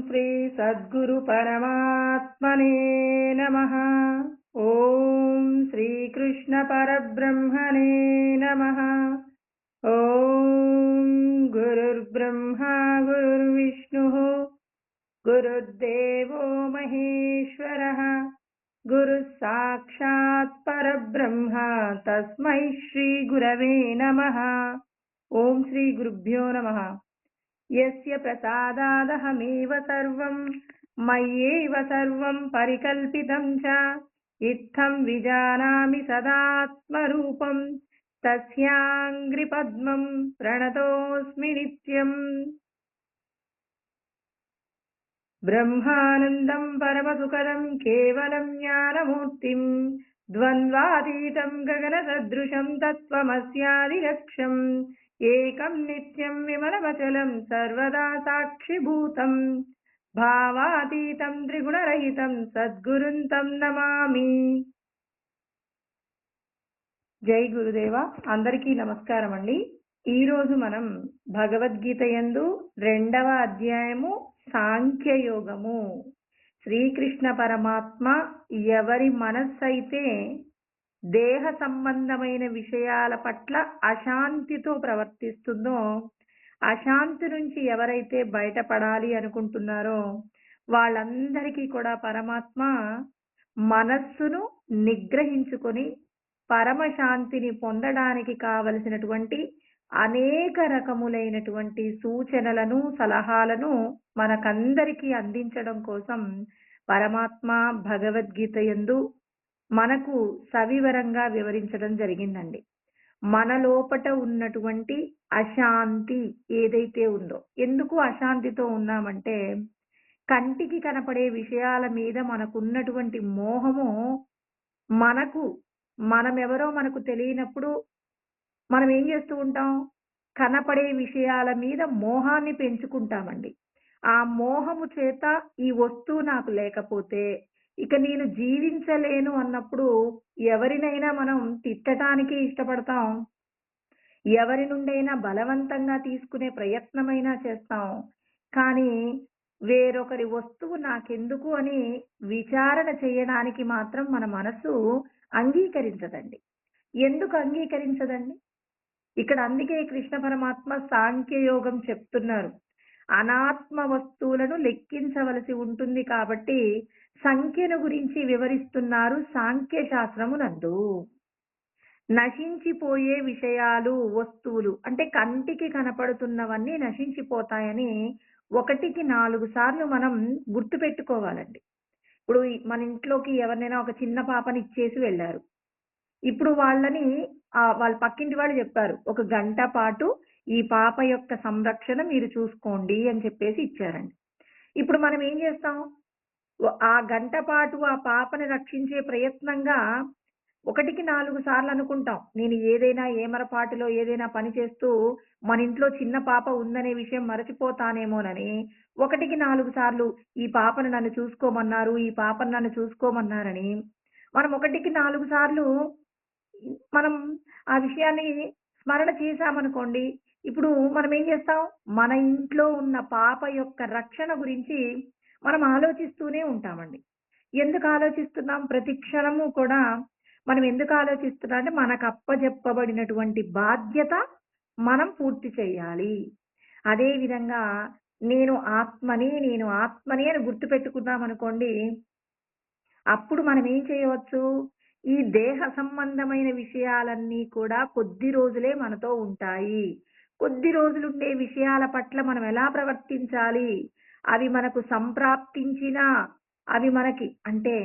శ్రీ సద్గురు పరమాత్మనే నమః. ఓం శ్రీకృష్ణ పరబ్రహ్మణే నమః. ఓం గురుర్బ్రహ్మా గురుర్విష్ణుః గురుర్దేవో మహేశ్వరః గురుః సాక్షాత్ పరబ్రహ్మ తస్మై శ్రీ గురవే నమః. ఓం శ్రీ గురుభ్యో నమః. యస్య ప్రసాదాదహమేవ సర్వం మయ్యేవ సర్వం పరికల్పితం చ ఇత్థం విజానామి సదాత్మరూపం తస్యాంగ్రి పద్మం ప్రణతోస్మి నిత్యం. బ్రహ్మానందం పరమసుఖదం కేవలం జ్ఞానమూర్తిం ద్వంద్వాతీతం గగన సదృశం తత్వమస్యాదిలక్ష్యం ఏకం నిత్యం విమలమచలం సర్వదా సాక్షిభూతం భావాతీతం త్రిగుణరహితం సద్గురుం తం నమామి. జై గురుదేవ. అందరికీ నమస్కారం అండి. ఈరోజు మనం భగవద్గీత యందు 2వ అధ్యాయము సాంఖ్యయోగము. శ్రీకృష్ణ పరమాత్మ ఎవరి మనస్సైతే దేహ సంబంధమైన విషయాల పట్ల అశాంతితో ప్రవర్తిస్తుందో, అశాంతి నుంచి ఎవరైతే బయటపడాలి అనుకుంటున్నారో వాళ్ళందరికీ కూడా పరమాత్మ మనస్సును నిగ్రహించుకొని పరమశాంతిని పొందడానికి కావలసినటువంటి అనేక రకములైనటువంటి సూచనలను సలహాలను మనకందరికీ అందించడం కోసం పరమాత్మ భగవద్గీత యందు మనకు సవివరంగా వివరించడం జరిగిందండి. మన లోపట ఉన్నటువంటి అశాంతి ఏదైతే ఉందో, ఎందుకు అశాంతితో ఉన్నామంటే కంటికి కనపడే విషయాల మీద మనకున్నటువంటి మోహము, మనమెవరో మనకు తెలియనప్పుడు మనం ఏం చేస్తూ ఉంటాం, కనపడే విషయాల మీద మోహాన్ని పెంచుకుంటామండి. ఆ మోహము చేత ఈ వస్తువు నాకు లేకపోతే ఇక నేను జీవించలేను అన్నప్పుడు ఎవరినైనా మనం తిట్టడానికి ఇష్టపడతాం, ఎవరి నుండైనా బలవంతంగా తీసుకునే ప్రయత్నమైనా చేస్తాం. కానీ వేరొకరి వస్తువు నాకెందుకు అని విచారణ చేయడానికి మాత్రం మన మనసు అంగీకరించదండి. ఎందుకు అంగీకరించదండి? ఇక్కడ అందుకే కృష్ణ పరమాత్మ సాంఖ్యయోగం చెప్తున్నారు. అనాత్మ వస్తువులను లెక్కించవలసి ఉంటుంది కాబట్టి సంఖ్యను గురించి వివరిస్తున్నారు సాంఖ్య శాస్త్రమునందు. నశించిపోయే విషయాలు, వస్తువులు అంటే కంటికి కనపడుతున్నవన్నీ నశించిపోతాయని 1కి 4 సార్లు మనం గుర్తు పెట్టుకోవాలండి. ఇప్పుడు మన ఇంట్లోకి ఎవరినైనా ఒక చిన్న పాపని ఇచ్చేసి వెళ్ళారు. ఇప్పుడు వాళ్ళ పక్కింటి వాళ్ళు చెప్పారు, 1 గంట పాటు ఈ పాప యొక్క సంరక్షణ మీరు చూసుకోండి అని చెప్పేసి ఇచ్చారండి. ఇప్పుడు మనం ఏం చేస్తాం, ఆ గంట పాటు ఆ పాపని రక్షించే ప్రయత్నంగా 1కి 4 సార్లు అనుకుంటాం. నేను ఏదైనా ఏమరపాటులో ఏదైనా పని చేస్తూ మన ఇంట్లో చిన్న పాప ఉందనే విషయం మరచిపోతానేమోనని 1కి 4 సార్లు ఈ పాపను నన్ను చూసుకోమన్నారు, ఈ పాపను నన్ను చూసుకోమన్నారని మనం 1కి 4 సార్లు మనం ఆ విషయాన్ని స్మరణ చేశామనుకోండి, ఇప్పుడు మనం ఏం చేస్తాం, మన ఇంట్లో ఉన్న పాప యొక్క రక్షణ గురించి మనం ఆలోచిస్తూనే ఉంటామండి. ఎందుకు ఆలోచిస్తున్నాం? ప్రతి క్షణము కూడా మనం ఎందుకు ఆలోచిస్తున్నాం అంటే మనకు అప్పజెప్పబడినటువంటి బాధ్యత మనం పూర్తి చేయాలి. అదే విధంగా నేను ఆత్మని అని గుర్తుపెట్టుకున్నాం అనుకోండి, అప్పుడు మనం ఏం చేయవచ్చు, ఈ దేహ సంబంధమైన విషయాలన్నీ కూడా కొద్ది రోజులే మనతో ఉంటాయి. కొద్ది రోజులుండే విషయాల పట్ల మనం ఎలా ప్రవర్తించాలి, అవి మనకు సంప్రాప్తించినా అవి మనకి అంటే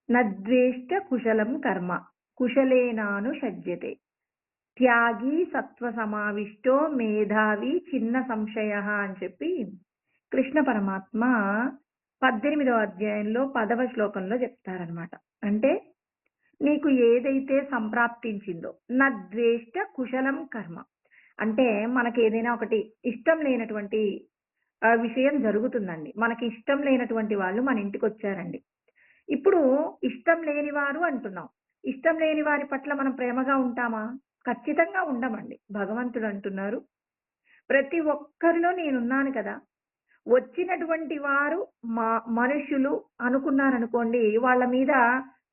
నద్వేష్ట కుశలం కర్మ కుశలేనాను షజ్యతే త్యాగి సత్వ సమావిష్టో మేధావి చిన్న సంశయ అని చెప్పి కృష్ణ పరమాత్మ 18వ అధ్యాయంలో 10వ శ్లోకంలో చెప్తారనమాట. అంటే నీకు ఏదైతే సంప్రాప్తించిందో నద్వేష్ట కుశలం కర్మ అంటే మనకి ఏదైనా ఒకటి ఇష్టం లేనటువంటి విషయం జరుగుతుందండి. మనకి ఇష్టం లేనటువంటి వాళ్ళు మన ఇంటికి వచ్చారండి. ఇప్పుడు ఇష్టం లేని వారు అంటున్నాం. ఇష్టం లేని వారి పట్ల మనం ప్రేమగా ఉంటామా? ఖచ్చితంగా ఉండమండి. భగవంతుడు అంటున్నారు, ప్రతి ఒక్కరిలో నేనున్నాను కదా. వచ్చినటువంటి వారు మ మనుషులు అనుకున్నారనుకోండి, వాళ్ళ మీద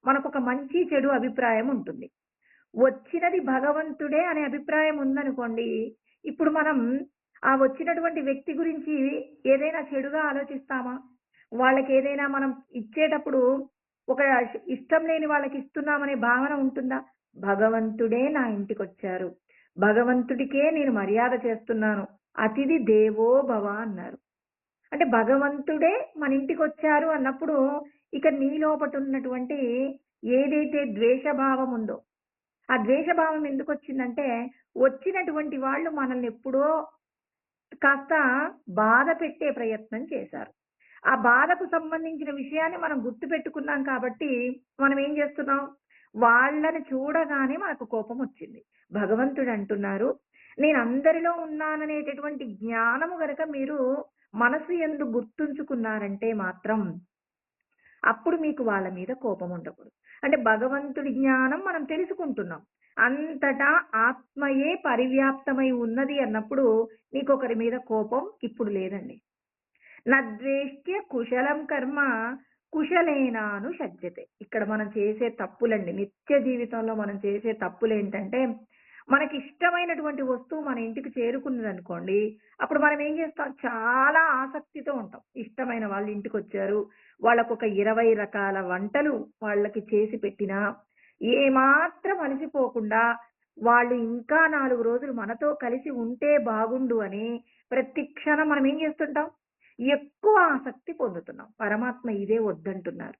మనకొక మంచి, చెడు అభిప్రాయం ఉంటుంది. వచ్చినది భగవంతుడే అనే అభిప్రాయం ఉందనుకోండి, ఇప్పుడు మనం ఆ వచ్చినటువంటి వ్యక్తి గురించి ఏదైనా చెడుగా ఆలోచిస్తామా? వాళ్ళకేదైనా మనం ఇచ్చేటప్పుడు ఒక ఇష్టం లేని వాళ్ళకిస్తున్నామనే భావన ఉంటుందా? భగవంతుడే నా ఇంటికొచ్చారు. భగవంతుడికే నేను మర్యాద చేస్తున్నాను. అతిథి దేవో భవ అన్నారు. అంటే భగవంతుడే మన ఇంటికొచ్చారు అన్నప్పుడు, ఇక నీ లోపటున్నటువంటి ఏదైతే ద్వేషభావం ఉందో, ఆ ద్వేషభావం ఎందుకొచ్చిందంటే, వచ్చినటువంటి వాళ్ళు మనల్ని ఎప్పుడో కాస్త బాధ పెట్టే ప్రయత్నం చేశారు. ఆ బాధకు సంబంధించిన విషయాన్ని మనం గుర్తుపెట్టుకున్నాం కాబట్టి, మనం ఏం చేస్తున్నాం? వాళ్ళని చూడగానే మనకు కోపమొచ్చింది. భగవంతుడు అంటున్నారు, నేను అందరిలో ఉన్నాననేటటువంటి జ్ఞానము గనక మీరు మనసు యందు గుర్తుంచుకున్నారంటే మాత్రం అప్పుడు మీకు వాళ్ళ మీద కోపం ఉండకూడదు. అంటే భగవంతుడి జ్ఞానం మనం తెలుసుకుంటున్నాం. అంతటా ఆత్మయే పరివ్యాప్తమై ఉన్నది అన్నప్పుడు నీకొకరి మీద కోపం ఇప్పుడు లేదండి. నద్వేష్ట్య కుశలం కర్మ కుశలేనానుషజ్యతే. ఇక్కడ మనం చేసే తప్పులండి. నిత్య జీవితంలో మనం చేసే తప్పులేంటంటే, మనకిష్టమైనటువంటి వస్తువు మన ఇంటికి చేరుకున్నదనుకోండి, అప్పుడు మనం ఏం చేస్తాం? చాలా ఆసక్తితో ఉంటాం. ఇష్టమైన వాళ్ళు ఇంటికొచ్చారు. వాళ్ళకొక 20 రకాల వంటలు వాళ్ళకి చేసి పెట్టినా, ఏమాత్రం అలసిపోకుండా వాళ్ళు ఇంకా 4 రోజులు మనతో కలిసి ఉంటే బాగుండు అని ప్రతి క్షణం మనం ఏం చేస్తుంటాం? ఎక్కువ ఆసక్తి పొందుతున్నాం. పరమాత్మ ఇదే వద్దంటున్నారు.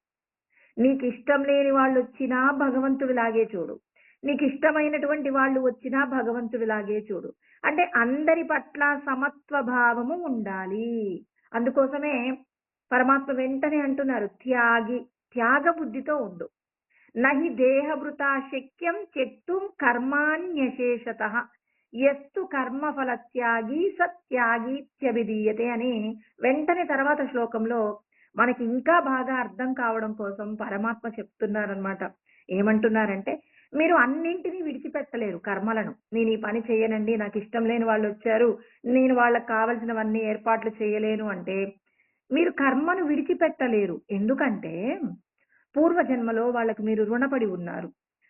నీకిష్టం లేని వాళ్ళొచ్చినా భగవంతుడిలాగే చూడు. నీకిష్టమైనటువంటి వాళ్ళు వచ్చినా భగవంతుడిలాగే చూడు. అంటే అందరి పట్ల సమత్వ భావము ఉండాలి. అందుకోసమే పరమాత్మ వెంటనే అంటున్నారు, త్యాగ బుద్ధితో ఉండు. నహి దేహభృతా శక్యం త్యక్తుం కర్మాణ్యశేషతః యస్తు కర్మఫలత్యాగి సత్యాగీత్యభిధీయతే అని వెంటనే తర్వాత శ్లోకంలో మనకి ఇంకా బాగా అర్థం కావడం కోసం పరమాత్మ చెప్తున్నారనమాట. ఏమంటున్నారంటే, మీరు అన్నింటినీ విడిచిపెట్టలేరు కర్మలను. నేను ఈ పని చేయనండి, నాకు ఇష్టం లేని వాళ్ళొచ్చారు, నేను వాళ్ళకి కావాల్సినవన్నీ ఏర్పాట్లు చేయలేను అంటే, మీరు కర్మను విడిచిపెట్టలేరు. ఎందుకంటే పూర్వజన్మలో వాళ్ళకి మీరు రుణపడి ఉన్నారు.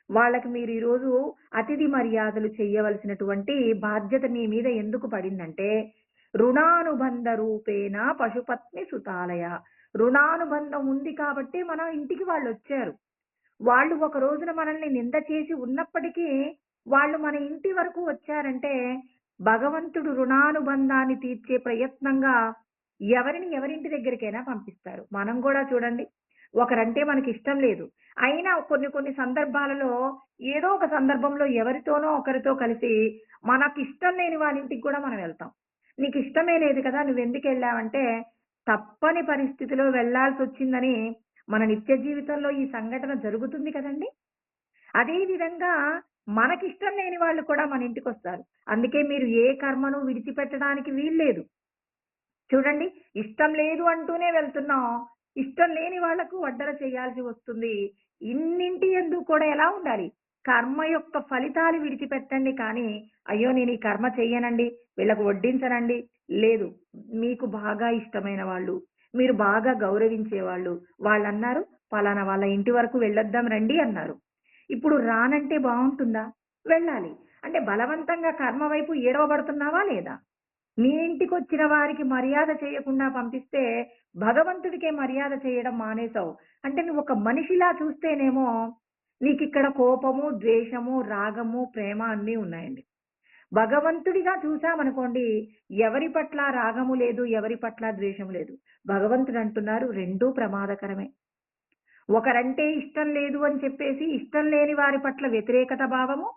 వాళ్ళకి మీరు ఈరోజు అతిథి మర్యాదలు చెయ్యవలసినటువంటి బాధ్యత మీ మీద ఎందుకు పడిందంటే, రుణానుబంధ రూపేణ పశుపత్ని సుతాలయ. రుణానుబంధం ఉంది కాబట్టి మన ఇంటికి వాళ్ళొచ్చారు. వాళ్ళు ఒక రోజున మనల్ని నింద చేసి ఉన్నప్పటికీ, వాళ్ళు మన ఇంటి వరకు వచ్చారంటే, భగవంతుడు రుణానుబంధాన్ని తీర్చే ప్రయత్నంగా ఎవరింటి దగ్గరికైనా పంపిస్తారు. మనం గూడా చూడండి, ఒకరంటే మనకిష్టం లేదు. అయినా కొన్ని సందర్భాలలో ఏదో ఒక సందర్భంలో ఎవరితోనో ఒకరితో కలిసి మనకిష్టం లేని వాళ్ళ ఇంటికి గూడా మనం వెళ్తాం. "నీకిష్టమే లేదు కదా! నువ్వెందుకెళ్ళావంటే" తప్పని పరిస్థితిలో వెళ్ళాల్సొచ్చిందని మన నిత్య జీవితంలో ఈ సంఘటన జరుగుతుంది కదండీ! అదే విధంగా మనకిష్టం లేని వాళ్ళు కూడా మన ఇంటికొస్తారు. అందుకే మీరు ఏ కర్మను విడిచిపెట్టడానికి వీల్లేదు. చూడండి, ఇష్టం లేదు అంటూనే వెళ్తున్నాం. ఇష్టం లేని వాళ్ళకు వడ్డన చేయాల్సి వస్తుంది. ఇన్నింటి యందు కూడా ఎలా ఉండాలి? కర్మ యొక్క ఫలితాలు విడిచిపెట్టండి కానీ, అయ్యో! నేను ఈ కర్మ చెయ్యనండి, వీళ్ళకు వడ్డించనండి. లేదు. మీకు బాగా ఇష్టమైన వాళ్ళు, మీరు బాగా గౌరవించేవాళ్ళు, వాళ్ళన్నారు, "పలానా వాళ్ళ ఇంటి వరకు వెళ్ళొద్దాం రండి" అన్నారు. ఇప్పుడు రానంటే బావుంటుందా? వెళ్ళాలి. అంటే బలవంతంగా కర్మ వైపు ఏడవబడుతున్నావా లేదా? మీ ఇంటికొచ్చిన వారికి మర్యాద చేయకుండా పంపిస్తే, భగవంతుడికే మర్యాద చేయడం మానేసావు. అంటే నువ్వొక మనిషిలా చూస్తేనేమో, నీకిక్కడ కోపము, ద్వేషము, రాగము, ప్రేమ అన్నీ ఉన్నాయండి. భగవంతుడిగా చూసామనుకోండి, ఎవరి పట్ల రాగము లేదు, ఎవరి పట్ల ద్వేషం లేదు. భగవంతుడంటున్నారు రెండూ ప్రమాదకరమే. ఒకరంటే ఇష్టం లేదు అని చెప్పేసి, ఇష్టం లేని వారి పట్ల వ్యతిరేకత భావము,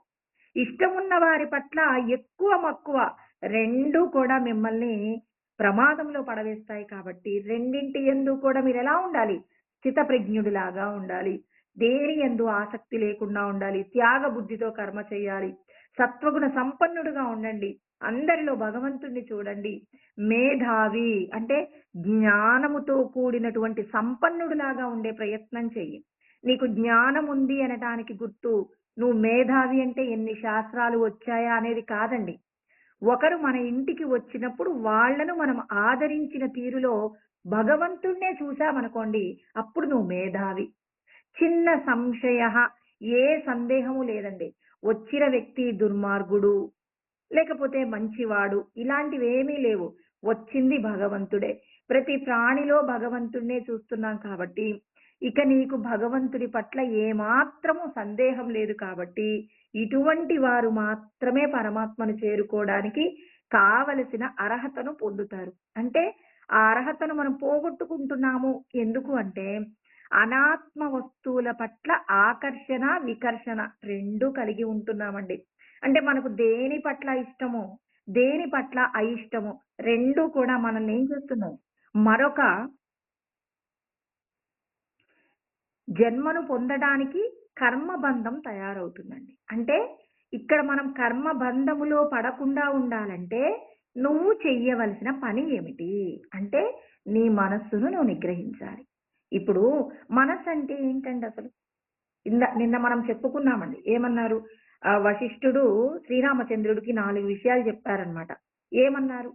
ఇష్టమున్న వారి పట్ల ఎక్కువ మక్కువ 2 కూడా మిమ్మల్ని ప్రమాదంలో పడవేస్తాయి కాబట్టి, రెండింటి యందు కూడా మీరెలా ఉండాలి? స్థితప్రజ్ఞుడిలాగా ఉండాలి. దేని యందు ఆసక్తి లేకుండా ఉండాలి. త్యాగ బుద్ధితో కర్మ చేయాలి. సత్వగుణ సంపన్నుడుగా ఉండండి. అందరిలో భగవంతుడిని చూడండి. మేధావి అంటే జ్ఞానముతో కూడినటువంటి సంపన్నుడిలాగా ఉండే ప్రయత్నం చెయ్యి. నీకు జ్ఞానం ఉంది అనటానికి గుర్తు నువ్వు మేధావి అంటే ఎన్ని శాస్త్రాలు వచ్చాయా అనేది కాదండి. ఒకరు మన ఇంటికి వచ్చినప్పుడు వాళ్ళను మనం ఆదరించిన తీరులో భగవంతుడినే చూసామనుకోండి, అప్పుడు నువ్వు మేధావి. చిన్న సంశయః, ఏ సందేహము లేదండి. వచ్చిన వ్యక్తి దుర్మార్గుడు, లేకపోతే మంచివాడు ఇలాంటివేమీ లేవు. వచ్చింది భగవంతుడే. ప్రతి ప్రాణిలో భగవంతుడినే చూస్తున్నాం కాబట్టి, ఇక నీకు భగవంతుడి పట్ల ఏమాత్రము సందేహం లేదు కాబట్టి, ఇటువంటి వారు మాత్రమే పరమాత్మను చేరుకోవడానికి కావలసిన అర్హతను పొందుతారు. అంటే ఆ అర్హతను మనం పోగొట్టుకుంటున్నాము. ఎందుకు అంటే, అనాత్మ వస్తువుల పట్ల ఆకర్షణ, వికర్షణ 2 కలిగి ఉంటున్నామండి. అంటే మనకు దేని పట్ల ఇష్టమో, దేని పట్ల అయిష్టమో 2 కూడా మనల్ని ఏం చేస్తున్నాయి? మరొక జన్మను పొందడానికి కర్మబంధం తయారవుతుందండి. అంటే ఇక్కడ మనం కర్మబంధములో పడకుండా ఉండాలంటే నువ్వు చెయ్యవలసిన పని ఏమిటి? అంటే నీ మనస్సును నువ్వు నిగ్రహించాలి. ఇప్పుడు మనస్సంటే ఏంటండి అసలు? నిన్న మనం చెప్పుకున్నామండి. ఏమన్నారు? వశిష్ఠుడు శ్రీరామచంద్రుడికి 4 విషయాలు చెప్పారనమాట. ఏమన్నారు?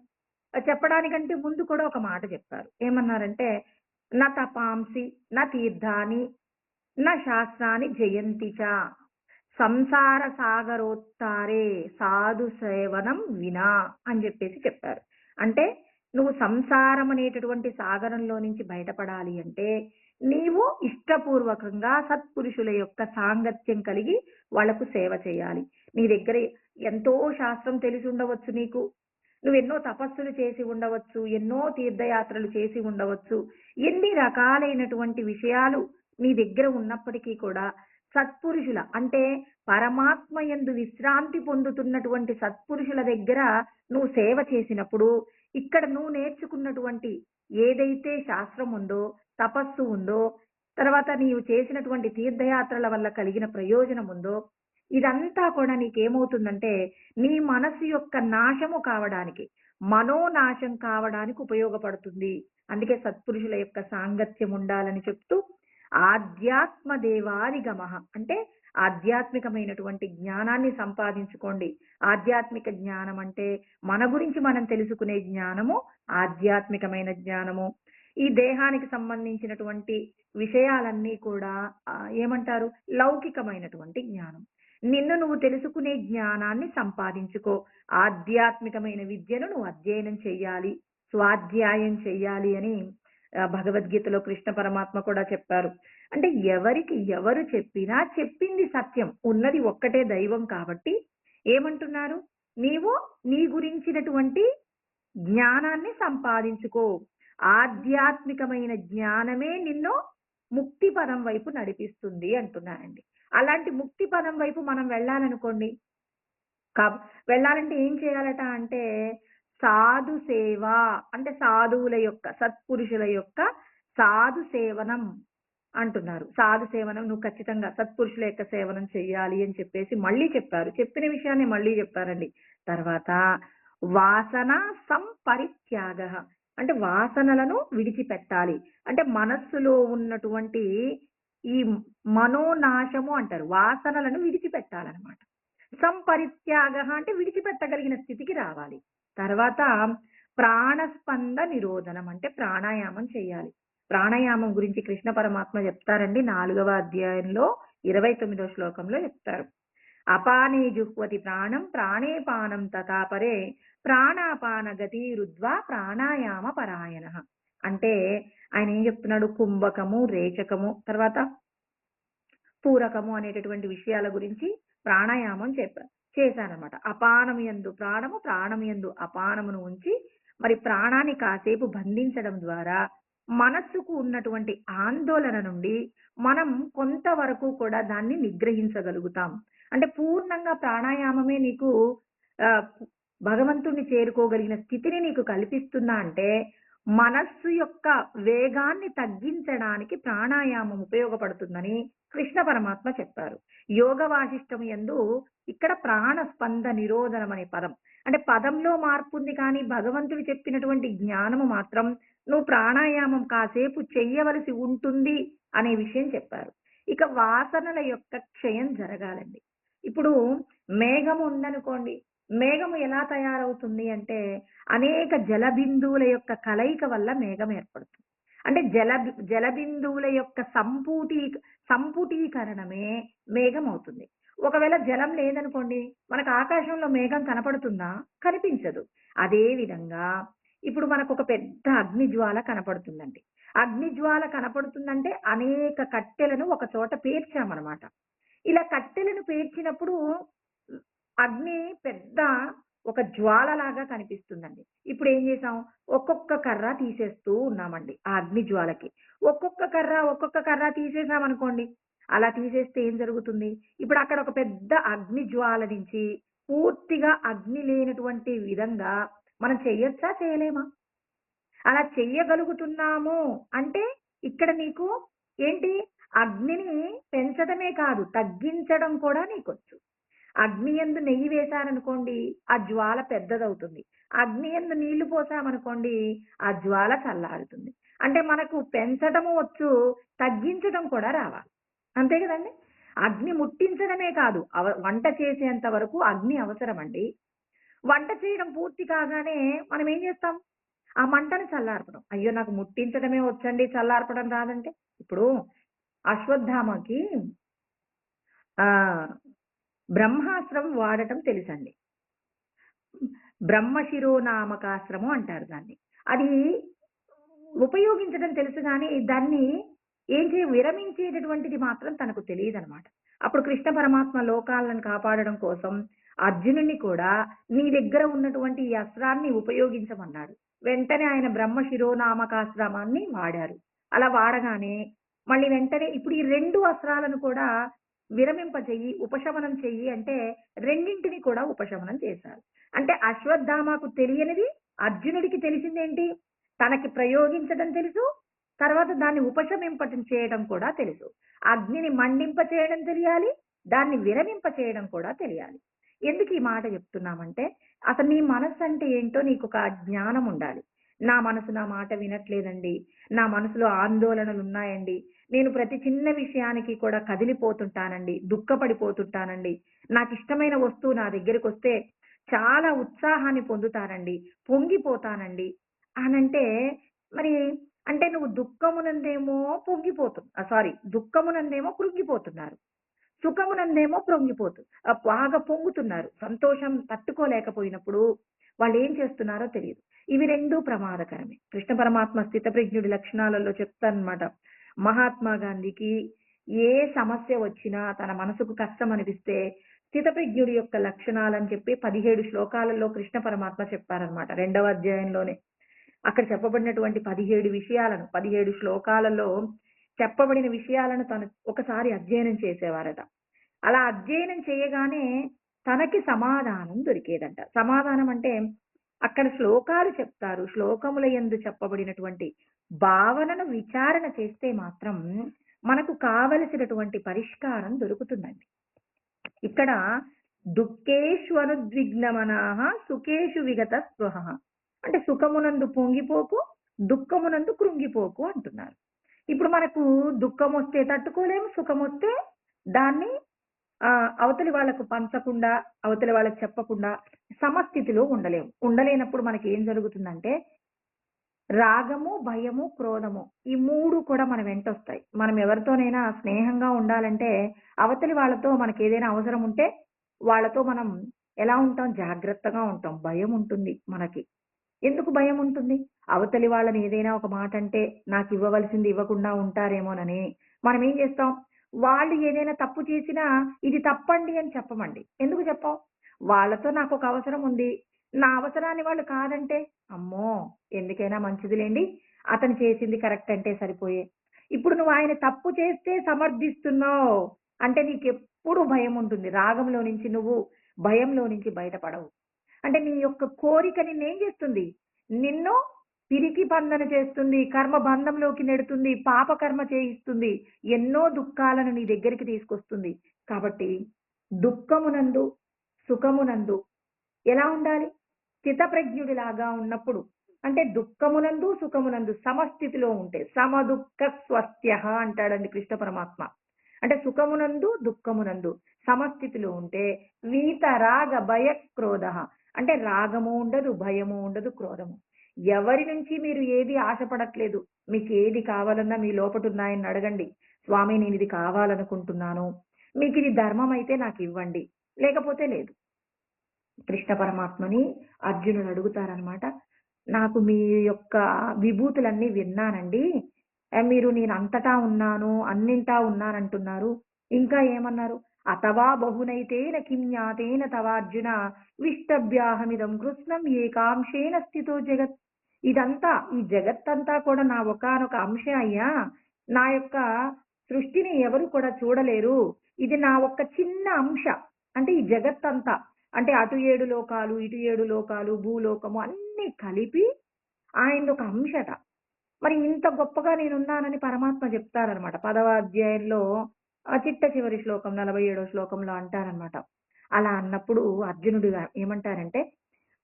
చెప్పడానికంటే ముందు కూడా ఒక మాట చెప్పారు. ఏమన్నారంటే, "న తపాంసి, న తీర్థాని, న శాస్త్రాని జయంతి చ. సంసార సాగరోత్తారే సాధు సేవనం వినా" అని చెప్పేసి చెప్పారు. అంటే నువ్వు సంసారం అనేటటువంటి సాగరంలో నుంచి బయటపడాలి అంటే నీవు ఇష్టపూర్వకంగా సత్పురుషుల యొక్క సాంగత్యం కలిగి వాళ్లకు సేవ చేయాలి. నీ దగ్గర ఎంతో శాస్త్రం తెలిసి ఉండవచ్చు నీకు. నువ్వెన్నో తపస్సులు చేసి ఉండవచ్చు. ఎన్నో తీర్థయాత్రలు చేసి ఉండవచ్చు. ఎన్ని రకాలైనటువంటి విషయాలు నీ దగ్గర ఉన్నప్పటికీ కూడా సత్పురుషుల అంటే పరమాత్మ యందు విశ్రాంతి పొందుతున్నటువంటి సత్పురుషుల దగ్గర నువ్వు సేవ చేసినప్పుడు ఇక్కడ నువ్వు నేర్చుకున్నటువంటి ఏదైతే శాస్త్రం ఉందో, తపస్సు ఉందో, తర్వాత నీవు చేసినటువంటి తీర్థయాత్రల వల్ల కలిగిన ప్రయోజనం ఉందో, ఇదంతా కూడా నీకేమవుతుందంటే నీ మనసు యొక్క నాశము కావడానికి, మనోనాశం కావడానికి ఉపయోగపడుతుంది. అందుకే సత్పురుషుల యొక్క సాంగత్యం ఉండాలని చెప్తూ ఆధ్యాత్మ దేవాదిగమః అంటే ఆధ్యాత్మికమైనటువంటి జ్ఞానాన్ని సంపాదించుకోండి. ఆధ్యాత్మిక జ్ఞానం అంటే మన గురించి మనం తెలుసుకునే జ్ఞానము ఆధ్యాత్మికమైన జ్ఞానము. ఈ దేహానికి సంబంధించినటువంటి విషయాలన్నీ కూడా ఏమంటారు? లౌకికమైనటువంటి జ్ఞానం. నిన్ను నువ్వు తెలుసుకునే జ్ఞానాన్ని సంపాదించుకో. ఆధ్యాత్మికమైన విద్యను నువ్వు అధ్యయనం చెయ్యాలి, స్వాధ్యాయం చెయ్యాలి అని భగవద్గీతలో కృష్ణ పరమాత్మ కూడా చెప్పారు. అంటే ఎవరికి ఎవరు చెప్పినా చెప్పింది సత్యం. ఉన్నది ఒక్కటే దైవం కాబట్టి ఏమంటున్నారు? నీవు నీ గురించినటువంటి జ్ఞానాన్ని సంపాదించుకో. ఆధ్యాత్మికమైన జ్ఞానమే నిన్ను ముక్తి పదం వైపు నడిపిస్తుంది అంటున్నారండి. అలాంటి ముక్తి పదం వైపు మనం వెళ్ళాలనుకోండి, వెళ్ళాలంటే ఏం చేయాలట అంటే సాధు సేవ అంటే సాధువుల యొక్క సత్పురుషుల యొక్క సాధు సేవనం అంటున్నారు. సాధు సేవనం నువ్వు ఖచ్చితంగా సత్పురుషుల యొక్క సేవనం చెయ్యాలి అని చెప్పేసి మళ్ళీ చెప్పారు. చెప్పిన విషయాన్ని మళ్ళీ చెప్పారండి. తర్వాత వాసన సంపరిత్యాగ అంటే వాసనలను విడిచిపెట్టాలి. అంటే మనస్సులో ఉన్నటువంటి ఈ మనోనాశము అంటారు. వాసనలను విడిచిపెట్టాలన్నమాట. సంపరిత్యాగ అంటే విడిచిపెట్టగలిగిన స్థితికి రావాలి. తర్వాత ప్రాణస్పంద నిరోధనం అంటే ప్రాణాయామం చేయాలి. ప్రాణాయామం గురించి కృష్ణ పరమాత్మ చెప్తారండి 4వ అధ్యాయంలో 29వ శ్లోకంలో చెప్తారు. అపానే జుహ్వతి ప్రాణం ప్రాణే పానం తథాపరే ప్రాణాపాన గతి రుద్వా ప్రాణాయామ పరాయణ. అంటే ఆయన ఏం చెప్తున్నాడు? కుంభకము, రేచకము, తర్వాత పూరకము అనేటటువంటి విషయాల గురించి ప్రాణాయామం చేశానన్నమాట. అపానము యందు ప్రాణము, ప్రాణము యందు అపానమును ఉంచి మరి ప్రాణాన్ని కాసేపు బంధించడం ద్వారా మనస్సుకు ఉన్నటువంటి ఆందోళన నుండి మనం కొంతవరకు కూడా దాన్ని నిగ్రహించగలుగుతాం. అంటే పూర్ణంగా ప్రాణాయామమే నీకు ఆ, భగవంతుణ్ణి చేరుకోగలిగిన స్థితిని నీకు కల్పిస్తున్నా అంటే మనస్సు యొక్క వేగాన్ని తగ్గించడానికి ప్రాణాయామం ఉపయోగపడుతుందని కృష్ణ పరమాత్మ చెప్పారు. యోగ వాసిష్టం యందు ఇక్కడ ప్రాణ స్పంద నిరోధనం అనే పదం అంటే పదంలో మార్పు ఉంది, కానీ భగవంతుడు చెప్పినటువంటి జ్ఞానము మాత్రం నువ్వు ప్రాణాయామం కాసేపు చెయ్యవలసి ఉంటుంది అనే విషయం చెప్పారు. ఇక వాసనల యొక్క క్షయం జరగాలండి. ఇప్పుడు మేఘం ఉందనుకోండి, మేఘము ఎలా తయారవుతుంది అంటే, అనేక జలబిందువుల యొక్క కలయిక వల్ల మేఘం ఏర్పడుతుంది. అంటే జలబిందువుల యొక్క సంపుటీకరణమే మేఘం అవుతుంది. ఒకవేళ జలం లేదనుకోండి, మనకు ఆకాశంలో మేఘం కనపడుతుందా? కనిపించదు. అదే విధంగా ఇప్పుడు మనకొక పెద్ద అగ్నిజ్వాల కనపడుతుందండి. అగ్నిజ్వాల కనపడుతుందంటే అనేక కట్టెలను ఒక చోట పేర్చామనమాట. ఇలా కట్టెలను పేర్చినప్పుడు అగ్ని పెద్ద ఒక జ్వాలలాగా కనిపిస్తుందండి. ఇప్పుడేం చేసాం, ఒక్కొక్క కర్ర తీసేస్తూ ఉన్నామండి ఆ అగ్ని జ్వాలకి. ఒక్కొక్క కర్ర తీసేసామనుకోండి, అలా తీసేస్తే ఏం జరుగుతుంది? ఇప్పుడు అక్కడ ఒక పెద్ద అగ్ని జ్వాల నుంచి పూర్తిగా అగ్ని లేనటువంటి విధంగా మనం చెయ్యొచ్చా? చేయలేమా? అలా చెయ్యగలుగుతున్నాము అంటే ఇక్కడ నీకు ఏంటి? అగ్నిని పెంచడమే కాదు, తగ్గించడం కూడా నీకొచ్చు. అగ్ని యందు నెయ్యి వేశారనుకోండి, ఆ జ్వాల పెద్దదవుతుంది. అగ్ని యందు నీళ్లు పోసామనుకోండి, ఆ జ్వాల చల్లారుతుంది. అంటే మనకు పెంచడము వచ్చు, తగ్గించడం కూడా రావాలి. అంతే కదండీ! అగ్ని ముట్టించడమే కాదు, వంట చేసేంత వరకు అగ్ని అవసరమండి. వంట చేయడం పూర్తి కాగానే మనం ఏం చేస్తాం? ఆ మంటను చల్లార్పడం. అయ్యో! నాకు ముట్టించడమే వచ్చండి, చల్లార్పడం రాదంటే? ఇప్పుడు అశ్వత్థామకి ఆహ్, బ్రహ్మాస్త్రం వాడటం తెలుసండి. బ్రహ్మశిరోనామకాస్త్రము అంటారు దాన్ని. అది ఉపయోగించడం తెలుసు గానీ, దాన్ని విరమించేటటువంటిది మాత్రం తనకు తెలీదనమాట. అప్పుడు కృష్ణ పరమాత్మ లోకాలను కాపాడడం కోసం అర్జునుడిని కూడా నీ దగ్గర ఉన్నటువంటి ఈ అస్త్రాన్ని ఉపయోగించమన్నాడు. వెంటనే ఆయన బ్రహ్మ శిరోనామకాస్త్రాన్ని వాడారు. అలా వాడగానే మళ్ళీ వెంటనే ఇప్పుడు ఈ 2 అస్త్రాలను కూడా విరమింపచెయ్యి, ఉపశమనం చెయ్యి అంటే రెండింటిని కూడా ఉపశమనం చేశారు. అంటే అశ్వత్థామకు తెలియనిది అర్జునుడికి తెలిసిందేంటి? తనకి ప్రయోగించడం తెలుసు. తర్వాత దాన్ని ఉపశమింపటం చేయడం కూడా తెలుసు. అగ్నిని మండింప చేయడం తెలియాలి. దాన్ని విరమింప చేయడం కూడా తెలియాలి. ఎందుకు ఈ మాట చెప్తున్నామంటే, అసలు నీ మనస్సంటే ఏంటో నీకొక జ్ఞానం ఉండాలి. నా మనసు నా మాట వినట్లేదండి. నా మనసులో ఆందోళనలున్నాయండి. నేను ప్రతి చిన్న విషయానికి కూడా కదిలిపోతుంటానండి. దుఃఖపడిపోతుంటానండి. నాకిష్టమైన వస్తువు నా దగ్గరికొస్తే చాలా ఉత్సాహాన్ని పొందుతానండి. పొంగిపోతానండి అనంటే మరి అంటే నువ్వు దుఃఖమునందేమో దుఃఖమునందేమో కృంగిపోతున్నారు. సుఖమునందేమో బాగా పొంగుతున్నారు. సంతోషం తట్టుకోలేకపోయినప్పుడు వాళ్ళేం చేస్తున్నారో తెలీదు. ఇవి 2 ప్రమాదకరమే. కృష్ణ పరమాత్మ స్థితప్రజ్ఞుడి లక్షణాలలో చెప్తారనమాట. మహాత్మా గాంధీకి ఏ సమస్య వచ్చినా తన మనసుకు కష్టం అనిపిస్తే స్థితప్రజ్ఞుడి యొక్క లక్షణాలని చెప్పి 17 శ్లోకాలలో కృష్ణ పరమాత్మ చెప్పారనమాట. 2వ అధ్యాయంలోనే. అక్కడ చెప్పబడినటువంటి 17 శ్లోకాలలో చెప్పబడిన విషయాలను తను ఒకసారి అధ్యయనం చేసేవారట. అలా అధ్యయనం చేయగానే తనకి సమాధానం దొరికేదంట. సమాధానం అంటే అక్కడ శ్లోకాలు చెప్తారు. శ్లోకముల యందు చెప్పబడినటువంటి భావనను విచారణ చేస్తే మాత్రం మనకు కావలసినటువంటి పరిష్కారం దొరుకుతుందండి. ఇక్కడ దుఃఖేషు అనుద్విగ్నమనాః సుఖేషు విగత స్పృహః. అంటే సుఖమునందు పొంగిపోకు, దుఃఖమునందు కృంగిపోకు అంటున్నారు. ఇప్పుడు మనకు దుఃఖమొస్తే తట్టుకోలేము, సుఖమొస్తే దాన్ని అవతలి వాళ్ళకు పంచకుండా, అవతలి వాళ్ళకి చెప్పకుండా సమస్థితిలో ఉండలేము. ఉండలేనప్పుడు మనకేం జరుగుతుందంటే రాగము, భయము, క్రోధము ఈ 3 కూడా మన వెంటొస్తాయి. మనం ఎవరితోనైనా స్నేహంగా ఉండాలంటే అవతలి వాళ్ళతో మనకేదైనా అవసరం ఉంటే వాళ్ళతో మనం ఎలా ఉంటాం? జాగ్రత్తగా ఉంటాం. భయం ఉంటుంది మనకి. ఎందుకు భయం ఉంటుంది? అవతలి వాళ్ళని ఏదైనా ఒక మాట అంటే నాకివ్వవలసింది ఇవ్వకుండా ఉంటారేమోనని మనం ఏం చేస్తాం? వాళ్ళు ఏదైనా తప్పు చేసినా ఇది తప్పండి అని చెప్పమండి. ఎందుకు చెప్పం? వాళ్ళతో నాకొక అవసరం ఉంది. నా అవసరాన్ని వాళ్ళు కాదంటే, అమ్మో! ఎందుకైనా మంచిదిలెండి. అతను చేసింది కరెక్ట్ అంటే సరిపోయే. ఇప్పుడు నువ్వు ఆయన తప్పు చేస్తే సమర్థిస్తున్నావు. అంటే నీకెప్పుడు భయముంటుంది. రాగంలో నుంచి నువ్వు భయంలో నుంచి బయటపడవు. అంటే నీ యొక్క కోరిక నిన్నేం చేస్తుంది? నిన్ను పిరికి బంధన చేస్తుంది. కర్మ బంధంలోకి నెడుతుంది. పాపకర్మ చేయిస్తుంది. ఎన్నో దుఃఖాలను నీ దగ్గరికి తీసుకొస్తుంది. కాబట్టి దుఃఖమునందు, సుఖమునందు ఎలా ఉండాలి? స్థితప్రజ్ఞుడిలాగా ఉన్నప్పుడు అంటే దుఃఖమునందు, సుఖమునందు సమస్థితిలో ఉంటే సమదుఃఖ స్వస్త్యః అంటాడండి కృష్ణ పరమాత్మ. అంటే సుఖమునందు దుఃఖమునందు సమస్థితిలో ఉంటే వీత రాగ భయ క్రోధ, అంటే రాగము ఉండదు, భయము ఉండదు, క్రోధము. ఎవరి నుంచి మీరు ఏది ఆశపడట్లేదు. మీకు ఏది కావాలన్నా మీ లోపట ఉన్నాయని అడగండి. స్వామి నేను ఇది కావాలనుకుంటున్నాను, మీకు ఇది ధర్మం అయితే నాకు ఇవ్వండి, లేకపోతే లేదు. కృష్ణ పరమాత్మని అర్జునుడు అడుగుతారనమాట. నాకు మీ యొక్క విభూతులన్నీ విన్నానండి. మీరు నేను అంతటా ఉన్నాను, అన్నింటా ఉన్నానంటున్నారు. ఇంకా ఏమన్నారు? అథవా బహునైతేన కిం జ్ఞాతేన తవార్జున విష్టభ్యాహమిదం కృష్ణం ఏకాంశేన స్థితో జగత్. ఇదంతా ఈ జగత్తంతా కూడా నా ఒకానొక అంశ అయ్యా. నా యొక్క సృష్టిని ఎవరు కూడా చూడలేరు. ఇది నా ఒక్క చిన్న అంశ. అంటే ఈ జగత్తంతా, అంటే అటు 7 లోకాలు, ఇటు 7 లోకాలు, భూలోకము అన్నీ కలిపి ఆయనది ఒక అంశట. మరి ఇంత గొప్పగా నేనున్నానని పరమాత్మ చెప్తారనమాట. 10వ అధ్యాయంలో చిట్ట చివరి శ్లోకం 47వ శ్లోకంలో అంటారనమాట. అలా అన్నప్పుడు అర్జునుడు ఏమంటారంటే,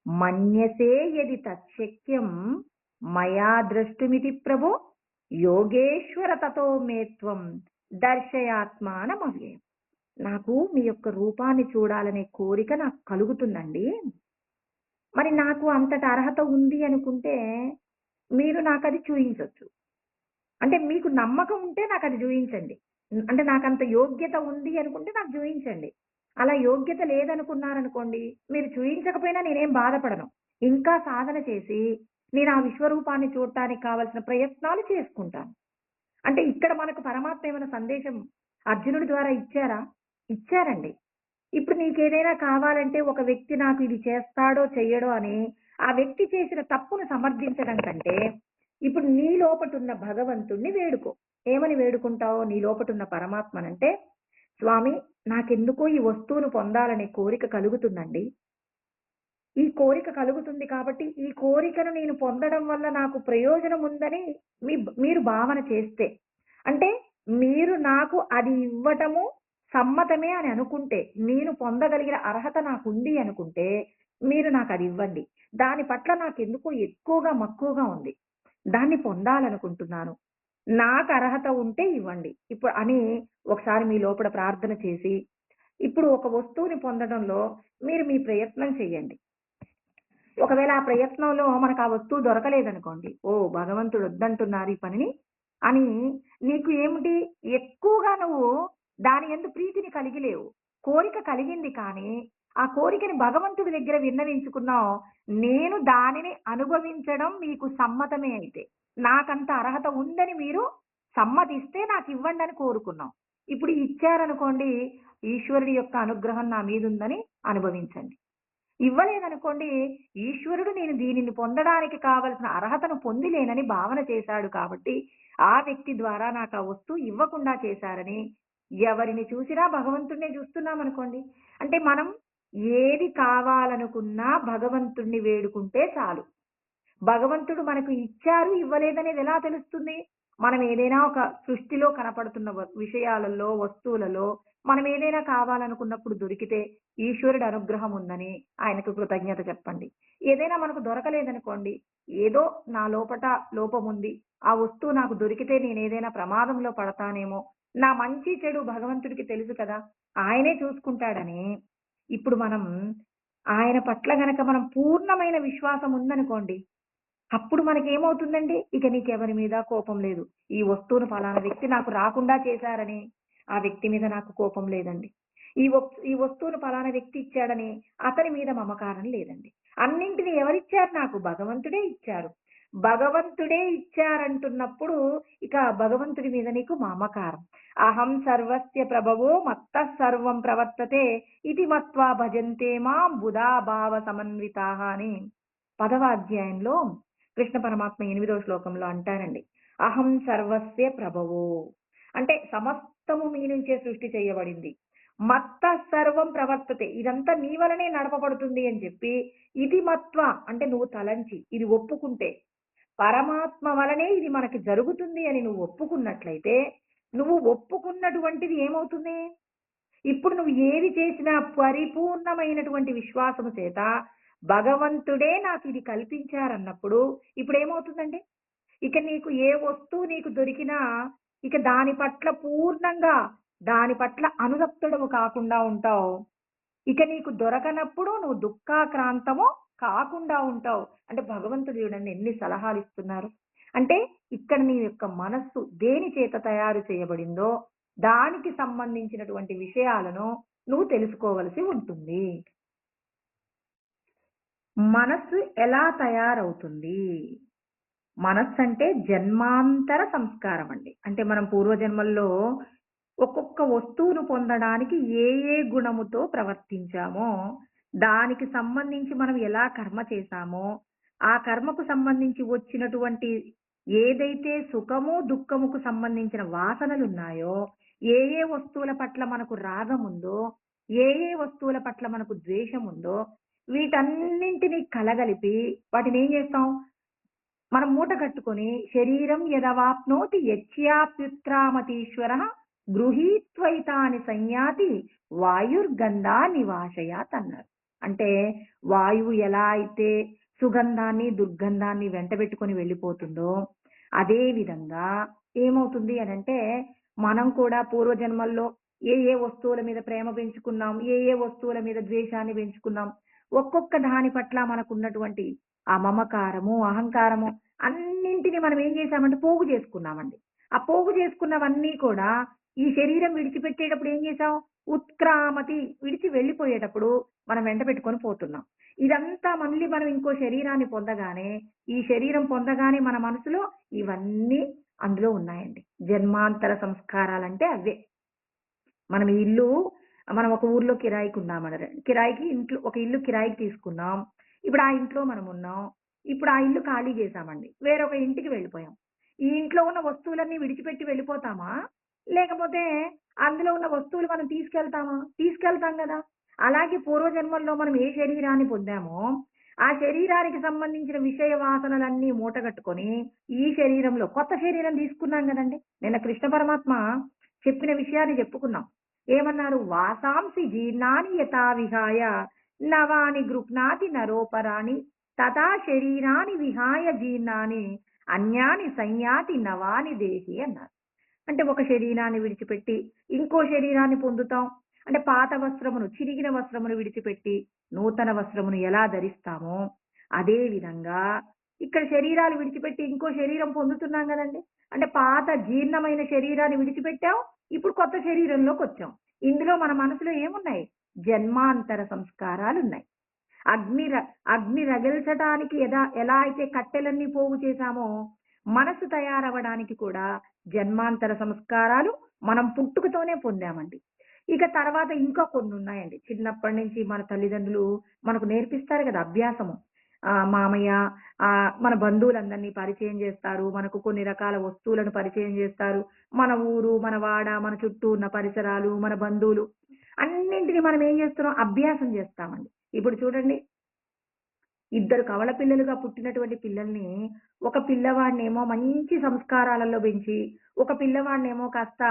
మన్యసే యది తచ్చక్యం మయా ద్రష్టుమితి ప్రభో యోగేశ్వర తతో మేత్వం దర్శయాత్మానమవ్యయం. నాకు మీ యొక్క రూపాన్ని చూడాలనే కోరిక నాకు కలుగుతుందండి. మరి నాకు అంతటి అర్హత ఉంది అనుకుంటే మీరు నాకది చూయించొచ్చు. అంటే మీకు నమ్మకం ఉంటే నాకది చూయించండి. అంటే నాకంత యోగ్యత ఉంది అనుకుంటే నాకు చూయించండి. అలా యోగ్యత లేదనుకున్నారనుకోండి, మీరు చూయించకపోయినా నేనేం బాధపడను. ఇంకా సాధన చేసి నేను ఆ విశ్వరూపాన్ని చూడటానికి కావాల్సిన ప్రయత్నాలు చేసుకుంటాను. అంటే ఇక్కడ మనకు పరమాత్మ ఏమైనా సందేశం అర్జునుడి ద్వారా ఇచ్చారా? ఇచ్చారండి. ఇప్పుడు నీకేదైనా కావాలంటే ఒక వ్యక్తి నాకు ఇది చేస్తాడో చెయ్యడో అని ఆ వ్యక్తి చేసిన తప్పును సమర్థించడం కంటే ఇప్పుడు నీ లోపటున్న భగవంతుణ్ణి వేడుకో. ఏమని వేడుకుంటావో నీ లోపటున్న పరమాత్మనంటే, స్వామి నాకెందుకో ఈ వస్తువును పొందాలనే కోరిక కలుగుతుందండి. ఈ కోరిక కలుగుతుంది కాబట్టి ఈ కోరికను నేను పొందడం వల్ల నాకు ప్రయోజనం ఉందని మీరు భావన చేస్తే, అంటే మీరు నాకు అది ఇవ్వటము సమ్మతమే అని అనుకుంటే, నేను పొందగలిగిన అర్హత నాకుంది అనుకుంటే మీరు నాకు అది ఇవ్వండి. దాని పట్ల నాకెందుకో ఎక్కువగా మక్కువగా ఉంది. దాన్ని పొందాలనుకుంటున్నాను. నాకు అర్హత ఉంటే ఇవ్వండి. ఇప్పుడు అని ఒకసారి మీ లోపల ప్రార్థన చేసి, ఇప్పుడు ఒక వస్తువుని పొందడంలో మీరు మీ ప్రయత్నం చేయండి. ఒకవేళ ఆ ప్రయత్నంలో మనకు ఆ వస్తువు దొరకలేదనుకోండి, ఓహ్! భగవంతుడు వద్దంటున్నారు ఈ పనిని అని నీకు ఏమిటి ఎక్కువగా నువ్వు దాని యందు ప్రీతిని కలిగి లేవు. కోరిక కలిగింది కానీ, ఆ కోరికని భగవంతుడి దగ్గర విన్నవించుకున్నావు. నేను దానిని అనుభవించడం మీకు సమ్మతమే అయితే. నాకంత అర్హత ఉందని మీరు సమ్మతిస్తే నాకివ్వండని కోరుకున్నాం. ఇప్పుడు ఇచ్చారనుకోండి, ఈశ్వరుడి యొక్క అనుగ్రహం నా మీదుందని అనుభవించండి. ఇవ్వలేదనుకోండి, ఈశ్వరుడు నేను దీనిని పొందడానికి కావలసిన అర్హతను పొందిలేనని భావన చేశాడు కాబట్టి, ఆ వ్యక్తి ద్వారా నాకు ఆ వస్తువు ఇవ్వకుండా చేశారని ఎవరిని చూసినా భగవంతుడినే చూస్తున్నామనుకోండి. అంటే మనం ఏది కావాలనుకున్నా భగవంతుడిని వేడుకుంటే చాలు. భగవంతుడు మనకు ఇచ్చారు, ఇవ్వలేదనేది ఎలా తెలుస్తుంది? మనం ఏదైనా ఒక సృష్టిలో కనపడుతున్న విషయాలలో, వస్తువులలో మనం ఏదైనా కావాలనుకున్నప్పుడు దొరికితే ఈశ్వరుడి అనుగ్రహం ఉందని ఆయనకు కృతజ్ఞత చెప్పండి. ఏదైనా మనకు దొరకలేదనుకోండి, ఏదో నా లోపట లోపం ఉంది. ఆ వస్తువు నాకు దొరికితే నేనేదైనా ప్రమాదంలో పడతానేమో, నా మంచి చెడు భగవంతుడికి తెలుసు కదా! ఆయనే చూసుకుంటాడని ఇప్పుడు మనం ఆయన పట్ల గనక మనం పూర్ణమైన విశ్వాసం ఉందనుకోండి, అప్పుడు మనకేమవుతుందండి? ఇక నీకెవరి మీద కోపం లేదు. ఈ వస్తువును ఫలానా వ్యక్తి నాకు రాకుండా చేశారని, ఆ వ్యక్తి మీద నాకు కోపం లేదండి. ఈ వస్తువును ఫలానా వ్యక్తి ఇచ్చాడని, అతని మీద మమకారం లేదండి. అన్నింటిని ఎవరిచ్చారు నాకు? భగవంతుడే ఇచ్చారు. భగవంతుడే ఇచ్చారంటున్నప్పుడు, ఇక భగవంతుడి మీద నీకు మమకారం. అహం సర్వస్య ప్రభవో మత్తః సర్వం ప్రవర్తతే ఇతి మత్వా భజంతే మాం బుధా భావ సమన్వితాః అని 10వ అధ్యాయంలో కృష్ణ పరమాత్మ 8వ శ్లోకంలో అంటారండి. అహం సర్వస్య ప్రభవో, అంటే సమస్తము మీ నుంచే సృష్టి చేయబడింది. మత్త సర్వం ప్రవర్తతే, ఇదంతా నీ వలనే నడపబడుతుంది అని చెప్పి, ఇది మత్వ అంటే నువ్వు తలంచి ఇది ఒప్పుకుంటే, పరమాత్మ వలనే ఇది మనకి జరుగుతుంది అని నువ్వు ఒప్పుకున్నట్లయితే, నువ్వు ఒప్పుకున్నటువంటిది ఏమవుతుంది? ఇప్పుడు నువ్వు ఏది చేసినా పరిపూర్ణమైనటువంటి విశ్వాసము చేత భగవంతుడే నాకు ఇది కల్పించారన్నప్పుడు ఇప్పుడేమవుతుందండి? ఇక నీకు ఏ వస్తువు నీకు దొరికినా ఇక దాని పట్ల పూర్ణంగా దాని పట్ల అనురక్తుడవు కాకుండా ఉంటావు. ఇక నీకు దొరకనప్పుడు నువ్వు దుఃఖాక్రాంతము కాకుండా ఉంటావు. అంటే భగవంతుడు చూడండి ఎన్ని సలహాలిస్తున్నారు. అంటే ఇక్కడ నీ యొక్క మనస్సు దేని చేత తయారు చేయబడిందో, దానికి సంబంధించినటువంటి విషయాలను నువ్వు తెలుసుకోవలసి ఉంటుంది. మనస్సు ఎలా తయారవుతుంది? మనస్సంటే జన్మాంతర సంస్కారం అండి. అంటే మనం పూర్వజన్మల్లో ఒక్కొక్క వస్తువును పొందడానికి ఏ ఏ గుణముతో ప్రవర్తించామో, దానికి సంబంధించి మనం ఎలా కర్మ చేశామో, ఆ కర్మకు సంబంధించి వచ్చినటువంటి ఏదైతే సుఖము, దుఃఖముకు సంబంధించిన వాసనలున్నాయో, ఏ ఏ వస్తువుల పట్ల మనకు రాగముందో, ఏ ఏ వస్తువుల పట్ల మనకు ద్వేషముందో, వీటన్నింటిని కలగలిపి వాటినేం చేస్తాం? మనం మూట కట్టుకొని శరీరం యదవాప్నోతి యచ్చాప్యుత్క్రామతీశ్వరః గృహీత్వైతాని సంయాతి వాయుర్గంధా నివాసయాత్ అన్నారు. అంటే వాయువు ఎలా అయితే సుగంధాన్ని, దుర్గంధాన్ని వెంటబెట్టుకొని వెళ్ళిపోతుందో, అదే విధంగా ఏమవుతుంది అనంటే, మనం కూడా పూర్వజన్మల్లో ఏ ఏ వస్తువుల మీద ప్రేమ పెంచుకున్నాం, ఏ ఏ వస్తువుల మీద ద్వేషాన్ని పెంచుకున్నాం, ఒక్కొక్క దాని పట్ల మనకున్నటువంటి ఆ మమకారము, అహంకారము అన్నింటిని మనం ఏం చేశామంటే పోగు చేసుకున్నామండి. ఆ పోగు చేసుకున్నవన్నీ కూడా ఈ శరీరం విడిచిపెట్టేటప్పుడు ఏం చేశాం? ఉత్క్రామతి విడిచి వెళ్ళిపోయేటప్పుడు మనం వెంట పెట్టుకొని పోతున్నాం. ఇదంతా మళ్ళీ మనం ఇంకో శరీరాన్ని పొందగానే, ఈ శరీరం పొందగానే మన మనసులో ఇవన్నీ అందులో ఉన్నాయండి. జన్మాంతర సంస్కారాలంటే అవే. మనం ఈ ఇల్లు మనం ఒక ఊర్లో కిరాయికి ఉన్నామనర కిరాయికి ఇంట్లో ఒక ఇల్లు కిరాయికి తీసుకున్నాం. ఇప్పుడు ఆ ఇంట్లో మనం ఉన్నాం. ఇప్పుడు ఆ ఇల్లు ఖాళీ చేశామండి. వేరొక ఇంటికి వెళ్ళిపోయాం. ఈ ఇంట్లో ఉన్న వస్తువులన్నీ విడిచిపెట్టి వెళ్ళిపోతామా? లేకపోతే అందులో ఉన్న వస్తువులు మనం తీసుకెళ్తామా? తీసుకెళ్తాం గదా! అలాగే పూర్వజన్మల్లో మనం ఏ శరీరాన్ని పొందామో, ఆ శరీరానికి సంబంధించిన విషయ వాసనలన్నీ మూటగట్టుకొని, ఈ శరీరంలో కొత్త శరీరం తీసుకున్నాం గదండీ! నిన్న కృష్ణ పరమాత్మ చెప్పిన విషయాన్ని చెప్పుకున్నాం. ఏమన్నారు? వాసాంసి జీర్ణాని యథా విహాయ నవాని గృహ్ణాతి నరోపరాణి తథా శరీరాని విహాయ జీర్ణాని అన్యాని సంయాతి నవాని దేహి అన్నారు. అంటే ఒక శరీరాన్ని విడిచిపెట్టి ఇంకో శరీరాన్ని పొందుతాం. అంటే పాత వస్త్రమును, చిరిగిన వస్త్రమును విడిచిపెట్టి నూతన వస్త్రమును ఎలా ధరిస్తామో, అదే విధంగా ఇక్కడ శరీరాలు విడిచిపెట్టి ఇంకో శరీరం పొందుతున్నాం గదండీ! అంటే పాత జీర్ణమైన శరీరాన్ని విడిచిపెట్టాం. ఇప్పుడు కొత్త శరీరంలోకొచ్చాం. ఇందులో మన మనసులో ఏమున్నాయి? జన్మాంతర సంస్కారాలున్నాయి. అగ్ని ర అగ్ని రగిల్చటానికి ఎలా అయితే కట్టెలన్నీ పోగు చేశామో, మనసు తయారవ్వడానికి కూడా జన్మాంతర సంస్కారాలు మనం పుట్టుకతోనే పొందామండి. ఇక తర్వాత ఇంకా కొన్నున్నాయండి. చిన్నప్పటి నుంచి మన తల్లిదండ్రులు మనకు నేర్పిస్తారు గదా! అభ్యాసము. మామయ్య మన బంధువులందరినీ పరిచయం జేస్తారు. మనకు కొన్ని రకాల వస్తువులను పరిచయం జేస్తారు. మన ఊరు, మన వాడ, మన చుట్టూ ఉన్న పరిసరాలు, మన బంధువులు అన్నింటిని మనం ఏం జేస్తున్నాం? అభ్యాసం జేస్తామండి. ఇప్పుడు చూడండి, ఇద్దరు కవల పిల్లలుగా పుట్టినటువంటి పిల్లల్ని, ఒక పిల్లవాడినేమో మంచి సంస్కారాలలో పెంచి, ఒక పిల్లవాడినేమో కాస్త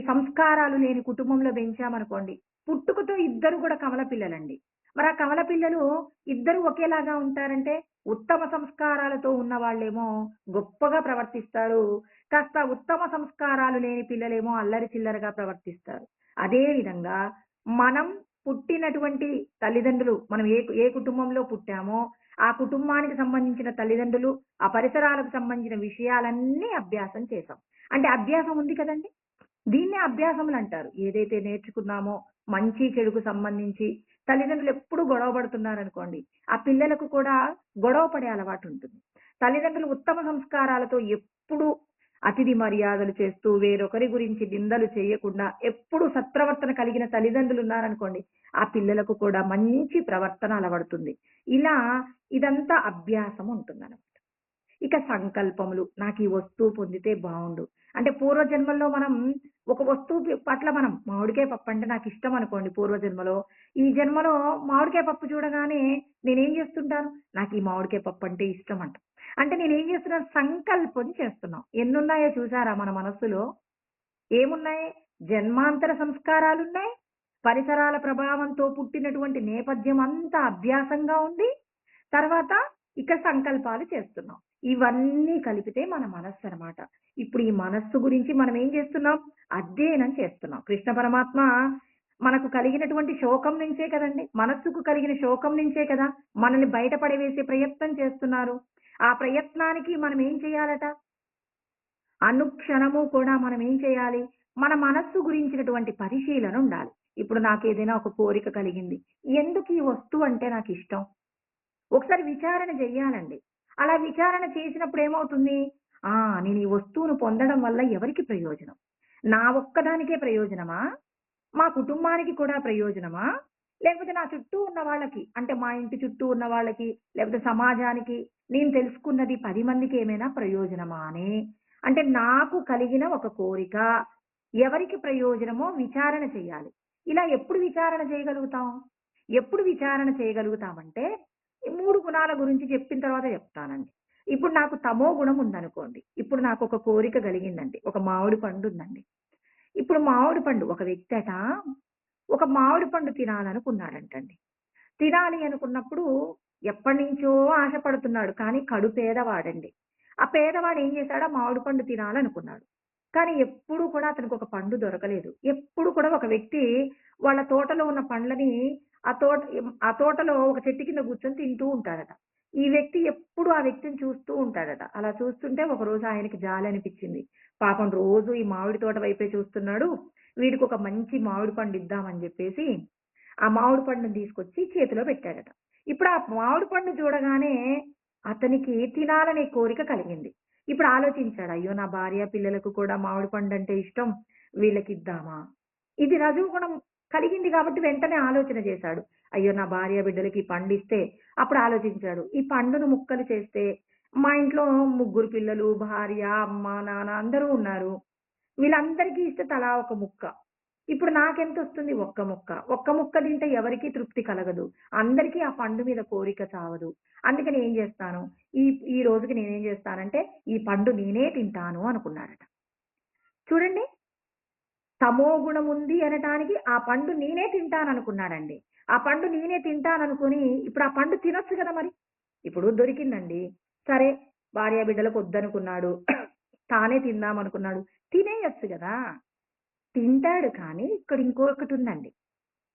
సంస్కారాలు లేని కుటుంబంలో పెంచామనుకోండి. పుట్టుకతో ఇద్దరు కూడా కవల పిల్లలండి. మరి ఆ కవల పిల్లలు ఇద్దరు ఒకేలాగా ఉంటారంటే, ఉత్తమ సంస్కారాలతో ఉన్నవాళ్ళేమో గొప్పగా ప్రవర్తిస్తారు. కాస్త ఉత్తమ సంస్కారాలు లేని పిల్లలేమో అల్లరి చిల్లరగా ప్రవర్తిస్తారు. అదే విధంగా మనం పుట్టినటువంటి తల్లిదండ్రులు మనం ఏ ఏ కుటుంబంలో పుట్టామో, ఆ కుటుంబానికి సంబంధించిన తల్లిదండ్రులు, ఆ పరిసరాలకు సంబంధించిన విషయాలన్నీ అభ్యాసం చేశాం. అంటే అభ్యాసం ఉంది కదండీ! దీన్నే అభ్యాసములంటారు. ఏదైతే నేర్చుకున్నామో మంచి చెడుకు సంబంధించి తల్లిదండ్రులు ఎప్పుడు గొడవ పడుతున్నారనుకోండి, ఆ పిల్లలకు కూడా గొడవ పడే అలవాటుంటుంది. తల్లిదండ్రులు ఉత్తమ సంస్కారాలతో ఎప్పుడు అతిథి మర్యాదలు చేస్తూ, వేరొకరి గురించి నిందలు చేయకుండా, ఎప్పుడు సత్ప్రవర్తన కలిగిన తల్లిదండ్రులున్నారనుకోండి, ఆ పిల్లలకు కూడా మంచి ప్రవర్తన అలవడుతుంది. ఇలా ఇదంతా అభ్యాసం ఉంటుందనమాట. ఇక సంకల్పములు. నాకీ వస్తువు పొందితే బావుండు. అంటే పూర్వజన్మల్లో మనం ఒక వస్తువు పట్ల మనం మామిడికాయ పప్పంటే నాకిష్టం అనుకోండి పూర్వజన్మలో. ఈ జన్మలో మామిడికాయ పప్పు చూడగానే నేనేం చేస్తుంటాను? నాకీ మామిడికాయ పప్పంటే ఇష్టమంట. అంటే నేనేం చేస్తున్నాను? సంకల్పం చేస్తున్నాం. ఎన్నున్నాయో చూసారా మన మనస్సులో? ఏమున్నాయి? జన్మాంతర సంస్కారాలున్నాయి. పరిసరాల ప్రభావంతో పుట్టినటువంటి నేపథ్యం అంతా అభ్యాసంగా ఉంది. తర్వాత ఇక సంకల్పాలు చేస్తున్నాం. ఇవన్నీ కలిపితే మన మనస్సు అన్నమాట. ఇప్పుడు ఈ మనస్సు గురించి మనం ఏం చేస్తున్నాం? అధ్యయనం చేస్తున్నాం. కృష్ణ పరమాత్మ మనకు కలిగినటువంటి శోకం నుంచే కదండీ! మనస్సుకు కలిగిన శోకం నుంచే కదా! మనల్ని బయట పడవేసే ప్రయత్నం చేస్తున్నారు. ఆ ప్రయత్నానికి మనం ఏం చేయాలట? అనుక్షణము కూడా మనం ఏం చేయాలి? మన మనస్సు గురించినటువంటి పరిశీలన ఉండాలి. ఇప్పుడు నాకేదైనా ఒక కోరిక కలిగింది. ఎందుకు ఈ వస్తువు అంటే నాకిష్టం? ఒకసారి విచారణ చెయ్యాలండి. అలా విచారణ చేసినప్పుడు ఏమవుతుంది? ఆ! నేను ఈ వస్తువును పొందడం వల్ల ఎవరికి ప్రయోజనం? నా ఒక్కదానికే ప్రయోజనమా? మా కుటుంబానికి కూడా ప్రయోజనమా? లేకపోతే నా చుట్టూ ఉన్న వాళ్ళకి, అంటే మా ఇంటి చుట్టూ ఉన్న వాళ్ళకి, లేకపోతే సమాజానికి నేను తెలుసుకున్నది 10 మందికి ఏమైనా ప్రయోజనమా అని, అంటే నాకు కలిగిన ఒక కోరిక ఎవరికి ప్రయోజనమో విచారణ చేయాలి. ఇలా ఎప్పుడు విచారణ చేయగలుగుతాం? ఎప్పుడు విచారణ చేయగలుగుతామంటే, ఈ 3 గుణాల గురించి చెప్పిన తర్వాత చెప్తానండి. ఇప్పుడు నాకు తమో గుణం ఉందనుకోండి. ఇప్పుడు నాకొక కోరిక కలిగిందండి. ఒక మామిడి పండు ఉందండి. ఇప్పుడు మామిడి పండు ఒక వ్యక్తట ఒక మామిడి పండు తినాలనుకున్నాడంటండి. తినాలి అనుకున్నప్పుడు ఎప్పటినుంచో ఆశపడుతున్నాడు. కానీ కడు పేదవాడండి. ఆ పేదవాడు ఏం చేశాడు? ఆ మామిడి పండు తినాలనుకున్నాడు. కానీ ఎప్పుడు కూడా అతనికి ఒక పండు దొరకలేదు. ఎప్పుడు కూడా ఒక వ్యక్తి వాళ్ళ తోటలో ఉన్న పండ్లని ఆ తోటలో ఒక చెట్టు కింద కూర్చొని తింటూ ఉంటాడట. ఈ వ్యక్తి ఎప్పుడు ఆ వ్యక్తిని చూస్తూ ఉంటాడట. అలా చూస్తుంటే ఒకరోజు ఆయనకి జాలనిపిచ్చింది. పాపం రోజు ఈ మామిడి తోట వైపే చూస్తున్నాడు. వీడికొక మంచి మామిడి పండు ఇద్దామని జెప్పేసి ఆ మామిడి పండుని తీసుకొచ్చి చేతిలో పెట్టాడట. ఇప్పుడు ఆ మామిడి పండు చూడగానే అతనికి తినాలనే కోరిక కలిగింది. ఇప్పుడు ఆలోచించాడు. అయ్యో! నా భార్య, పిల్లలకు కూడా మామిడి పండంటే ఇష్టం. వీళ్ళకిద్దామా? ఇది రజోగుణం కలిగింది కాబట్టి వెంటనే ఆలోచన చేశాడు. అయ్యో! నా భార్య, బిడ్డలకి ఈ పండిస్తే అప్పుడు ఆలోచించాడు. ఈ పండును ముక్కలు చేస్తే మా ఇంట్లో ముగ్గురు పిల్లలు, భార్య, అమ్మ, నాన్న అందరూ ఉన్నారు. వీళ్ళందరికీ ఇస్తే తలా ఒక ముక్క. ఇప్పుడు నాకెంతొస్తుంది? ఒక్క ముక్క. ఒక్క ముక్క తింటే ఎవరికీ తృప్తి కలగదు. అందరికీ ఆ పండు మీద కోరిక చావదు. అందుకని ఏం జేస్తాను, ఈ ఈ రోజుకి నేనేం జేస్తానంటే, ఈ పండు నేనే తింటాను అనుకున్నాడట. చూడండి, తమో గుణముంది అనటానికి ఆ పండు నేనే తింటాననుకున్నాడండి. ఆ పండు నేనే తింటాననుకుని, ఇప్పుడు ఆ పండు తినొచ్చు గదా మరి! ఇప్పుడు దొరికిందండి. సరే, భార్య బిడ్డలకు వద్దనుకున్నాడు. తానే తిందామనుకున్నాడు. తినేయొచ్చు గదా! తింటాడు కానీ ఇక్కడ ఇంకొకటుందండి.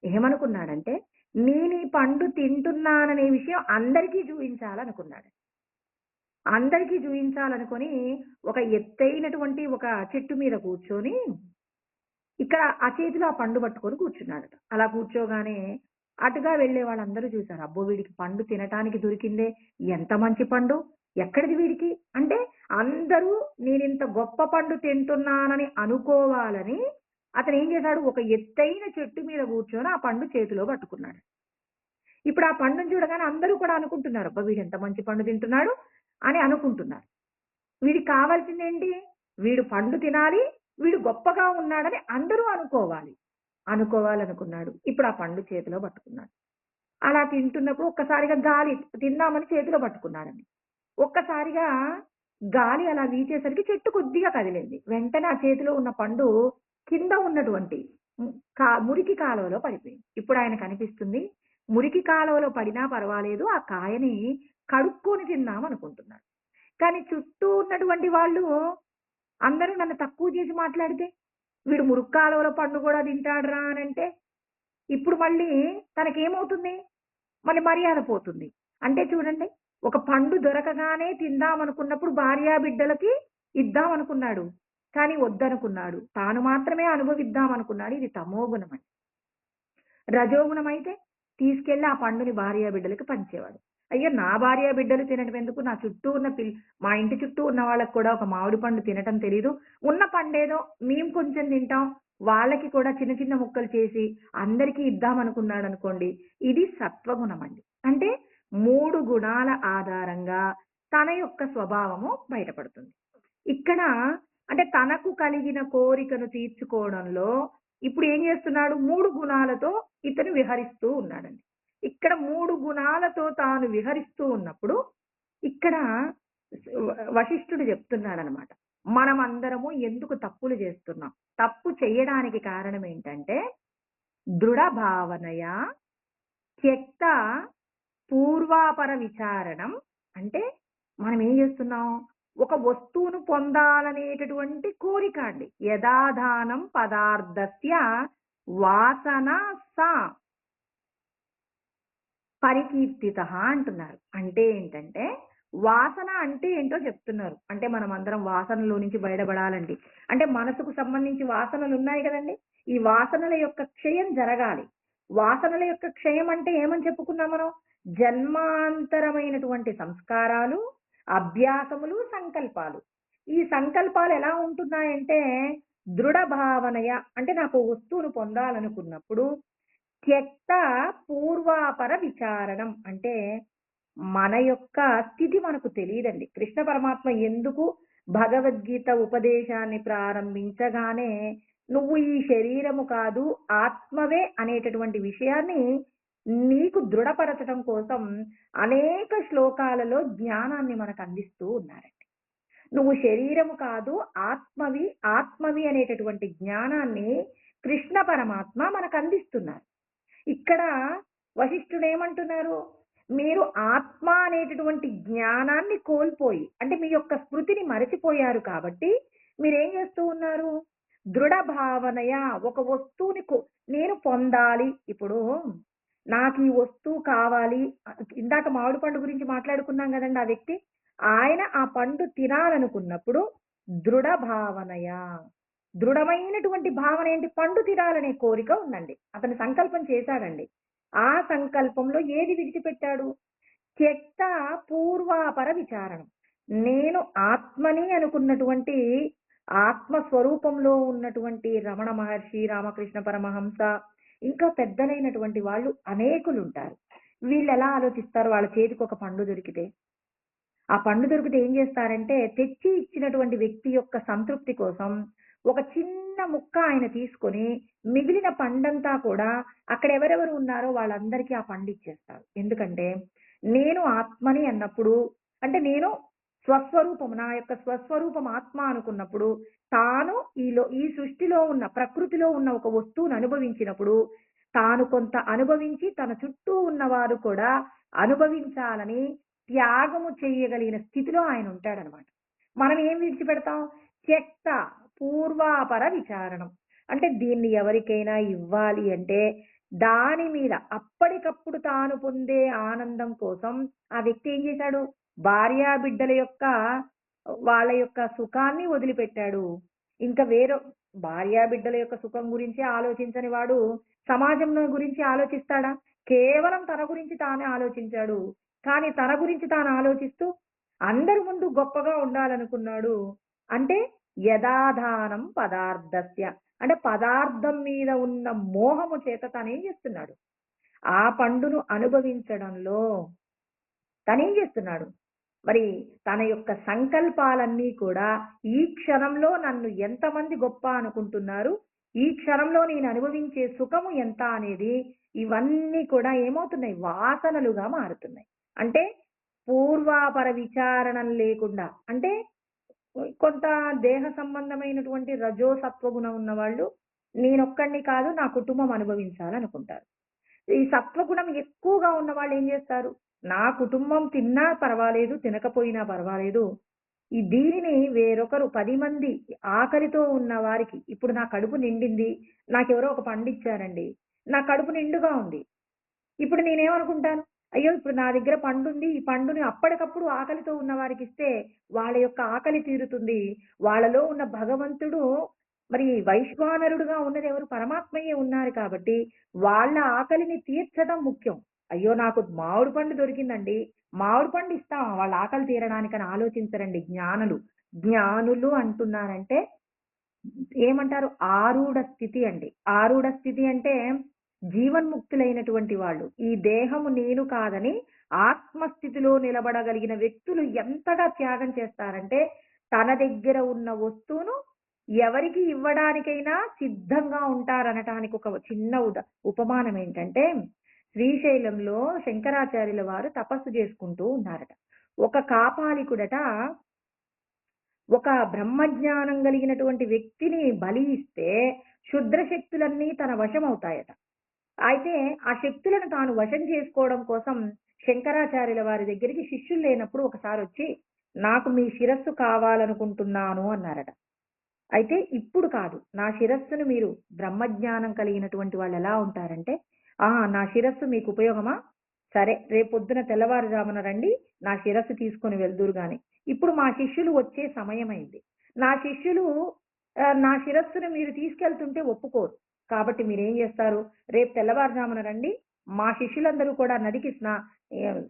ఏమనుకున్నాడంటే, నేనీ పండు తింటున్నాననే విషయం అందరికీ చూయించాలనుకున్నాడు. అందరికీ చూయించాలనుకొని ఒక ఎత్తైనటువంటి ఒక చెట్టు మీద కూర్చొని, ఇక్కడ ఆ చేతిలో ఆ పండు పట్టుకొని కూర్చున్నాడట. అలా కూర్చోగానే అటుగా వెళ్ళే వాళ్ళందరూ చూసారు. అబ్బో! వీడికి పండు తినటానికి దొరికిందే. ఎంత మంచి పండు. ఎక్కడిది వీడికి? అంటే అందరూ నేనింత గొప్ప పండు తింటున్నానని అనుకోవాలని అతనేం చేశాడు? ఒక ఎత్తైన చెట్టు మీద కూర్చొని ఆ పండు చేతిలో పట్టుకున్నాడు. ఇప్పుడు ఆ పండుని చూడగానే అందరూ కూడా అనుకుంటున్నారు. అబ్బా! వీడెంత మంచి పండు తింటున్నాడు అని అనుకుంటున్నారు. వీడికి కావాల్సిందేంటి? వీడు పండు తినాలి. వీడు గొప్పగా ఉన్నాడని అందరూ అనుకోవాలి. అనుకోవాలనుకున్నాడు. ఇప్పుడు ఆ పండు చేతిలో పట్టుకున్నాడు. అలా తింటున్నప్పుడు ఒక్కసారిగా గాలి తిందామని చేతిలో పట్టుకున్నాడండి. ఒక్కసారిగా గాలి అలా వీచేసరికి చెట్టు కొద్దిగా కదిలింది. వెంటనే ఆ చేతిలో ఉన్న పండు కింద ఉన్నటువంటి హ్మ్, మురికి కాలువలో పడిపోయింది. ఇప్పుడు ఆయనకనిపిస్తుంది, మురికి కాలువలో పడినా పర్వాలేదు. ఆ కాయని కడుక్కొని తిందామనుకుంటున్నాడు. కానీ చుట్టూ ఉన్నటువంటి వాళ్ళు అందరూ నన్ను తక్కువ చేసి మాట్లాడితే, వీడు మురుక్కు కాలువలో పండు కూడా తింటాడురా అనంటే, ఇప్పుడు మళ్ళీ తనకేమవుతుంది? మళ్ళీ మర్యాద పోతుంది. అంటే చూడండి, ఒక పండు దొరకగానే తిందామనుకున్నప్పుడు భార్యా బిడ్డలకి ఇద్దామనుకున్నాడు. కానీ వద్దనుకున్నాడు. తాను మాత్రమే అనుభవిద్దామనుకున్నాడు. ఇది తమోగుణమండి. రజోగుణం అయితే తీసుకెళ్ళి ఆ పండుని భార్య బిడ్డలకి పంచేవాడు. అయ్యో! నా భార్య బిడ్డలు తినడం ఎందుకు? నా చుట్టూ ఉన్న మా ఇంటి చుట్టూ ఉన్న వాళ్ళకి కూడా ఒక మామిడి పండు తినటం తెలీదు. ఉన్న పండేదో మేము కొంచెం తింటాం. వాళ్ళకి కూడా చిన్న చిన్న ముక్కలు చేసి అందరికీ ఇద్దామనుకున్నాడనుకోండి. ఇది సత్వగుణమండి. అంటే 3 గుణాల ఆధారంగా తన యొక్క స్వభావము బయటపడుతుంది. ఇక్కడ అంటే తనకు కలిగిన కోరికను తీర్చుకోవడంలో ఇప్పుడు ఏం చేస్తున్నాడు? 3 గుణాలతో ఇతను విహరిస్తూ ఉన్నాడండి. ఇక్కడ 3 గుణాలతో తాను విహరిస్తూ ఉన్నప్పుడు, ఇక్కడ వశిష్ఠుడు చెప్తున్నాడనమాట. మనమందరము ఎందుకు తప్పులు చేస్తున్నాం? తప్పు చేయడానికి కారణం ఏంటంటే, దృఢ భావనయా త్యక్త పూర్వాపర విచారణం అంటే మనం ఏం చేస్తున్నాం? ఒక వస్తువును పొందాలనేటటువంటి కోరిక అండి. యథాధానం పదార్థస్య వాసన సా పరికీర్తితః అంటున్నారు. అంటే ఏంటంటే, వాసన అంటే ఏంటో చెప్తున్నారు. అంటే మనమందరం వాసనలో నుంచి బయటపడాలండి. అంటే మనసుకు సంబంధించి వాసనలున్నాయి గదండీ! ఈ వాసనల యొక్క క్షయం జరగాలి. వాసనల యొక్క క్షయం అంటే ఏమని చెప్పుకున్నాం మనం? జన్మాంతరమైనటువంటి సంస్కారాలు, అభ్యాసములు, సంకల్పాలు. ఈ సంకల్పాలు ఎలా ఉంటున్నాయంటే, దృఢ భావనయ అంటే నాకు ఓ వస్తువును పొందాలనుకున్నప్పుడు త్యక్త పూర్వాపర విచారణం అంటే మన యొక్క స్థితి మనకు తెలియదండి. కృష్ణ పరమాత్మ ఎందుకు భగవద్గీత ఉపదేశాన్ని ప్రారంభించగానే నువ్వు ఈ శరీరము కాదు ఆత్మవే అనేటటువంటి విషయాన్ని నీకు దృఢపరచడం కోసం అనేక శ్లోకాలలో జ్ఞానాన్ని మనకు అందిస్తూ ఉన్నారండి. నువ్వు శరీరము కాదు ఆత్మవి, ఆత్మవి అనేటటువంటి జ్ఞానాన్ని కృష్ణ పరమాత్మ మనకు అందిస్తున్నారు. ఇక్కడ వశిష్ఠుడేమంటున్నారు? మీరు ఆత్మ అనేటటువంటి జ్ఞానాన్ని కోల్పోయి, అంటే మీ యొక్క స్మృతిని మరచిపోయారు కాబట్టి, మీరేం చేస్తూ ఉన్నారు? దృఢ భావనయ ఒక వస్తువుని నేను పొందాలి. ఇప్పుడు నాకీ వస్తువు కావాలి. ఇందాక మామిడి పండు గురించి మాట్లాడుకున్నాం గదండీ ఆ వ్యక్తి. ఆయన ఆ పండు తినాలనుకున్నప్పుడు దృఢ భావనయ. దృఢమైనటువంటి భావన ఏంటి? పండు తినాలనే కోరిక ఉందండి. అతను సంకల్పం చేశాడండి. ఆ సంకల్పంలో ఏది విడిచిపెట్టాడు? త్యక్త పూర్వాపర విచారణం. నేను ఆత్మని అనుకున్నటువంటి ఆత్మ స్వరూపంలో ఉన్నటువంటి రమణ మహర్షి, రామకృష్ణ పరమహంస, ఇంకా పెద్దలైనటువంటి వాళ్ళు అనేకులుంటారు. వీళ్ళెలా ఆలోచిస్తారు? వాళ్ళ చేతికి ఒక పండు దొరికితే? ఆ పండు దొరికితే ఏం చేస్తారంటే, తెచ్చి ఇచ్చినటువంటి వ్యక్తి యొక్క సంతృప్తి కోసం ఒక చిన్న ముక్క ఆయన తీసుకొని, మిగిలిన పండంతా కూడా అక్కడ ఎవరెవరు ఉన్నారో వాళ్ళందరికీ ఆ పండు ఇచ్చేస్తారు. ఎందుకంటే, నేను ఆత్మని అన్నప్పుడు అంటే నేను స్వస్వరూపం నా యొక్క స్వస్వరూపం ఆత్మ అనుకున్నప్పుడు, తాను ఈ సృష్టిలో ఉన్న ప్రకృతిలో ఉన్న ఒక వస్తువును అనుభవించినప్పుడు, తాను కొంత అనుభవించి తన చుట్టూ ఉన్నవారు కూడా అనుభవించాలని త్యాగము చేయగలిగిన స్థితిలో ఆయన ఉంటాడనమాట. మనం ఏం విడిచిపెడతాం? త్యక్త పూర్వాపర విచారణం. అంటే దీన్ని ఎవరికైనా ఇవ్వాలి అంటే దాని మీద అప్పటికప్పుడు తాను పొందే ఆనందం కోసం ఆ వ్యక్తి ఏం చేశాడు? భార్యాబిడ్డల యొక్క వాళ్ళ యొక్క సుఖాన్ని వదిలిపెట్టాడు. ఇంకా భార్యాబిడ్డల యొక్క సుఖం గురించి ఆలోచించని వాడు సమాజంలో గురించి ఆలోచిస్తాడా? కేవలం తన గురించి తానే ఆలోచించాడు. కానీ తన గురించి తాను ఆలోచిస్తూ అందరి ముందు గొప్పగా ఉండాలనుకున్నాడు. అంటే యథాధానం పదార్థస్య అంటే పదార్థం మీద ఉన్న మోహము చేత తనేం చేస్తున్నాడు? ఆ పండును అనుభవించడంలో తనేం చేస్తున్నాడు? మరి తన యొక్క సంకల్పాలన్నీ కూడా ఈ క్షణంలో నన్ను ఎంతమంది గొప్ప అనుకుంటున్నారు? ఈ క్షణంలో నేను అనుభవించే సుఖము ఎంత అనేది ఇవన్నీ కూడా ఏమవుతున్నాయి? వాసనలుగా మారుతున్నాయి. అంటే పూర్వాపర విచారణం లేకుండా అంటే కొంత దేహ సంబంధమైనటువంటి రజో సత్వగుణం ఉన్నవాళ్ళు నేనొక్కడిని కాదు నా కుటుంబం అనుభవించాలనుకుంటారు. ఈ సత్వగుణం ఎక్కువగా ఉన్నవాళ్ళు ఏం చేస్తారు? నా కుటుంబం తిన్నా పర్వాలేదు, తినకపోయినా పర్వాలేదు. దీనిని వేరొకరు 10 మంది ఆకలితో ఉన్న వారికి ఇప్పుడు నా కడుపు నిండింది. నాకెవరో ఒక పండిచ్చారండి. నా కడుపు నిండుగా ఉంది. ఇప్పుడు నేనేమనుకుంటాను? అయ్యో! ఇప్పుడు నా దగ్గర పండుంది. ఈ పండుని అప్పటికప్పుడు ఆకలితో ఉన్న వారికిస్తే వాళ్ళ యొక్క ఆకలి తీరుతుంది. వాళ్ళలో ఉన్న భగవంతుడు మరి వైశ్వానరుడుగా ఉన్నదెవరు? పరమాత్మయే ఉన్నారు కాబట్టి వాళ్ళ ఆకలిని తీర్చడం ముఖ్యం. అయ్యో! నాకు మామిడి పండు దొరికిందండి. మామిడి పండు ఇస్తామా వాళ్ళ ఆకలి తీరడానికని ఆలోచించరండి జ్ఞానులు. జ్ఞానులు అంటున్నారంటే ఏమంటారు? ఆరూఢ స్థితి అండి. ఆరూఢ స్థితి అంటే జీవన్ముక్తులైనటువంటి వాళ్ళు. ఈ దేహము నేను కాదని ఆత్మస్థితిలో నిలబడగలిగిన వ్యక్తులు ఎంతగా త్యాగం చేస్తారంటే, తన దగ్గర ఉన్న వస్తువును ఎవరికి ఇవ్వడానికైనా సిద్ధంగా ఉంటారనటానికి ఒక చిన్న ఉపమానం ఏంటంటే, శ్రీశైలంలో శంకరాచార్యుల వారు తపస్సు చేసుకుంటూ ఉన్నారట. ఒక కాపాలికుడట ఒక బ్రహ్మజ్ఞానం కలిగినటువంటి వ్యక్తిని బలి ఇస్తే క్షుద్ర శక్తులన్నీ తన వశమవుతాయట. అయితే ఆ శక్తులను తాను వశం చేసుకోవడం కోసం శంకరాచార్యుల వారి దగ్గరికి శిష్యులు లేనప్పుడు ఒకసారొచ్చి, నాకు మీ శిరస్సు కావాలనుకుంటున్నాను అన్నారట. అయితే ఇప్పుడు కాదు. నా శిరస్సును మీరు బ్రహ్మజ్ఞానం కలిగినటువంటి వాళ్ళెలా ఉంటారంటే, నా శిరస్సు మీకు ఉపయోగమా? సరే రేపొద్దున తెల్లవారుజామున రండి. నా శిరస్సు తీసుకొని వెళ్దురు గాని. ఇప్పుడు మా శిష్యులు వచ్చే సమయమైంది. నా శిష్యులు నా శిరస్సును మీరు తీసుకెళ్తుంటే ఒప్పుకోరు. కాబట్టి మీరేం జేస్తారు? రేపు తెల్లవారుజామున రండి. మా శిష్యులందరూ కూడా నదికి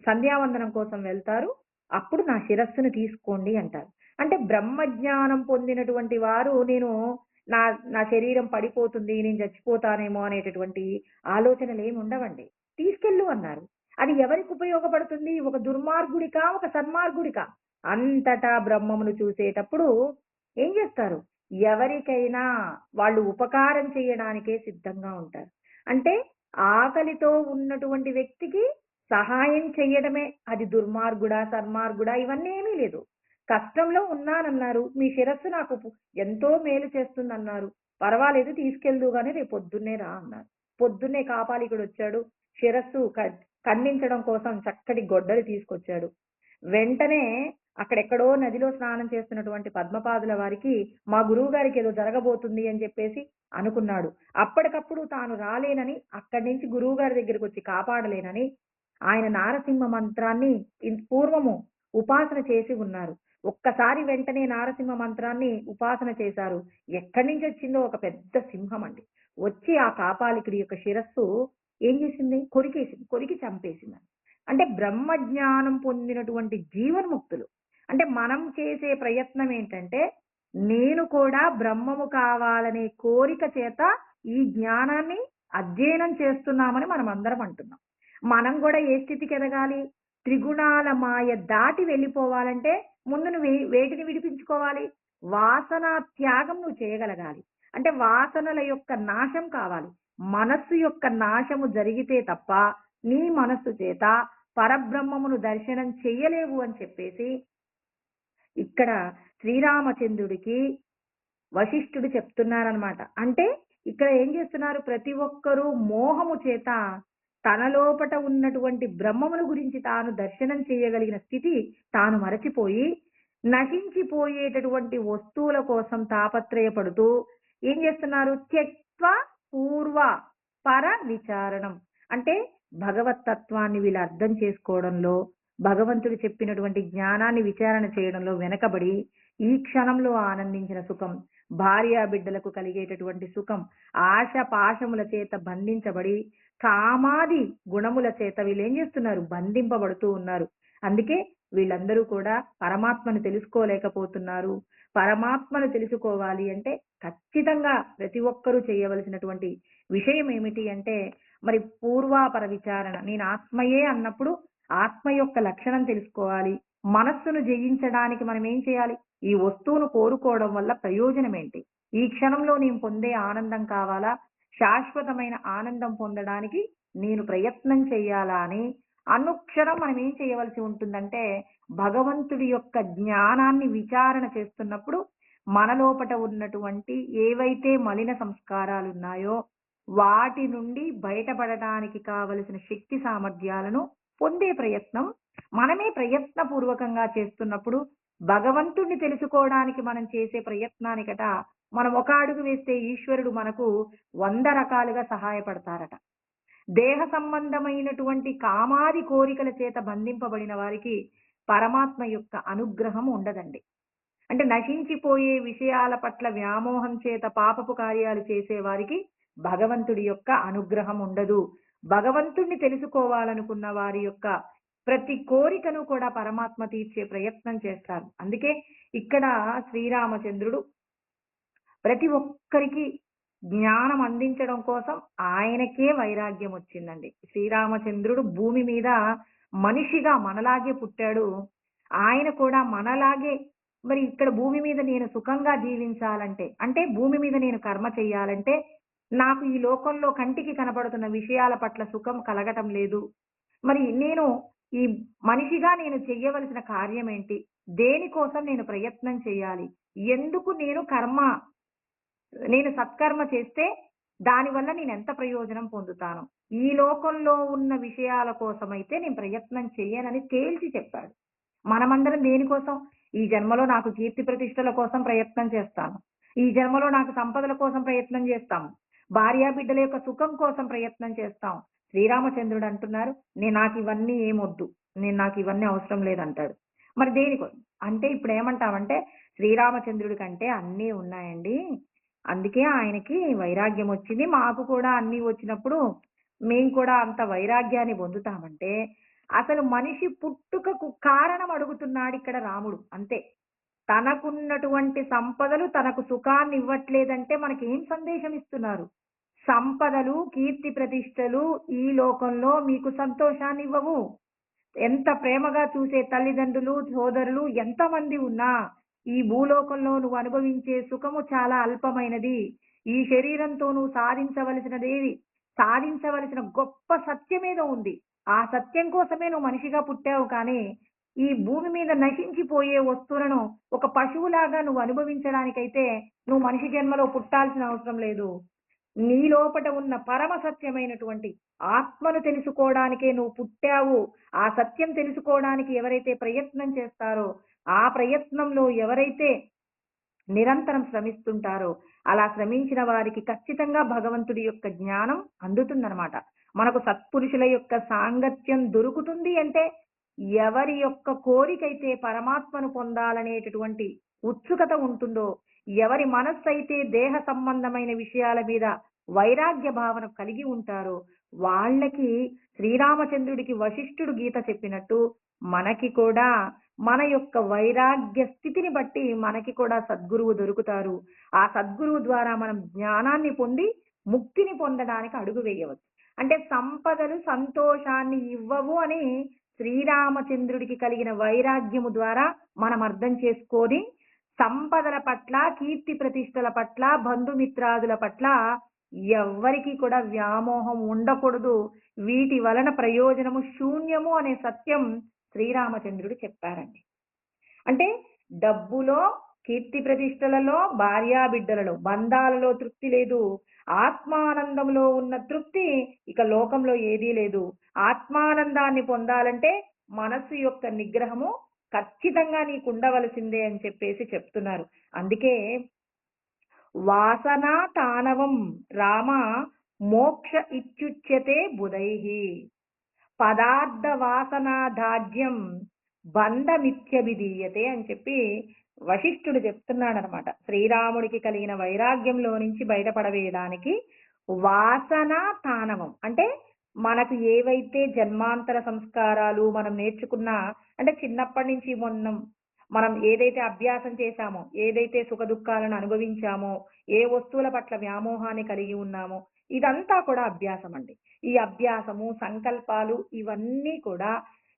సంధ్యావందనం కోసం వెళ్తారు. అప్పుడు నా శిరస్సును తీసుకోండి అంటారు. అంటే బ్రహ్మజ్ఞానం పొందినటువంటి వారు నా నా శరీరం పడిపోతుంది, నేను చచ్చిపోతానేమో అనేటటువంటి ఆలోచనలేమి ఉండవండి. తీసుకెళ్ళు అన్నారు. అది ఎవరికి ఉపయోగపడుతుంది? ఒక దుర్మార్గుడికా? ఒక సన్మార్గుడికా? అంతటా బ్రహ్మమును చూసేటప్పుడు ఏం చేస్తారు? ఎవరికైనా వాళ్ళు ఉపకారం చేయడానికే సిద్ధంగా ఉంటారు. అంటే ఆకలితో ఉన్నటువంటి వ్యక్తికి సహాయం చెయ్యడమే. అది దుర్మార్గుడా, సన్మార్గుడా ఇవన్నీ ఏమీ లేదు. కష్టంలో ఉన్నానన్నారు. మీ శిరస్సు నాకు ఎంతో మేలు చేస్తుందన్నారు. పర్వాలేదు తీసుకెళ్దువు గాని రేపు పొద్దున్నే రా అన్నారు. పొద్దున్నే కాపాలికుడొచ్చాడు. శిరస్సు ఖండించడం కోసం చక్కటి గొడ్డలి తీసుకొచ్చాడు. వెంటనే అక్కడెక్కడో నదిలో స్నానం చేస్తున్నటువంటి పద్మపాదుల వారికి మా గురువు గారికి ఏదో జరగబోతుంది అని చెప్పేసి అనుకున్నాడు. అప్పటికప్పుడు తాను రాలేనని అక్కడి నుంచి గురువు గారి దగ్గరికి వచ్చి కాపాడలేనని ఆయన నారసింహ మంత్రాన్ని పూర్వము ఉపాసన చేసి ఉన్నారు. ఒక్కసారి వెంటనే నారసింహ మంత్రాన్ని ఉపాసన చేశారు. ఎక్కడి నుంచి వచ్చిందో ఒక పెద్ద సింహం అండి. వచ్చి ఆ కాపాలికుడి యొక్క శిరస్సు ఏం చేసింది? కొరికేసింది. కొరికి చంపేసింది. అంటే బ్రహ్మజ్ఞానం పొందినటువంటి జీవన్ముక్తులు. అంటే మనం చేసే ప్రయత్నం ఏంటంటే, నేను కూడా బ్రహ్మము కావాలనే కోరిక చేత ఈ జ్ఞానాన్ని అధ్యయనం చేస్తున్నామని మనం అందరం అంటున్నాం. మనం కూడా ఏ స్థితికి ఎదగాలి? త్రిగుణాల మాయ దాటి వెళ్ళిపోవాలంటే ముందు నువ్వు వేటిని విడిపించుకోవాలి? వాసన త్యాగం నువ్వు చేయగలగాలి. అంటే వాసనల యొక్క నాశం కావాలి. మనస్సు యొక్క నాశము జరిగితే తప్ప నీ మనస్సు చేత పరబ్రహ్మమును దర్శనం చెయ్యలేవు అని చెప్పేసి ఇక్కడ శ్రీరామచంద్రుడికి వశిష్ఠుడు చెప్తున్నారనమాట. అంటే ఇక్కడ ఏం చేస్తున్నారు? ప్రతి ఒక్కరూ మోహము చేత తన లోపట ఉన్నటువంటి బ్రహ్మమును గురించి తాను దర్శనం చేయగలిగిన స్థితి తాను మరచిపోయి నశించిపోయేటటువంటి వస్తువుల కోసం తాపత్రయపడుతూ ఏం చేస్తున్నారు? త్యక్త్వ పూర్వ పర విచారణం. అంటే భగవత్ తత్వాన్ని వీళ్ళు అర్థం చేసుకోవడంలో, భగవంతుడు చెప్పినటువంటి జ్ఞానాన్ని విచారణ చేయడంలో వెనకబడి ఈ క్షణంలో ఆనందించిన సుఖం, భార్యా బిడ్డలకు కలిగేటటువంటి సుఖం, ఆశ పాశముల చేత బంధించబడి కామాది గుణముల చేత వీళ్ళు ఏం చేస్తున్నారు? బంధింపబడుతూ ఉన్నారు. అందుకే వీళ్ళందరూ కూడా పరమాత్మను తెలుసుకోలేకపోతున్నారు. పరమాత్మను తెలుసుకోవాలి అంటే ఖచ్చితంగా ప్రతి ఒక్కరూ చేయవలసినటువంటి విషయం ఏమిటి అంటే, మరి పూర్వాపర విచారణ. నేను ఆత్మయే అన్నప్పుడు ఆత్మ యొక్క లక్షణం తెలుసుకోవాలి. మనస్సును జయించడానికి మనం ఏం చేయాలి? ఈ వస్తువును కోరుకోవడం వల్ల ప్రయోజనం ఏంటి? ఈ క్షణంలో నేను పొందే ఆనందం కావాలా? శాశ్వతమైన ఆనందం పొందడానికి నేను ప్రయత్నం చేయాలా అని అనుక్షణం మనం ఏం చేయవలసి ఉంటుందంటే, భగవంతుడి యొక్క జ్ఞానాన్ని విచారణ చేస్తున్నప్పుడు మన లోపట ఉన్నటువంటి ఏవైతే మలిన సంస్కారాలు ఉన్నాయో వాటి నుండి బయటపడడానికి కావలసిన శక్తి సామర్థ్యాలను పొందే ప్రయత్నం మనమే ప్రయత్నపూర్వకంగా చేస్తున్నప్పుడు, భగవంతుణ్ణి తెలుసుకోవడానికి మనం చేసే ప్రయత్నానికట మనం ఒక అడుగు వేస్తే ఈశ్వరుడు మనకు 100 రకాలుగా సహాయపడతారట. దేహ సంబంధమైనటువంటి కామాది కోరికల చేత బంధింపబడిన వారికి పరమాత్మ యొక్క అనుగ్రహం ఉండదండి. అంటే నశించిపోయే విషయాల పట్ల వ్యామోహం చేత పాపపు కార్యాలు చేసే వారికి భగవంతుడి యొక్క అనుగ్రహం ఉండదు. భగవంతుణ్ణి తెలుసుకోవాలనుకున్న వారి యొక్క ప్రతి కోరికను కూడా పరమాత్మ తీర్చే ప్రయత్నం చేస్తారు. అందుకే ఇక్కడ శ్రీరామచంద్రుడు ప్రతి ఒక్కరికి జ్ఞానం అందించడం కోసం ఆయనకే వైరాగ్యం వచ్చిందండి. శ్రీరామచంద్రుడు భూమి మీద మనిషిగా మనలాగే పుట్టాడు. ఆయన కూడా మనలాగే మరి ఇక్కడ భూమి మీద నేను సుఖంగా జీవించాలంటే, అంటే భూమి మీద నేను కర్మ చెయ్యాలంటే, నాకు ఈ లోకంలో కంటికి కనబడుతున్న విషయాల పట్ల సుఖం కలగటం లేదు. మరి నేను ఈ మనిషిగా నేను చెయ్యవలసిన కార్యం ఏంటి? దేనికోసం నేను ప్రయత్నం చేయాలి? ఎందుకు నేను సత్కర్మ చేస్తే దానివల్ల నేనెంత ప్రయోజనం పొందుతాను? ఈ లోకంలో ఉన్న విషయాల కోసమైతే నేను ప్రయత్నం చెయ్యనని తేల్చి చెప్పాడు. మనమందరం దేనికోసం? ఈ జన్మలో నాకు కీర్తి ప్రతిష్టల కోసం ప్రయత్నం చేస్తాను. ఈ జన్మలో నాకు సంపదల కోసం ప్రయత్నం చేస్తాము. భార్యాబిడ్డల యొక్క సుఖం కోసం ప్రయత్నం చేస్తాం. శ్రీరామచంద్రుడు అంటున్నారు, నాకివన్నీ ఏమొద్దు. నాకివన్నీ అవసరం లేదంటాడు. మరి దేనికోసం? అంటే ఇప్పుడేమంటామంటే, శ్రీరామచంద్రుడి కంటే అన్నీ ఉన్నాయండి. అందుకే ఆయనకి వైరాగ్యం వచ్చింది. మాకు కూడా అన్నీ వచ్చినప్పుడు మేము కూడా అంత వైరాగ్యాన్ని పొందుతామంటే, అసలు మనిషి పుట్టుకకు కారణం అడుగుతున్నాడిక్కడ రాముడు. అంతే. తనకున్నటువంటి సంపదలు తనకు సుఖాన్ని ఇవ్వట్లేదంటే మనకేం సందేశం ఇస్తున్నారు? సంపదలు, కీర్తి ప్రతిష్టలు ఈ లోకంలో మీకు సంతోషాన్నివ్వవు. ఎంత ప్రేమగా చూసే తల్లిదండ్రులు, సోదరులు ఎంతమంది ఉన్నా, ఈ భూలోకంలో నువ్వు అనుభవించే సుఖము చాలా అల్పమైనది. ఈ శరీరంతో నువ్వు సాధించవలసిన గొప్ప సత్యమేదో ఉంది. ఆ సత్యం కోసమే నువ్వు మనిషిగా పుట్టావు కానీ, ఈ భూమి మీద నశించిపోయే వస్తువులను ఒక పశువులాగా నువ్వు అనుభవించడానికైతే నువ్వు మనిషి జన్మలో పుట్టాల్సిన అవసరం లేదు. నీ లోపట ఉన్న పరమ సత్యమైనటువంటి ఆత్మను తెలుసుకోవడానికే నువ్వు పుట్టావు. ఆ సత్యం తెలుసుకోవడానికి ఎవరైతే ప్రయత్నం చేస్తారో, ఆ ప్రయత్నంలో ఎవరైతే నిరంతరం శ్రమిస్తుంటారో, అలా శ్రమించిన వారికి ఖచ్చితంగా భగవంతుడి యొక్క జ్ఞానం అందుతుందనమాట. మనకు సత్పురుషుల యొక్క సాంగత్యం దొరుకుతుంది అంటే, ఎవరి యొక్క కోరికైతే పరమాత్మను పొందాలనేటటువంటి ఉత్సుకత ఉంటుందో, ఎవరి మనస్సైతే దేహ సంబంధమైన విషయాల మీద వైరాగ్య భావన కలిగి ఉంటారో, వాళ్ళకి శ్రీరామచంద్రుడికి వశిష్ఠుడు గీత చెప్పినట్టు, మనకి కూడా మన యొక్క వైరాగ్య స్థితిని బట్టి మనకి కూడా సద్గురువు దొరుకుతారు. ఆ సద్గురువు ద్వారా మనం జ్ఞానాన్ని పొంది ముక్తిని పొందడానికి అడుగు వేయవచ్చు. అంటే సంపదలు సంతోషాన్ని ఇవ్వవు అని శ్రీరామచంద్రుడికి కలిగిన వైరాగ్యము ద్వారా మనం అర్థం చేసుకొని, సంపదల పట్ల, కీర్తి ప్రతిష్టల పట్ల, బంధుమిత్రాదుల పట్ల ఎవ్వరికీ కూడా వ్యామోహం ఉండకూడదు. వీటి వలన ప్రయోజనము శూన్యము అనే సత్యం శ్రీరామచంద్రుడు చెప్పారండి. అంటే డబ్బులో, కీర్తి ప్రతిష్టలలో, భార్యాబిడ్డలలో, బంధాలలో తృప్తి లేదు. ఆత్మానందంలో ఉన్న తృప్తి ఇక లోకంలో ఏదీ లేదు. ఆత్మానందాన్ని పొందాలంటే మనస్సు యొక్క నిగ్రహము ఖచ్చితంగా నీకు ఉండవలసిందే అని చెప్పేసి చెప్తున్నారు. అందుకే వాసనా తానవం రామ మోక్ష ఇత్యుచ్యతే బుధైః పదార్థ వాసనా దాజ్యం బంధమిత్యభిధీయతే అని చెప్పి వశిష్ఠుడు చెప్తున్నాడనమాట. శ్రీరాముడికి కలిగిన వైరాగ్యంలో నుంచి బయటపడవేయడానికి వాసన తానవం అంటే మనకు ఏవైతే జన్మాంతర సంస్కారాలు మనం నేర్చుకున్నా, అంటే చిన్నప్పటి నుంచి మనం ఏదైతే అభ్యాసం చేశామో, ఏదైతే సుఖ దుఃఖాలను అనుభవించామో, ఏ వస్తువుల పట్ల వ్యామోహాన్ని కలిగి ఉన్నామో, ఇదంతా కూడా అభ్యాసం అండి. ఈ అభ్యాసము, సంకల్పాలు ఇవన్నీ కూడా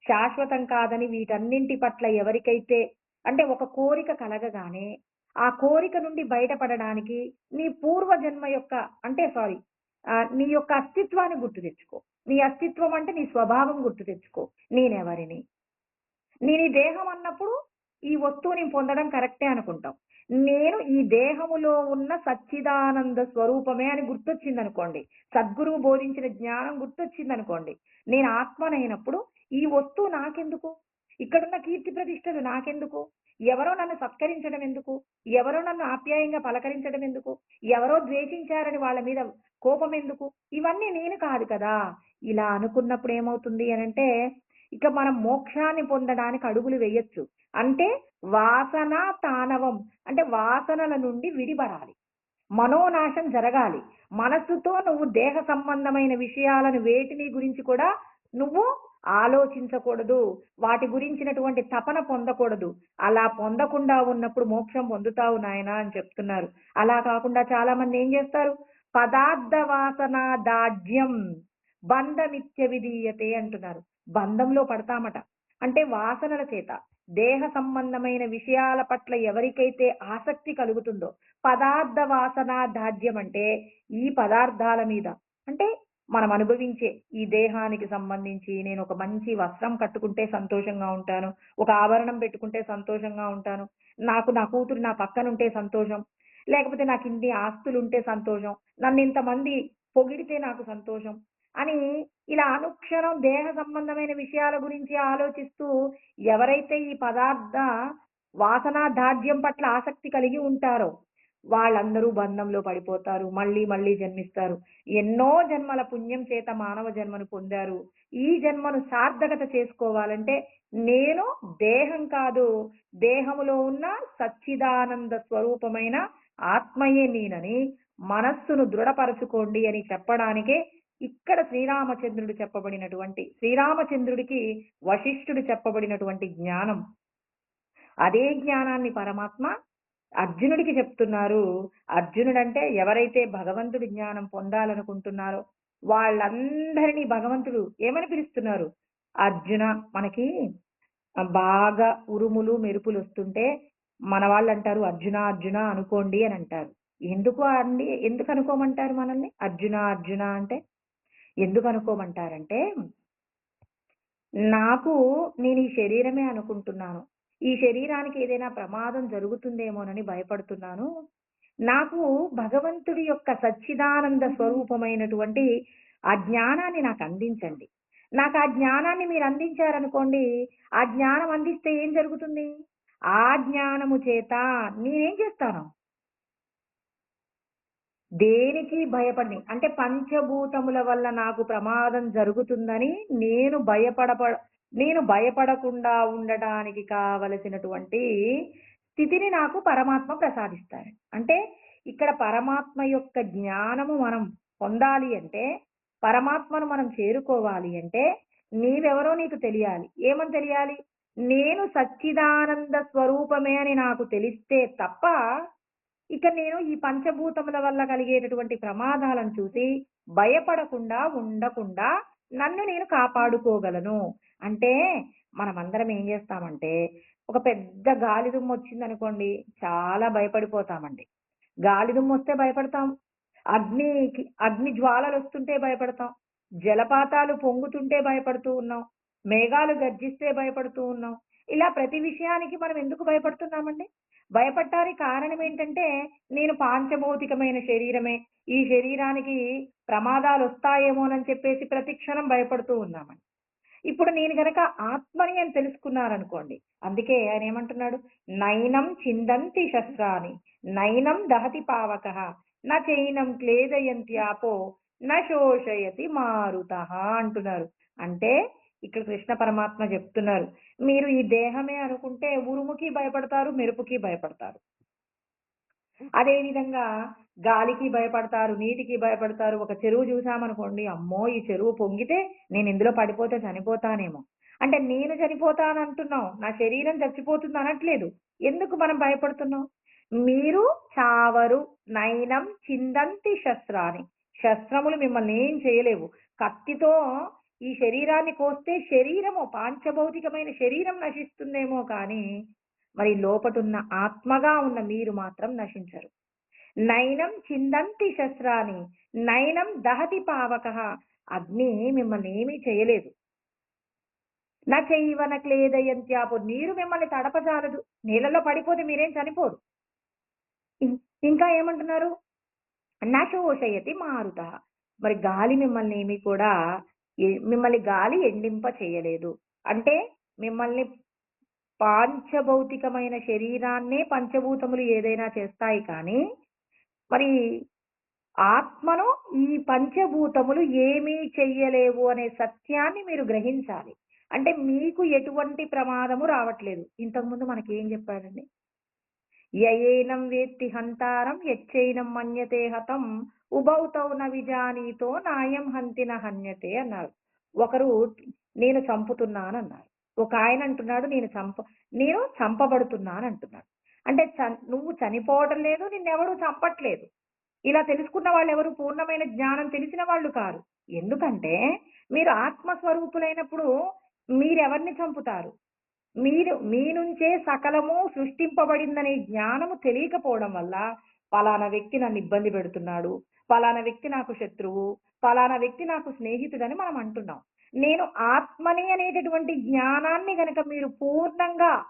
శాశ్వతం కాదని, వీటన్నింటి పట్ల ఎవరికైతే అంటే ఒక కోరిక కలగగానే ఆ కోరిక నుండి బయటపడడానికి నీ పూర్వజన్మ యొక్క అంటే సారీ నీ యొక్క అస్తిత్వాన్ని గుర్తు తెచ్చుకో. నీ అస్తిత్వం అంటే నీ స్వభావం గుర్తు తెచ్చుకో. నేనెవరిని? నేను ఈ దేహం అన్నప్పుడు ఈ వస్తువుని పొందడం కరెక్టే అనుకుంటాం. నేను ఈ దేహములో ఉన్న సచ్చిదానంద స్వరూపమే అని గుర్తొచ్చిందనుకోండి. సద్గురువు బోధించిన జ్ఞానం గుర్తొచ్చిందనుకోండి. నేను ఆత్మనైనప్పుడు ఈ వస్తువు నాకెందుకు? ఇక్కడున్న కీర్తి ప్రతిష్టలు నాకెందుకు? ఎవరో నన్ను సత్కరించడం ఎందుకు? ఎవరో నన్ను ఆప్యాయంగా పలకరించడం ఎందుకు? ఎవరో ద్వేషించారని వాళ్ళ మీద కోపం ఎందుకు? ఇవన్నీ నేను కాదు కదా! ఇలా అనుకున్నప్పుడు ఏమవుతుంది అనంటే, ఇక మనం మోక్షాన్ని పొందడానికి అడుగులు వేయొచ్చు. అంటే వాసన తానవం అంటే వాసనల నుండి విడిపడాలి. మనోనాశం జరగాలి. మనస్సుతో నువ్వు దేహ సంబంధమైన విషయాలను వేటిని గురించి కూడా నువ్వు ఆలోచించకూడదు. వాటి గురించినటువంటి తపన పొందకూడదు. అలా పొందకుండా ఉన్నప్పుడు మోక్షం పొందుతావు నాయనా అని చెప్తున్నారు. అలా కాకుండా చాలా మంది ఏం చేస్తారు? పదార్థ వాసన దాఢ్యం బంధమిత్య విధీయతే అంటున్నారు. బంధంలో పడతామట. అంటే వాసనల చేత దేహ సంబంధమైన విషయాల పట్ల ఎవరికైతే ఆసక్తి కలుగుతుందో, పదార్థ వాసన దాఢ్యం అంటే ఈ పదార్థాల మీద అంటే మనం అనుభవించే ఈ దేహానికి సంబంధించి నేను ఒక మంచి వస్త్రం కట్టుకుంటే సంతోషంగా ఉంటాను. ఒక ఆభరణం పెట్టుకుంటే సంతోషంగా ఉంటాను. నాకు నా కూతురు నా పక్కనుంటే సంతోషం. లేకపోతే నాకు ఇన్ని ఆస్తులుంటే సంతోషం. నన్ను ఇంతమంది పొగిడితే నాకు సంతోషం. అని ఇలా అనుక్షణం దేహ సంబంధమైన విషయాల గురించి ఆలోచిస్తూ ఎవరైతే ఈ పదార్థ వాసనా దాఢ్యం పట్ల ఆసక్తి కలిగి ఉంటారో వాళ్ళందరూ బంధంలో పడిపోతారు. మళ్ళీ మళ్ళీ జన్మిస్తారు. ఎన్నో జన్మల పుణ్యం చేత మానవ జన్మను పొందారు. ఈ జన్మను సార్థకత చేసుకోవాలంటే నేను దేహం కాదు, దేహములో ఉన్న సచ్చిదానంద స్వరూపమైన ఆత్మయే నేనని మనస్సును దృఢపరచుకోండి అని చెప్పడానికే ఇక్కడ శ్రీరామచంద్రుడికి వశిష్ఠుడు చెప్పబడినటువంటి జ్ఞానం. అదే జ్ఞానాన్ని పరమాత్మ అర్జునుడికి చెప్తున్నారు. అర్జునుడంటే ఎవరైతే భగవంతుడి జ్ఞానం పొందాలనుకుంటున్నారో వాళ్ళందరినీ భగవంతుడు ఏమని పిలుస్తున్నారు? అర్జున. మనకి బాగా ఉరుములు మెరుపులు వస్తుంటే మన వాళ్ళు అంటారు అర్జున అర్జున అనుకోండి అని అంటారు. ఎందుకు అండి? ఎందుకు అనుకోమంటారు మనల్ని అర్జున అర్జున అంటే? ఎందుకు అనుకోమంటారంటే నాకు నేను ఈ శరీరమే అనుకుంటున్నాను. ఈ శరీరానికి ఏదైనా ప్రమాదం జరుగుతుందేమోనని భయపడుతున్నాను. నాకు భగవంతుడి యొక్క సచ్చిదానంద స్వరూపమైనటువంటి ఆ జ్ఞానాన్ని నాకు అందించండి. నాకు ఆ జ్ఞానాన్ని మీరు అందించారనుకోండి, ఆ జ్ఞానం అందిస్తే ఏం జరుగుతుంది? ఆ జ్ఞానము చేత నేనేం చేస్తాను? దేనికి భయపడని అంటే పంచభూతముల వల్ల నాకు ప్రమాదం జరుగుతుందని నేను నేను భయపడకుండా ఉండడానికి కావలసినటువంటి స్థితిని నాకు పరమాత్మ ప్రసాదిస్తాడు. అంటే ఇక్కడ పరమాత్మ యొక్క జ్ఞానము మనం పొందాలి అంటే, పరమాత్మను మనం చేరుకోవాలి అంటే నీవెవరో నీకు తెలియాలి. ఏమని తెలియాలి? నేను సచ్చిదానంద స్వరూపమే అని నాకు తెలిస్తే తప్ప ఇక నేను ఈ పంచభూతముల వల్ల కలిగేటటువంటి ప్రమాదాలను చూసి భయపడకుండా ఉండకుండా నన్ను నేను కాపాడుకోగలను. అంటే మనమందరం ఏం చేస్తామంటే ఒక పెద్ద గాలి దుమ్ము వచ్చిందనుకోండి చాలా భయపడిపోతామండి. గాలి దుమ్ము వస్తే భయపడతాం. అగ్ని జ్వాలలు వస్తుంటే భయపడతాం. జలపాతాలు పొంగుతుంటే భయపడుతూ ఉన్నాం. మేఘాలు గర్జిస్తే భయపడుతూ ఉన్నాం. ఇలా ప్రతి విషయానికి మనం ఎందుకు భయపడుతున్నామండి? భయపడటానికి కారణం ఏంటంటే నేను పాంచభౌతికమైన శరీరమే. ఈ శరీరానికి ప్రమాదాలు వస్తాయేమోనని చెప్పేసి ప్రతి క్షణం భయపడుతూ ఉన్నామండి. ఇప్పుడు నేను గనక ఆత్మని అని తెలుసుకున్నారనుకోండి. అందుకే ఆయన ఏమంటున్నాడు? నైనం చిందంతి శస్త్రాని నైనం దహతి పావకః న చైనం క్లేదయంతి ఆపో న శోషయతి మారుతః అంటున్నారు. అంటే ఇక్కడ కృష్ణ పరమాత్మ చెప్తున్నారు. మీరు ఈ దేహమే అనుకుంటే ఉరుముకి భయపడతారు, మెరుపుకి భయపడతారు. అదే విధంగా గాలికి భయపడతారు, నీటికి భయపడతారు. ఒక చెరువు చూసామనుకోండి, అమ్మో ఈ చెరువు పొంగితే నేను ఇందులో పడిపోతే చనిపోతానేమో. అంటే నేను చనిపోతానంటున్నావు, నా శరీరం చచ్చిపోతుంది అనట్లేదు. ఎందుకు మనం భయపడుతున్నాం? మీరు చావరు. నైనం చిందంతి శస్త్రాని. శస్త్రములు మిమ్మల్ని ఏం చేయలేవు. కత్తితో ఈ శరీరాన్ని కోస్తే శరీరము పాంచభౌతికమైన శరీరం నశిస్తుందేమో కానీ మరి లోపటున్న ఆత్మగా ఉన్న మీరు మాత్రం నశించరు. నైనం చిందంతి శస్త్రాని నైనం దహతి పావకః. అగ్ని మిమ్మల్ని ఏమీ చేయలేదు. నా చైవన క్లేదయంత్యాపు. నీరు మిమ్మల్ని తడపజాలదు. నీళ్ళలో పడిపోతే మీరేం చనిపోరు. ఇం- ఇంకా ఏమంటున్నారు? నా శోషయతి మారుతః. మరి గాలి మిమ్మల్ని ఏమీ కూడా మిమ్మల్ని గాలి ఎండింప చేయలేదు. అంటే మిమ్మల్ని పాంచభౌతికమైన శరీరాన్నే పంచభూతములు ఏదైనా చేస్తాయి కానీ మరి ఆత్మను ఈ పంచభూతములు ఏమీ చెయ్యలేవు అనే సత్యాన్ని మీరు గ్రహించాలి. అంటే మీకు ఎటువంటి ప్రమాదము రావట్లేదు. ఇంతకుముందు మనకి ఏం చెప్పాడండి? యయేనం వేత్తి హంతారం యచ్చైనం మన్యతే హతం ఉభౌతౌ న విజానీతో నాయం హంతిన హన్యతే అన్నారు. ఒకరు నేను చంపుతున్నాను అన్నారు. ఒక ఆయన అంటున్నాడు నేను చంపబడుతున్నాను అంటున్నాడు. అంటే నువ్వు చనిపోవడం లేదు, నిన్నెవరూ చంపట్లేదు. ఇలా తెలుసుకున్న వాళ్ళు ఎవరు పూర్ణమైన జ్ఞానం తెలిసిన వాళ్ళు కారు. ఎందుకంటే మీరు ఆత్మస్వరూపులైనప్పుడు మీరెవరిని చంపుతారు? మీ నుంచే సకలము సృష్టింపబడిందనే జ్ఞానము తెలియకపోవడం వల్ల పలానా వ్యక్తి నన్ను ఇబ్బంది పెడుతున్నాడు, పలానా వ్యక్తి నాకు శత్రువు, పలానా వ్యక్తి నాకు స్నేహితుడని మనం అంటున్నాం. నేను ఆత్మని అనేటటువంటి జ్ఞానాన్ని గనక మీరు పూర్ణంగా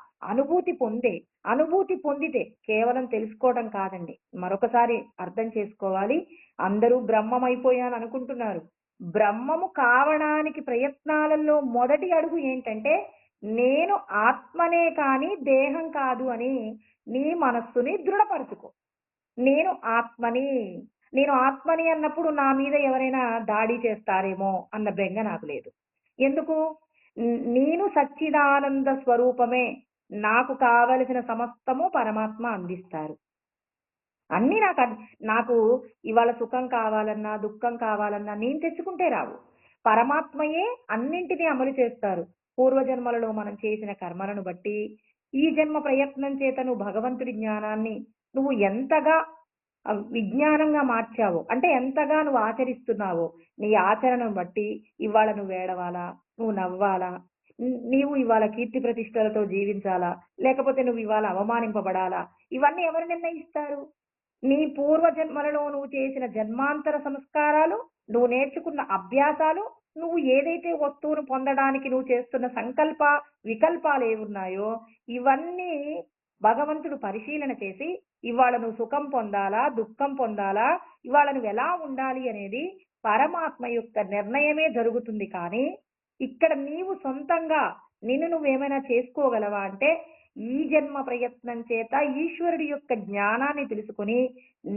అనుభూతి పొందితే కేవలం తెలుసుకోవడం కాదండి. మరొకసారి అర్థం చేసుకోవాలి. అందరూ బ్రహ్మం అయిపోయాను అనుకుంటున్నారు. బ్రహ్మము కావడానికి ప్రయత్నాలలో మొదటి అడుగు ఏంటంటే, నేను ఆత్మనే కానీ దేహం కాదు అని నీ మనస్సుని దృఢపరచుకో. నేను ఆత్మని. నేను ఆత్మని అన్నప్పుడు నా మీద ఎవరైనా దాడి చేస్తారేమో అన్న బెంగ నాకు లేదు. ఎందుకు? నేను సచ్చిదానంద స్వరూపమే. నాకు కావలసిన సమస్తము పరమాత్మ అందిస్తారు. అన్నీ నాకు ఇవాళ సుఖం కావాలన్నా, దుఃఖం కావాలన్నా నేను తెచ్చుకుంటే రావు. పరమాత్మయే అన్నింటినీ అమలు చేస్తారు. పూర్వజన్మలలో మనం చేసిన కర్మలను బట్టి, ఈ జన్మ ప్రయత్నం చేత నువ్వు భగవంతుడి జ్ఞానాన్ని నువ్వు ఎంతగా విజ్ఞానంగా మార్చావో, అంటే ఎంతగా నువ్వు ఆచరిస్తున్నావో, నీ ఆచరణను బట్టి ఇవాళ నువ్వు ఏడవాలా? నువ్వు నవ్వాలా? నీవు ఇవాళ కీర్తి ప్రతిష్టలతో జీవించాలా? లేకపోతే నువ్వు ఇవాళ అవమానింపబడాలా? ఇవన్నీ ఎవరు నిర్ణయిస్తారు? నీ పూర్వ జన్మలలో నువ్వు చేసిన జన్మాంతర సంస్కారాలు, నువ్వు నేర్చుకున్న అభ్యాసాలు, నువ్వు ఏదైతే వస్తువును పొందడానికి నువ్వు చేస్తున్న సంకల్ప, వికల్పాలు ఏవున్నాయో, ఇవన్నీ భగవంతుడు పరిశీలన చేసి, ఇవాళ నువ్వు సుఖం పొందాలా? దుఃఖం పొందాలా? ఇవాళ నువ్వెలా ఉండాలి అనేది పరమాత్మ యొక్క నిర్ణయమే జరుగుతుంది కానీ, ఇక్కడ నీవు సొంతంగా నిన్ను నువ్వేమైనా చేసుకోగలవా అంటే, ఈ జన్మ ప్రయత్నం చేత ఈశ్వరుడి యొక్క జ్ఞానాన్ని తెలుసుకొని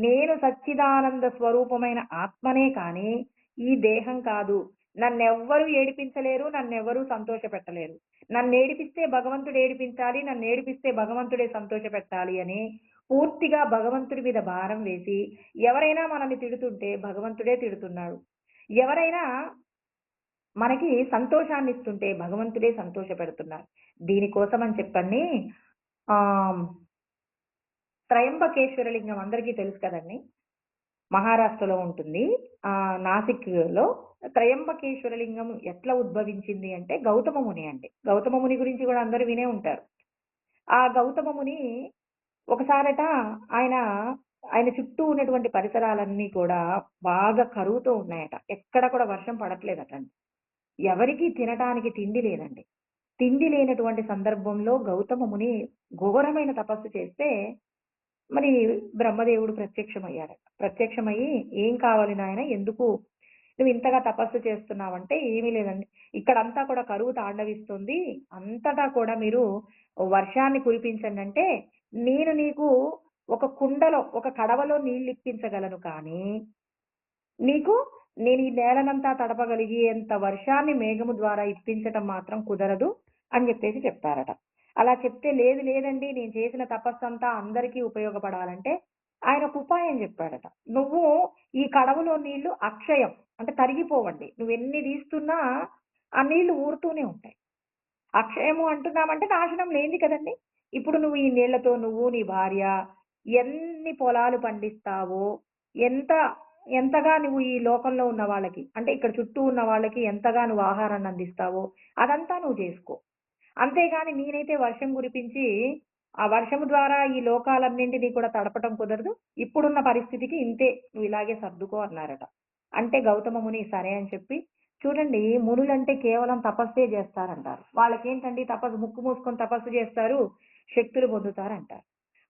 నేను సచ్చిదానంద స్వరూపమైన ఆత్మనే కానీ ఈ దేహం కాదు. నన్నెవ్వరూ ఏడిపించలేరు, నన్నెవ్వరూ సంతోషపెట్టలేరు. నన్నేడిపిస్తే భగవంతుడు ఏడిపించాలి, నన్నేడిపిస్తే భగవంతుడే సంతోషపెట్టాలి అని పూర్తిగా భగవంతుడి మీద భారం వేసి, ఎవరైనా మనల్ని తిడుతుంటే భగవంతుడే తిడుతున్నాడు. ఎవరైనా మనకి సంతోషాన్నిస్తుంటే భగవంతుడే సంతోషపెడుతున్నారు. దీనికోసమని చెప్పని ఆహ్, త్రయంబకేశ్వర లింగం అందరికీ తెలుసు కదండీ! మహారాష్ట్రలో ఉంటుంది. నాసిక్‌లో త్రయంబకేశ్వర లింగం ఎట్లా ఉద్భవించింది అంటే గౌతమ ముని అండి. గౌతమ ముని గురించి గూడా అందరూ వినే ఉంటారు. ఆ గౌతమ ముని ఒకసారట ఆయన, ఆయన చుట్టూ ఉన్నటువంటి పరిసరాలన్నీ కూడా బాగా కరువుతో ఉన్నాయట. ఎక్కడ కూడా వర్షం పడట్లేదటండి. ఎవరికీ తినటానికి తిండి లేదండి. తిండి లేనటువంటి సందర్భంలో గౌతమ ముని ఘోరమైన తపస్సు చేస్తే మరి బ్రహ్మదేవుడు ప్రత్యక్షమయ్యాడట. ప్రత్యక్షమయ్యి, "ఏం కావాలి నాయనా? ఎందుకు నువ్వు ఇంతగా తపస్సు చేస్తున్నావంటే?" "ఏమీ లేదండి. ఇక్కడంతా కూడా కరువు తాండవిస్తుంది. అంతటా కూడా మీరు వర్షాన్ని కురిపించండంటే, నేను నీకు ఒక కుండలో, ఒక కడవలో నీళ్ళిప్పించగలను కానీ, నీకు నేను ఈ నేలనంతా తడపగలిగేంత వర్షాన్ని మేఘము ద్వారా ఇప్పించటం మాత్రం కుదరదు" అని జెప్పేసి చెప్పారట. అలా చెప్తే, "లేదు లేదండి నేను చేసిన తపస్సంతా అందరికీ ఉపయోగపడాలంటే" ఆయన ఒక ఉపాయం జెప్పాడట. "నువ్వు ఈ కడవలో నీళ్లు అక్షయం అంటే తరిగిపోవండి. నువ్వెన్ని తీస్తున్నా ఆ నీళ్లు ఊరుతూనే ఉంటాయి. అక్షయము అంటున్నామంటే నాశనం లేనిది కదండీ! ఇప్పుడు నువ్వు ఈ నీళ్లతో నువ్వు, నీ భార్య ఎన్ని పొలాలు పండిస్తావో, ఎంత ఎంతగా నువ్వు ఈ లోకంలో ఉన్న వాళ్ళకి, అంటే ఇక్కడ చుట్టూ ఉన్న వాళ్ళకి ఎంతగా నువ్వు ఆహారాన్ని అందిస్తావో అదంతా నువ్వు జేసుకో. అంతేగాని నేనైతే వర్షం కురిపించి, ఆ వర్షము ద్వారా ఈ లోకాలన్నింటినీ కూడా తడపటం కుదరదు. ఇప్పుడున్న పరిస్థితికి ఇంతే. నువ్వు ఇలాగే సర్దుకో" అన్నారట. అంటే గౌతమ ముని సరే అని చెప్పి, చూడండి మునులంటే కేవలం తపస్సే జేస్తారంటారు. వాళ్ళకేంటండి తపస్సు, ముక్కు మూసుకొని తపస్సు జేస్తారు, శక్తులు పొందుతారంటారు.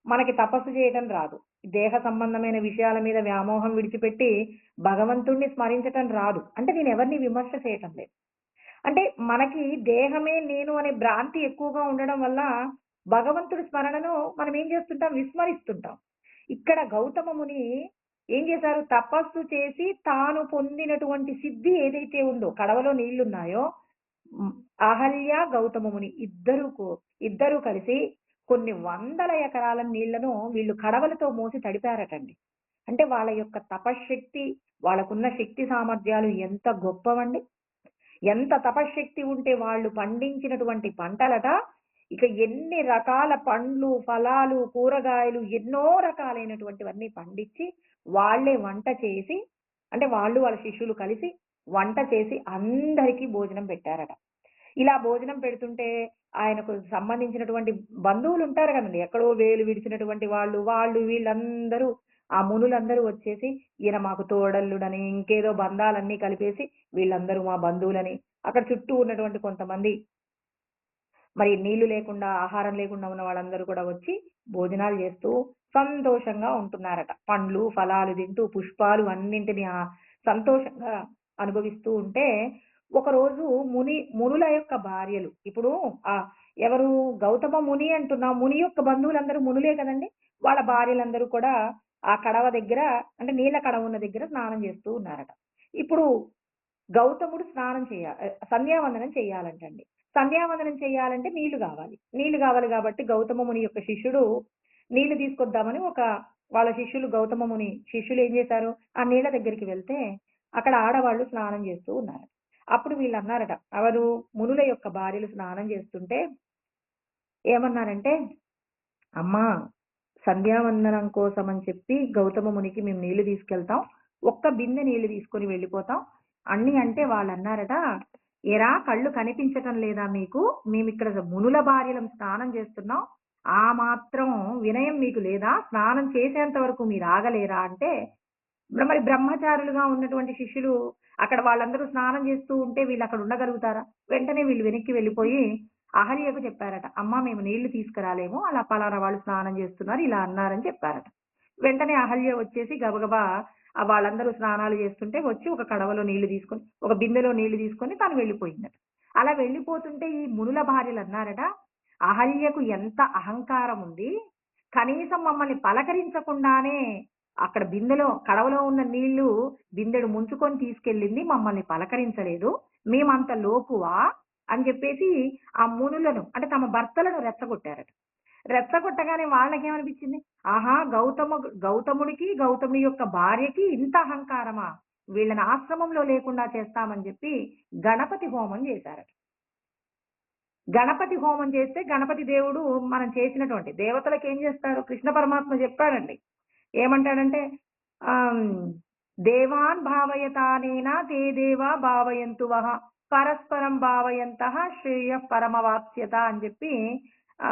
మనకి తపస్సు చేయటం రాదు. దేహ సంబంధమైన విషయాల మీద వ్యామోహం విడిచిపెట్టి భగవంతుడిని స్మరించటం రాదు. అంటే నేనెవరిని విమర్శ చేయటం లేదు. అంటే మనకి దేహమే నేను అనే భ్రాంతి ఎక్కువగా ఉండడం వల్ల భగవంతుడి స్మరణను మనం ఏం చేస్తుంటాం? విస్మరిస్తుంటాం. ఇక్కడ గౌతమ ముని ఏం చేశారు? తపస్సు చేసి తాను పొందినటువంటి సిద్ధి ఏదైతే ఉందో, కడవలో నీళ్లున్నాయో, హ్మ్. అహల్య, గౌతమ ముని ఇద్దరూ కలిసి కొన్ని వందల ఎకరాల నీళ్లను వీళ్ళు కడవలతో మోసి తడిపారటండి. అంటే వాళ్ళ యొక్క తపశ్శక్తి, వాళ్ళకున్న శక్తి సామర్థ్యాలు ఎంత గొప్పవండి. ఎంత తపశ్శక్తి ఉంటే వాళ్ళు పండించినటువంటి పంటలట, ఇక ఎన్ని రకాల పండ్లు, ఫలాలు, కూరగాయలు ఎన్నో రకాలైనటువంటివన్నీ పండించి, వాళ్ళే వంట చేసి, అంటే వాళ్ళు వాళ్ళ శిష్యులు కలిసి వంట చేసి అందరికీ భోజనం పెట్టారట. ఇలా భోజనం పెడుతుంటే ఆయనకు సంబంధించినటువంటి బంధువులుంటారు కదండీ! ఎక్కడో వేలు విడిచినటువంటి వాళ్ళు వీళ్ళందరూ, ఆ మునులందరూ వచ్చేసి, ఈయన మాకు తోడల్లుడని, ఇంకేదో బంధాలన్నీ కలిపేసి వీళ్ళందరూ మా బంధువులని, అక్కడ చుట్టూ ఉన్నటువంటి కొంతమంది మరి నీళ్లు లేకుండా, ఆహారం లేకుండా ఉన్న వాళ్ళందరూ కూడా వచ్చి భోజనాలు చేస్తూ సంతోషంగా ఉంటున్నారట. పండ్లు, ఫలాలు తింటూ, పుష్పాలు అన్నింటిని సంతోషంగా అనుభవిస్తూ ఉంటే, ఒకరోజు మునుల యొక్క భార్యలు ఇప్పుడు ఎవరు గౌతమ ముని అంటున్నాం. ముని యొక్క బంధువులందరూ మునులే కదండీ! వాళ్ళ భార్యలందరూ కూడా ఆ కడవ దగ్గర అంటే నీళ్ళ కడవ ఉన్న దగ్గర స్నానం చేస్తూ ఉన్నారట. ఇప్పుడు గౌతముడు సంధ్యావందనం చేయాలంటండి. సంధ్యావందనం చేయాలంటే నీళ్లు గావాలి. నీళ్లు గావాలి గాబట్టి గౌతమ ముని యొక్క శిష్యుడు నీళ్లు తీసుకొద్దామని వాళ్ళ శిష్యులు గౌతమ ముని శిష్యులు ఏం చేశారు, ఆ నీళ్ల దగ్గరికి వెళ్తే అక్కడ ఆడవాళ్ళు స్నానం చేస్తూ ఉన్నారు. అప్పుడు వీళ్ళన్నారట, మునుల యొక్క భార్యలు స్నానం చేస్తుంటే ఏమన్నారంటే, "అమ్మా! సంధ్యావందనం కోసమని చెప్పి గౌతమ మునికి మేము నీళ్లు తీసుకెళ్తాం. ఒక్క బిందె నీళ్లు తీసుకొని వెళ్ళిపోతాం" అన్ని అంటే వాళ్ళన్నారట, "ఏరా కళ్ళు కనిపించటం లేదా మీకు? మేమిక్కడ మునుల భార్యలం స్నానం చేస్తున్నాం. ఆ మాత్రం వినయం మీకు లేదా? స్నానం చేసేంత వరకు మీరు ఆగలేరా?" అంటే మరి బ్రహ్మచారులుగా ఉన్నటువంటి శిష్యులు అక్కడ వాళ్ళందరూ స్నానం చేస్తూ ఉంటే వీళ్ళక్కడ ఉండగలుగుతారా? వెంటనే వీళ్ళు వెనక్కి వెళ్ళిపోయి అహల్యకు చెప్పారట. "అమ్మ మేము నీళ్లు తీసుకురాలేము. అలా పలానా వాళ్ళు స్నానం చేస్తున్నారు. ఇలా అన్నారని" చెప్పారట. వెంటనే అహల్య వచ్చేసి గబగబా వాళ్ళందరూ స్నానాలు చేస్తుంటే వచ్చి ఒక కడవలో నీళ్లు తీసుకొని, ఒక బిందెలో నీళ్లు తీసుకొని తను వెళ్ళిపోయిందట. అలా వెళ్ళిపోతుంటే ఈ మునుల భార్యలన్నారట, "అహల్యకు ఎంత అహంకారం ఉంది. కనీసం మమ్మల్ని పలకరించకుండానే అక్కడ కడవలో ఉన్న నీళ్లు బిందెడు ముంచుకొని తీసుకెళ్ళింది. మమ్మల్ని పలకరించలేదు. మేమంత లోకువా" అని చెప్పేసి ఆ మునులను అంటే తమ భర్తలను రెచ్చగొట్టారట. రెచ్చగొట్టగానే వాళ్ళకేమనిపించింది? ఆహా! గౌతముడికి, గౌతముడి యొక్క భార్యకి ఇంత అహంకారమా? వీళ్ళని ఆశ్రమంలో లేకుండా చేస్తామని చెప్పి గణపతి హోమం చేశారట. గణపతి హోమం చేస్తే గణపతి దేవుడు మనం చేసినటువంటి దేవతలకేం చేస్తారు? కృష్ణ పరమాత్మ చెప్పాడండి. ఏమంటాడంటే ఆహ్, "దేవాన్ భావయతానేన తే దేవా భావయంతు వః పరస్పరం భావయంతః శ్రేయః పరమవాప్స్యత" అని చెప్పి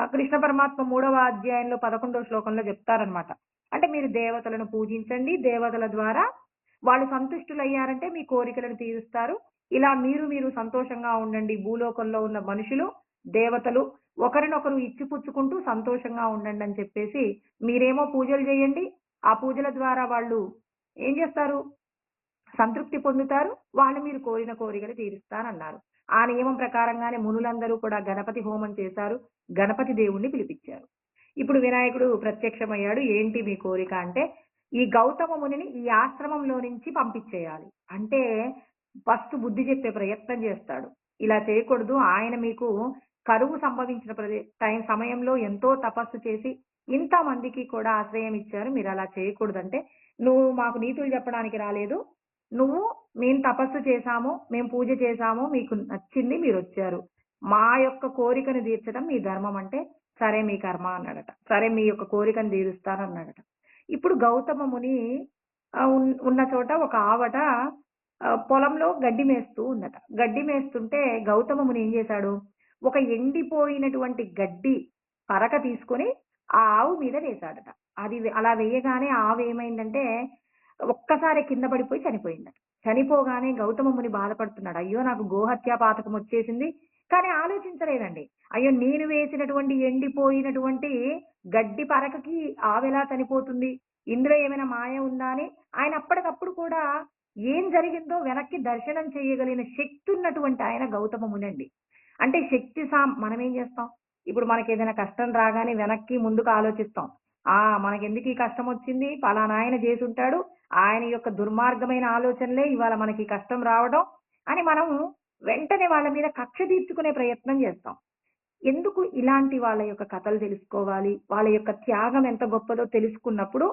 కృష్ణ పరమాత్మ 3వ అధ్యాయంలో 11వ శ్లోకంలో చెప్తారనమాట. అంటే మీరు దేవతలను పూజించండి. దేవతల ద్వారా వాళ్ళు సంతుష్టులయ్యారంటే మీ కోరికలను తీరుస్తారు. ఇలా మీరు సంతోషంగా ఉండండి. భూలోకంలో ఉన్న మనుషులు, దేవతలు ఒకరినొకరు ఇచ్చిపుచ్చుకుంటూ సంతోషంగా ఉండండని చెప్పేసి మీరేమో పూజలు చేయండి. ఆ పూజల ద్వారా వాళ్ళు ఏం చేస్తారు? సంతృప్తి పొందుతారు. మీరు కోరిన కోరికలు తీరుస్తానన్నారు. ఆ నియమం ప్రకారంగానే మునులందరూ కూడా గణపతి హోమం చేశారు. గణపతి దేవుణ్ణి పిలిపించారు. ఇప్పుడు వినాయకుడు ప్రత్యక్షమయ్యాడు. ఏంటి మీ కోరిక అంటే, ఈ గౌతమ మునిని ఈ ఆశ్రమంలో నుంచి పంపించేయాలి. అంటే ఫస్ట్ బుద్ధి చెప్పే ప్రయత్నం చేస్తాడు. ఇలా చేయకూడదు. ఆయన మీకు కరువు సంభవించిన సమయంలో ఎంతో తపస్సు చేసి ఇంతమందికి కూడా ఆశ్రయం ఇచ్చారు. మీరలా చేయకూడదంటే, "నువ్వు మాకు నీతులు చెప్పడానికి రాలేదు. మేము తపస్సు చేశాము. మేము పూజ చేశాము. మీకు నచ్చింది. మీరొచ్చారు. మా యొక్క కోరికను తీర్చడం మీ ధర్మం" అంటే, "సరే మీ కర్మ" అన్నాడట. "సరే మీ యొక్క కోరికను తీరుస్తానన్నాడట." ఇప్పుడు గౌతమ ముని ఉన్న చోట ఒక ఆవట పొలంలో గడ్డి మేస్తూ ఉందట. గడ్డి మేస్తుంటే గౌతమ ముని ఏం చేశాడు? ఒక ఎండిపోయినటువంటి గడ్డి పరక తీసుకొని ఆ ఆవు మీద వేశాడట. అలా వేయగానే ఆవు ఏమైందంటే ఒక్కసారి కింద పడిపోయి చనిపోయిందట. చనిపోగానే గౌతమ ముని బాధపడుతున్నాడు. అయ్యో! నాకు గోహత్యా పాతకం వచ్చేసింది. కానీ ఆలోచించలేదండి. అయ్యో! నేను వేసినటువంటి ఎండిపోయినటువంటి గడ్డి పరకకి ఆవెలా చనిపోతుంది? ఇందులో ఏమైనా మాయ ఉందా అని ఆయన అప్పటికప్పుడు కూడా ఏం జరిగిందో వెనక్కి దర్శనం చేయగలిగిన శక్తి ఉన్నటువంటి ఆయన గౌతమ మునండి. అంటే మనమేం చేస్తాం? ఇప్పుడు మనకేదైనా కష్టం రాగానే వెనక్కి, ముందుకు ఆలోచిస్తాం. మనకెందుకు ఈ కష్టం వచ్చింది? పలానా ఆయన చేసుంటాడు. ఆయన యొక్క దుర్మార్గమైన ఆలోచనలే ఇవాళ మనకి కష్టం రావడం అని మనం వెంటనే వాళ్ళ మీద కక్ష తీర్చుకునే ప్రయత్నం చేస్తాం. ఎందుకు ఇలాంటి వాళ్ళ యొక్క కథలు తెలుసుకోవాలి? వాళ్ళ యొక్క త్యాగం ఎంత గొప్పదో తెలుసుకున్నప్పుడు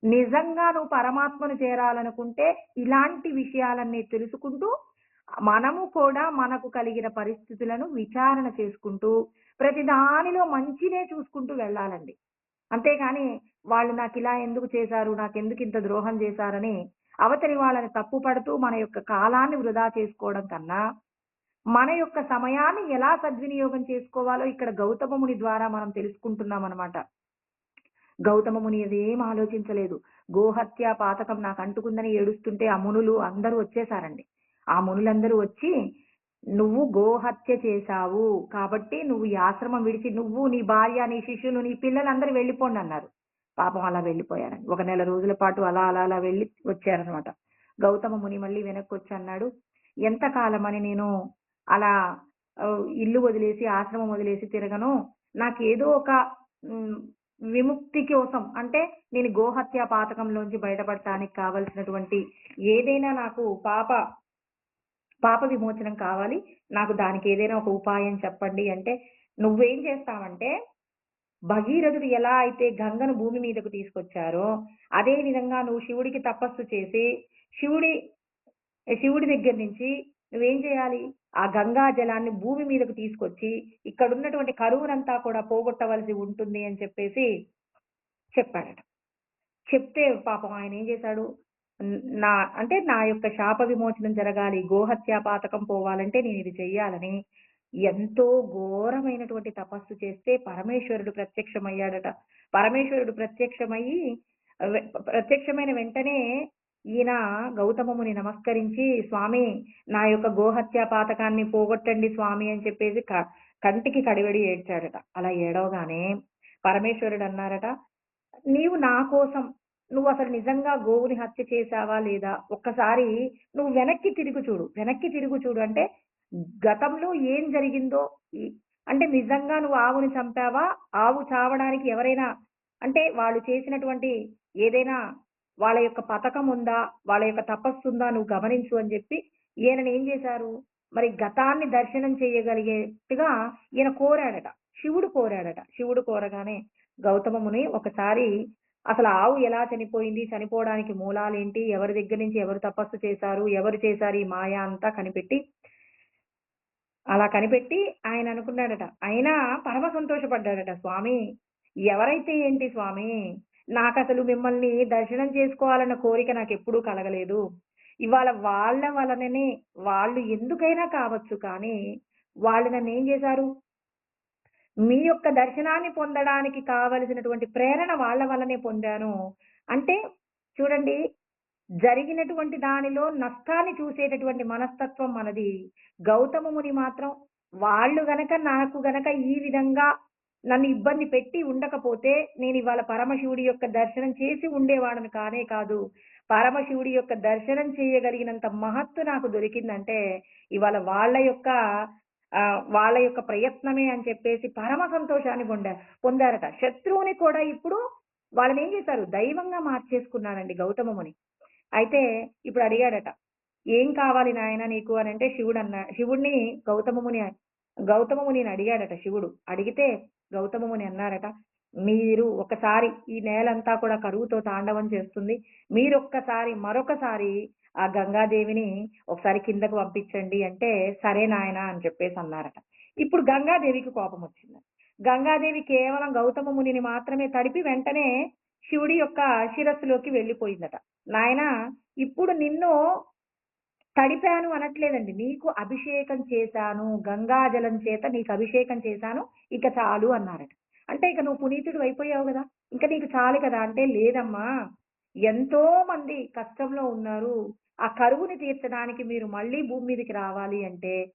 నిజంగా నువ్వు పరమాత్మను చేరాలనుకుంటే ఇలాంటి విషయాలన్నీ తెలుసుకుంటూ మనము కూడా మనకు కలిగిన పరిస్థితులను విచారణ చేసుకుంటూ ప్రతి దానిలో మంచినే చూసుకుంటూ వెళ్ళాలండి. అంతేగాని వాళ్ళు నాకిలా ఎందుకు చేశారు? నాకెందుకు ఇంత ద్రోహం చేశారని అవతలి వాళ్ళని తప్పుపడుతూ మన యొక్క కాలాన్ని వృధా చేసుకోవడం కన్నా, మన యొక్క సమయాన్ని ఎలా సద్వినియోగం చేసుకోవాలో ఇక్కడ గౌతమ ముని ద్వారా మనం తెలుసుకుంటున్నామనమాట. గౌతమ ముని అదేం ఆలోచించలేదు. గోహత్య పాతకం నాకు అంటుకుందని ఏడుస్తుంటే ఆ మునులు అందరూ వచ్చేసారండి. ఆ మునులందరూ వచ్చి, "నువ్వు గోహత్య చేశావు. కాబట్టి నువ్వు ఈ ఆశ్రమం విడిచి నువ్వు, నీ భార్య, నీ శిష్యులు, నీ పిల్లలందరూ వెళ్ళిపోండి" అన్నారు. పాపం అలా వెళ్ళిపోయారండి. ఒక నెల రోజుల పాటు అలా వెళ్ళి వచ్చారనమాట. గౌతమ ముని మళ్ళీ వెనక్కొచ్చి అన్నాడు, "ఎంతకాలమని నేను అలా ఇల్లు వదిలేసి, ఆశ్రమం వదిలేసి తిరగను. నాకేదో ఒక హ్మ్, విముక్తి కోసం అంటే నేను గోహత్య పాతకంలోంచి బయటపడటానికి కావాల్సినటువంటి ఏదైనా నాకు పాప విమోచనం కావాలి. నాకు దానికి ఏదైనా ఒక ఉపాయం చెప్పండి" అంటే, "నువ్వేం చేస్తావంటే భగీరథుడు ఎలా అయితే గంగను భూమి మీదకు తీసుకొచ్చారో, అదే విధంగా నువ్వు శివుడికి తపస్సు చేసి, శివుడి శివుడి దగ్గర నుంచి నువ్వేం చేయాలి? ఆ గంగా జలాన్ని భూమి మీదకు తీసుకొచ్చి, ఇక్కడున్నటువంటి కరువునంతా కూడా పోగొట్టవలసి ఉంటుంది అని చెప్పేసి చెప్పాడట. చెప్తే పాపం ఆయనేం చేశాడు, న్ నా అంటే నా యొక్క శాప విమోచనం జరగాలి, గోహత్యా పాతకం పోవాలంటే నేనిది చెయ్యాలని ఎంతో ఘోరమైనటువంటి తపస్సు చేస్తే పరమేశ్వరుడు ప్రత్యక్షమయ్యాడట. పరమేశ్వరుడు ప్రత్యక్షమైన వెంటనే ఈయన గౌతమ ముని నమస్కరించి, "స్వామి, నా యొక్క గోహత్యా పాతకాన్ని పోగొట్టండి స్వామి" అని చెప్పేసి కంటికి కడివెడి ఏడ్చాడట. అలా ఏడవగానే పరమేశ్వరుడన్నారట, "నీవు నా కోసం నువ్వసలు నిజంగా గోవుని హత్య చేశావా లేదా? ఒక్కసారి నువ్వు వెనక్కి తిరిగి చూడు. వెనక్కి తిరిగి చూడు అంటే గతంలో ఏం జరిగిందో ఈ అంటే నిజంగా నువ్వు ఆవుని చంపావా? ఆవు చావడానికి ఎవరైనా అంటే వాళ్ళు చేసినటువంటి ఏదైనా వాళ్ళ యొక్క పథకం ఉందా? వాళ్ళ యొక్క తపస్సుందా? నువ్వు గమనించు" అని చెప్పి ఈయనని ఏం చేశారు? మరి గతాన్ని దర్శనం చేయగలిగేట్టుగా ఈయన కోరాడట. శివుడు కోరాడట. శివుడు కోరగానే గౌతమ ముని ఒకసారి అసలు ఆవు ఎలా చనిపోయింది? చనిపోవడానికి మూలాలేంటి? ఎవరి దగ్గర నుంచి ఎవరు తపస్సు చేశారు? ఎవరు చేశారు ఈ మాయ అంతా కనిపెట్టి అలా కనిపెట్టి ఆయన అనుకున్నాడట. అయినా పరమ సంతోషపడ్డాడట. "స్వామి, ఎవరైతే ఏంటి స్వామి, నాకసలు మిమ్మల్ని దర్శనం చేసుకోవాలన్న కోరిక నాకెప్పుడూ కలగలేదు. ఇవాళ వాళ్ళ వలననే వాళ్ళు ఎందుకైనా కావచ్చు కానీ, వాళ్ళు నన్నేం చేశారు, మీ యొక్క దర్శనాన్ని పొందడానికి కావలసినటువంటి ప్రేరణ వాళ్ళ వల్లనే పొందాను." అంటే చూడండి, జరిగినటువంటి దానిలో నష్టాన్ని చూసేటటువంటి మనస్తత్వం మనది. గౌతమ ముని మాత్రం వాళ్ళు గనక నాకు గనక ఈ విధంగా నన్ను ఇబ్బంది పెట్టి ఉండకపోతే నేనివాళ పరమశివుడి యొక్క దర్శనం చేసి ఉండేవాడని కానే కాదు. పరమశివుడి యొక్క దర్శనం చేయగలిగినంత మహత్తు నాకు దొరికిందంటే ఇవాళ వాళ్ళ యొక్క ప్రయత్నమే అని చెప్పేసి పరమ సంతోషాన్ని పొందారట. శత్రువుని కూడా ఇప్పుడు వాళ్ళనేం చేశారు? దైవంగా మార్చేసుకున్నాడండి గౌతమ ముని. అయితే ఇప్పుడు అడిగాడట. "ఏం కావాలి నాయనా నీకు" అనంటే శివుడిని గౌతమ మునిని అడిగాడట శివుడు. అడిగితే గౌతమ ముని అన్నారట, "మీరు ఒకసారి ఈ నేలంతా కూడా కరువుతో తాండవం చేస్తుంది. మరొకసారి ఆ గంగాదేవిని ఒకసారి కిందకు పంపించండి" అంటే, "సరే నాయనా" అని చెప్పేసి అన్నారట. ఇప్పుడు గంగాదేవికి కోపమొచ్చింది. గంగాదేవి కేవలం గౌతమ మునిని మాత్రమే తడిపి వెంటనే శివుడి యొక్క శిరస్సులోకి వెళ్ళిపోయిందట. "నాయనా, ఇప్పుడు నిన్ను తడిపాను అనట్లేదండి. నీకు అభిషేకం చేశాను. గంగాజలం చేత నీకు అభిషేకం చేశాను. ఇక చాలు" అన్నారట. అంటే ఇక నువ్వు పునీతుడివి అయిపోయావు గదా! ఇంక నీకు చాలు కదా! అంటే, "లేదమ్మా, ఎంతో మంది కష్టంలో ఉన్నారు. ఆ కరువుని తీర్చడానికి మీరు మళ్ళీ భూమి మీదకి రావాలి" అంటే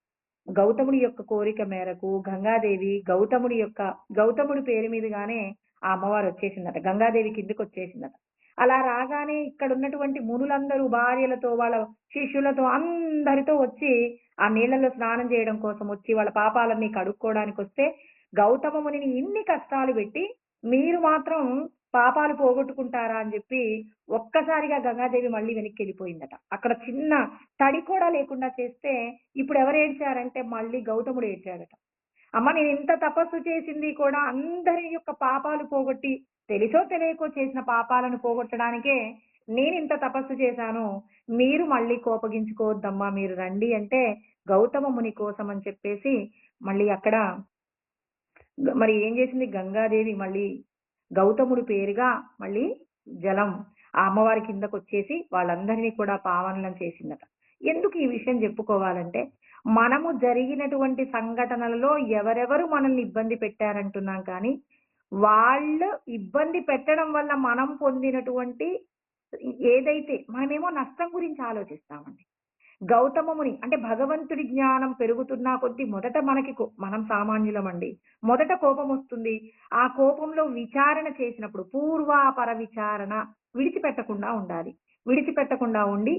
గౌతముడి యొక్క కోరిక మేరకు గంగాదేవి గౌతముడి పేరు మీదుగానే ఆ అమ్మవారు వచ్చేసిందట. గంగాదేవి కిందకొచ్చేసిందట. అలా రాగానే ఇక్కడున్నటువంటి మునులందరూ భార్యలతో, వాళ్ళ శిష్యులతో అందరితో వచ్చి ఆ నీళ్ళలో స్నానం చేయడం కోసం వచ్చి వాళ్ళ పాపాలన్నీ కడుక్కోవడానికొస్తే, గౌతమ మునిని ఇన్ని కష్టాలు పెట్టి మీరు మాత్రం పాపాలు పోగొట్టుకుంటారా అని చెప్పి ఒక్కసారిగా గంగాదేవి మళ్ళీ వెనక్కెళ్ళిపోయిందట. అక్కడ చిన్న తడి కూడా లేకుండా చేస్తే ఇప్పుడు ఎవరు ఏడ్చారంటే మళ్ళీ గౌతముడు ఏడ్చాడట. "అమ్మ, నేనింత తపస్సు చేసింది కూడా అందరి యొక్క పాపాలు పోగొట్టి, తెలిసో తెలియకో చేసిన పాపాలను పోగొట్టడానికే నేనింత తపస్సు చేశాను. మీరు మళ్ళీ కోపగించుకోవద్దమ్మా, మీరు రండి" అంటే గౌతమ ముని కోసం అని చెప్పేసి మళ్ళీ అక్కడ మరి ఏం చేసింది గంగాదేవి మళ్ళీ గౌతముడి పేరుగా మళ్ళీ జలం ఆ అమ్మవారి కిందకొచ్చేసి వాళ్ళందరినీ కూడా పావనులను చేసిందట. ఎందుకు ఈ విషయం చెప్పుకోవాలంటే, మనము జరిగినటువంటి సంఘటనలలో ఎవరెవరు మనల్ని ఇబ్బంది పెట్టారంటున్నాం కానీ, వాళ్ళు ఇబ్బంది పెట్టడం వల్ల మనం పొందినటువంటి ఏదైతే మనమేమో నష్టం గురించి ఆలోచిస్తామండి. గౌతమ ముని అంటే భగవంతుడి జ్ఞానం పెరుగుతున్నా కొద్దీ మొదట మనం సామాన్యులమండి. మొదట కోపం వస్తుంది. ఆ కోపంలో విచారణ చేసినప్పుడు పూర్వాపర విచారణ విడిచిపెట్టకుండా ఉండాలి. విడిచిపెట్టకుండా ఉండి